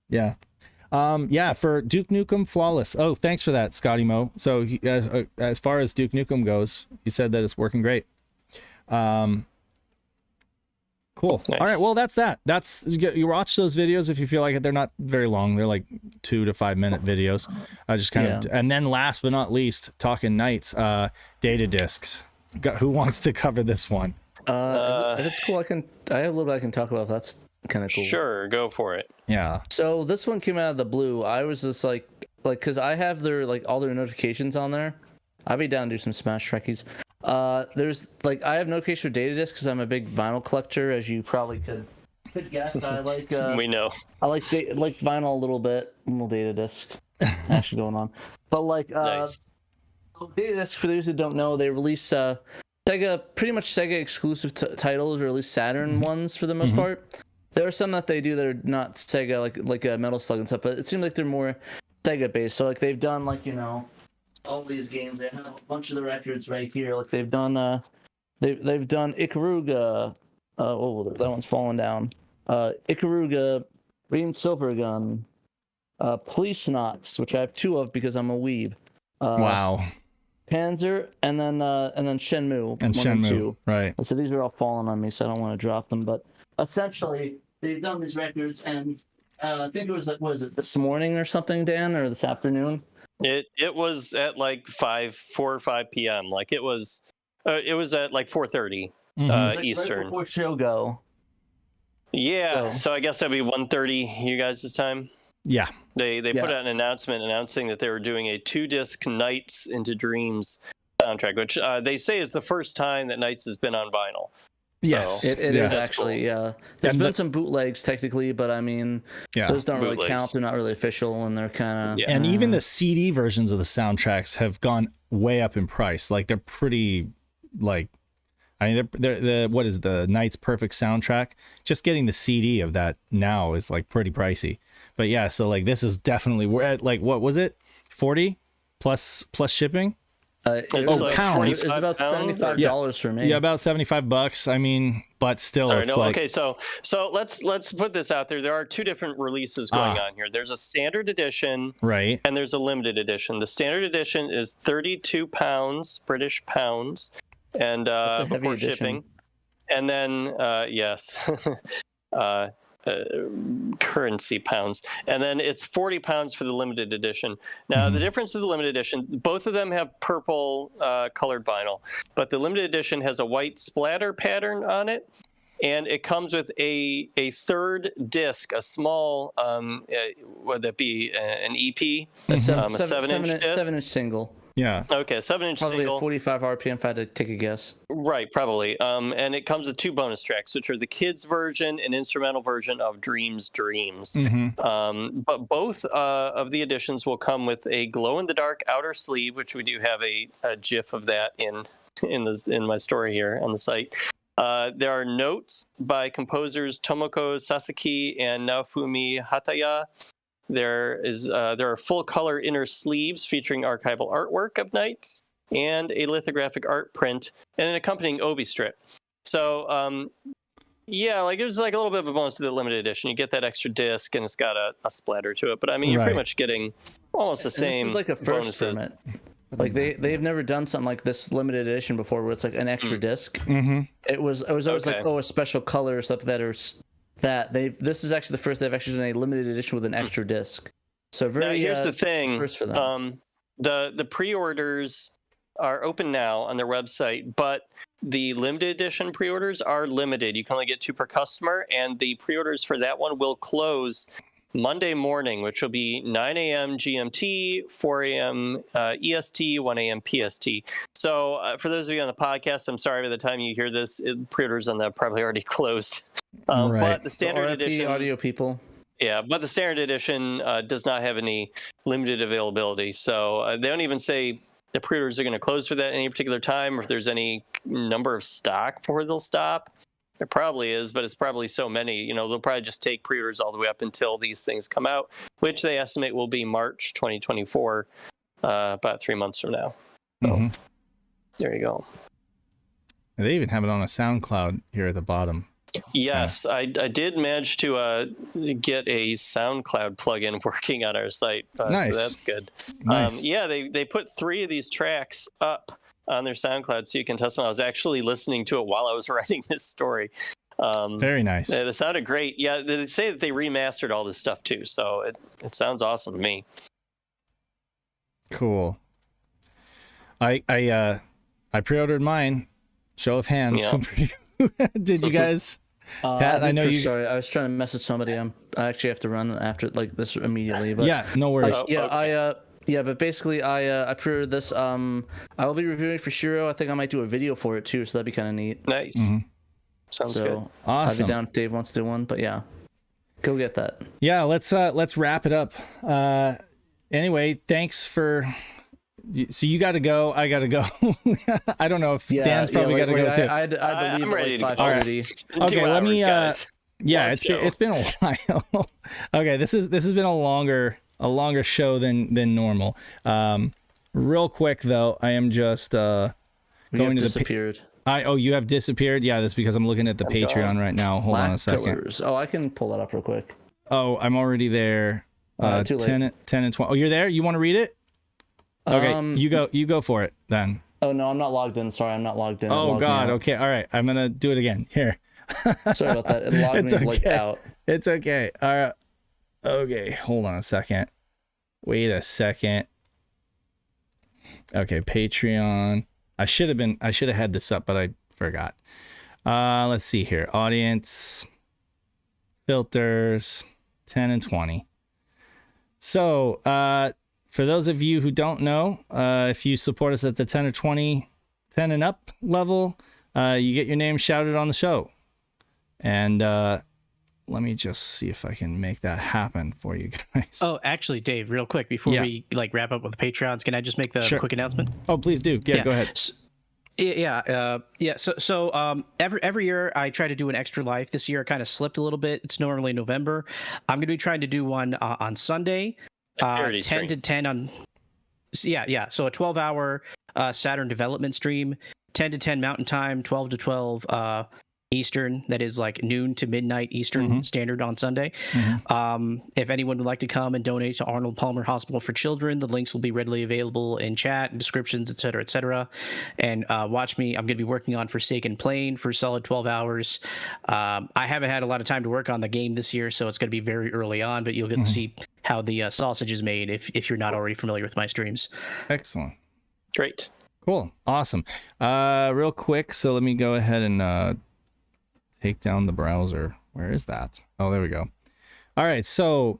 Yeah. For Duke Nukem Flawless. Oh, thanks for that, Scotty Mo. So as far as Duke Nukem goes, he said that it's working great. Cool. Nice. All right, well, that's that. You watch those videos if you feel like it. They're not very long. They're like 2 to 5 minute videos. Just kind of, and then last but not least, talking nights, data discs. Who wants to cover this one? If it's cool, I have a little bit I can talk about. That's kind of cool. Sure, go for it. Yeah. So this one came out of the blue. I was just like, because I have their all their notifications on there. I'll be down to do some Smash Trekkies. There's I have notification for data discs because I'm a big vinyl collector, as you probably could guess. I like. We know. I like vinyl a little bit, little data disc actually going on, but nice. Data disc, for those who don't know, they release pretty much Sega exclusive titles, or at least Saturn ones for the most part. There are some that they do that are not Sega, like Metal Slug and stuff, but it seems like they're more Sega based. So they've done all these games. They have a bunch of the records right here. They've done they've done Ikaruga. That one's falling down. Ikaruga, Green Silvergun, Police Knots, which I have 2 of because I'm a weeb. Wow. Panzer, and then Shenmue. And 1 Shenmue, 2. right. So these are all falling on me, so I don't want to drop them. But essentially, they've done these records, and I think it was was it this morning or something, Dan, or this afternoon? It was at 4 or 5 p.m. It was at 4:30 Eastern. Right before show go. Yeah, so I guess that'd be 1:30 you guys' time. Yeah. They put out an announcement announcing that they were doing a 2-disc Nights into Dreams soundtrack, which they say is the first time that Nights has been on vinyl. Yes, it is actually. Cool. Yeah, there's been some bootlegs technically, but I mean, those don't really count. They're not really official, and they're kind of. Yeah. And even the CD versions of the soundtracks have gone way up in price. They're pretty, they're what is the Night's Perfect soundtrack? Just getting the CD of that now is pretty pricey. But yeah, so this is definitely, we're at what was it, 40 plus shipping? Pounds. It's about $75 for me. Yeah, about $75. I mean, but still, okay. So let's put this out there. There are 2 different releases going on here. There's a standard edition, right, and there's a limited edition. The standard edition is £32, British pounds, and before shipping, and then yes. Currency pounds, and then it's £40 for the limited edition. Now the difference of the limited edition, both of them have purple colored vinyl, but the limited edition has a white splatter pattern on it, and it comes with a third disc, a small would that be an EP, a 7-inch disc? 7-inch single. Yeah. Okay, 7-inch probably single. 45 RPM if I had to take a guess. Right, probably. And it comes with 2 bonus tracks, which are the kids' version and instrumental version of Dreams. But both of the editions will come with a glow-in-the-dark outer sleeve, which we do have a GIF of that in my story here on the site. There are notes by composers Tomoko Sasaki and Naofumi Hataya. There are full color inner sleeves featuring archival artwork of Nights and a lithographic art print and an accompanying obi strip. So it was a little bit of a bonus to the limited edition. You get that extra disc and it's got a splatter to it, but I mean you're pretty much getting almost the same. This is a first bonuses. They've never done something like this limited edition before, where it's an extra disc. It was always a special color or stuff this is actually the first they've actually done a limited edition with an extra disc. So now here's the thing. First for them. The pre-orders are open now on their website, but the limited edition pre-orders are limited. You can only get 2 per customer, and the pre-orders for that one will close Monday morning, which will be 9 a.m. GMT, 4 a.m. EST, 1 a.m. PST. So for those of you on the podcast, I'm sorry, by the time you hear this, pre-orders on that probably already closed. But the standard edition, audio people. Yeah, but the standard edition does not have any limited availability. So they don't even say the pre-orders are going to close for that at any particular time, or if there's any number of stock before they'll stop. There probably is, but it's probably so many. They'll probably just take pre-orders all the way up until these things come out, which they estimate will be March 2024. about 3 months from now. So there you go. They even have it on a SoundCloud here at the bottom. Yes, I did manage to get a SoundCloud plugin working on our site. Nice. So that's good. Nice. Yeah, they put 3 of these tracks up on their SoundCloud so you can test them. I was actually listening to it while I was writing this story. Very nice. It sounded great. Yeah, they say that they remastered all this stuff too, so it sounds awesome to me. Cool. I pre-ordered mine. Show of hands. Yeah. Did you guys? Pat, I know you. Sorry, I was trying to message somebody. I actually have to run after like this immediately. But yeah, no worries. But basically, I pre-ordered this. I will be reviewing for SHIRO. I think I might do a video for it too, so that'd be kind of neat. Nice. Sounds good. Awesome. I'd be down if Dave wants to do one, but yeah, go get that. Yeah, let's wrap it up. Anyway, thanks for. So you got to go. I got to go. I don't know if Dan's probably got to go too. I'm ready to go. All right. Okay, let me. Guys. Yeah, it's been a while. Okay, this has been a longer show than normal. Real quick though, I am just going to disappeared. You have disappeared? Yeah, that's because I'm looking at the Patreon right now. Hold on a second. Pillars. Oh, I can pull that up real quick. Oh, I'm already there. Too late. 10 and 20. Oh, you're there? You want to read it? Okay, you go for it then. Oh no, I'm not logged in. Sorry, I'm not logged in. Oh God. Okay. All right. I'm gonna do it again. Here. Sorry about that. It logged me like out. It's okay. All right. Okay. Hold on a second. Wait a second. Okay. Patreon. I should have had this up, but I forgot. Let's see here. Audience. Filters. 10 and 20. So, for those of you who don't know, if you support us at the 10 or 20, 10 and up level, you get your name shouted on the show. And let me just see if I can make that happen for you guys. Oh, actually, Dave, real quick, before we wrap up with the Patreons, can I just make the quick announcement? Oh, please do. Yeah, go ahead. So every year I try to do an extra life. This year it kind of slipped a little bit. It's normally November. I'm going to be trying to do one on Sunday. 10 to 10 on so a 12-hour Saturn development stream, 10 to 10 Mountain Time, 12 to 12 Eastern. That is like noon to midnight Eastern Standard on Sunday. If anyone would like to come and donate to Arnold Palmer Hospital for Children, the links will be readily available in chat, descriptions, etc. And watch me. I'm going to be working on Forsaken Plain for a solid 12 hours. I haven't had a lot of time to work on the game this year, so it's going to be very early on, but you'll get to see how the sausage is made if you're not already familiar with my streams. Excellent. Great. Cool. Awesome. Real quick, so let me go ahead and take down the browser. Where is that? Oh, there we go. All right, so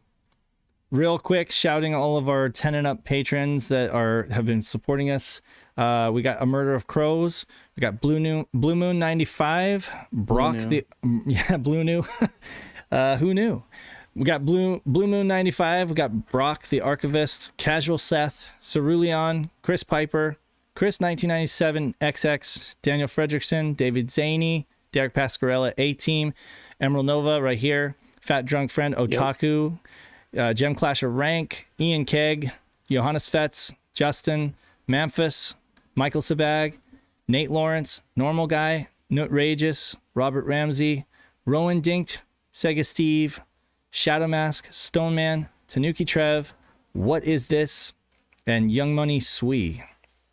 real quick, shouting all of our 10 and up patrons that have been supporting us. We got A Murder of Crows. We got Blue Moon 95. Brock Blue New. Who knew? We got Blue Moon 95. We got Brock the Archivist, Casual Seth, Cerulean, Chris Piper, Chris 1997 XX, Daniel Fredrickson, David Zaney, Derek Pascarella, A-Team, Emerald Nova right here, Fat Drunk Friend, Otaku, Gem Clasher Rank, Ian Kegg, Johannes Fetz, Justin, Memphis, Michael Sabag, Nate Lawrence, Normal Guy, Nutrageous, Robert Ramsey, Rowan Dinkt, Sega Steve, Shadow Mask, Stoneman, Tanuki Trev, What Is This, and Young Money Swee.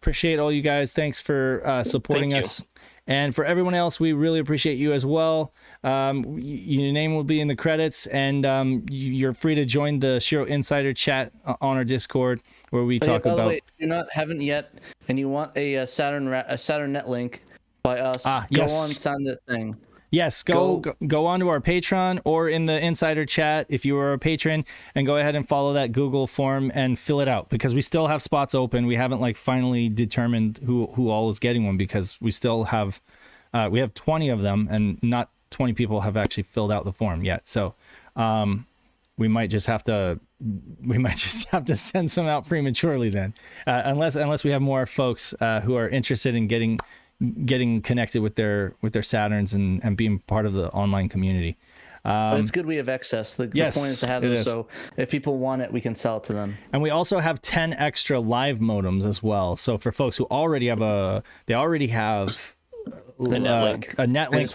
Appreciate all you guys. Thanks for supporting us. And for everyone else, we really appreciate you as well. Your name will be in the credits, and you're free to join the SHIRO Insider chat on our Discord, where we talk about. By the way, if you haven't yet, and you want a Saturn Net link by us, go on, sign that thing. Yes, go onto our Patreon or in the Insider chat if you are a patron, and go ahead and follow that Google form and fill it out, because we still have spots open. We haven't finally determined who all is getting one, because we still have we have 20 of them, and not 20 people have actually filled out the form yet. So we might just have to send some out prematurely then, unless we have more folks who are interested in getting connected with their Saturns and being part of the online community. But it's good we have excess. The point is to have those, so if people want it, we can sell it to them. And we also have 10 extra live modems as well. So for folks who already have a netlink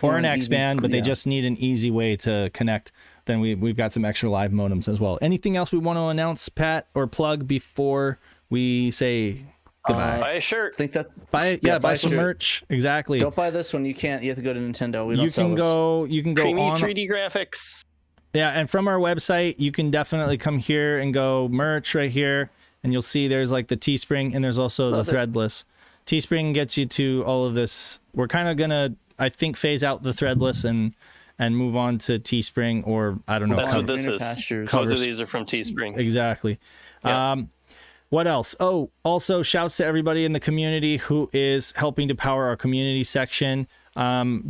or an X-band, but they just need an easy way to connect, then we've got some extra live modems as well. Anything else we want to announce, Pat, or plug before we say goodbye? Buy a shirt. Think that buy some merch. Exactly. Don't buy this one. You can't. You have to go to Nintendo. You can go Creamy on 3D graphics. Yeah, and from our website, you can definitely come here and go merch right here, and you'll see there's like the Teespring, and there's also the Threadless. Teespring gets you to all of this. We're kind of gonna, I think, phase out the Threadless and move on to Teespring, or I don't know. That's what this is. Both of these are from Teespring. Exactly. Yeah. What else? Oh, also shouts to everybody in the community who is helping to power our community section.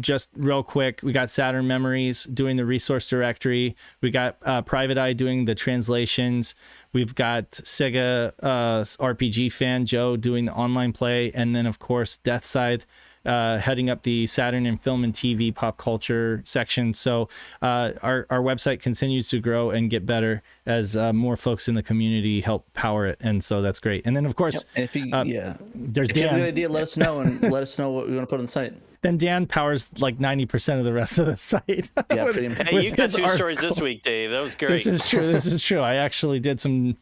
Just real quick, we got Saturn Memories doing the resource directory. We got Private Eye doing the translations. We've got Sega RPG fan Joe doing the online play, and then of course Death Scythe heading up the Saturn and film and TV pop culture section. So our website continues to grow and get better as more folks in the community help power it, and so that's great. And then of course, there's Dan. If you have a good idea, let us know and let us know what we want to put on the site. Then Dan powers like 90% of the rest of the site. Yeah, pretty much. Hey, you got 2 stories this week, Dave. That was great. This is true. This is true. I actually did some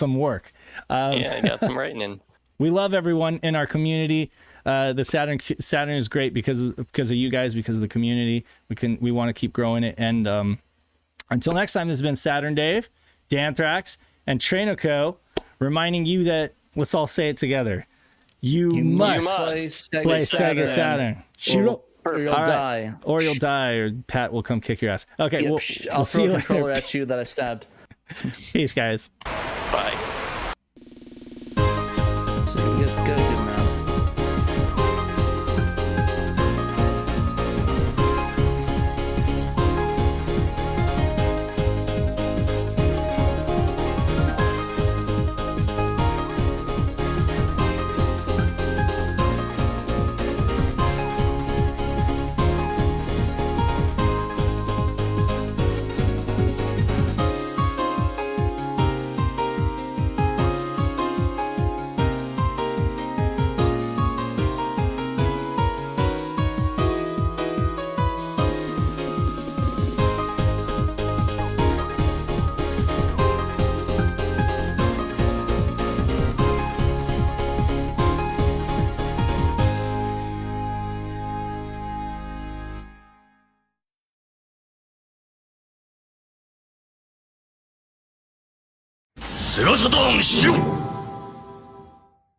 work. Yeah, I got some writing in. We love everyone in our community. The Saturn is great because of you guys, because of the community. We want to keep growing it. And until next time, this has been SaturnDave, Danthrax, and TraynoCo, reminding you that, let's all say it together. You must play Sega Saturn. SHIRO, or you'll die. Or you'll die, or Pat will come kick your ass. Okay, yep. I'll see you later. later. Controller at you that I stabbed. Peace, guys. Bye. So you get good now. SEGA Saturn SHIRO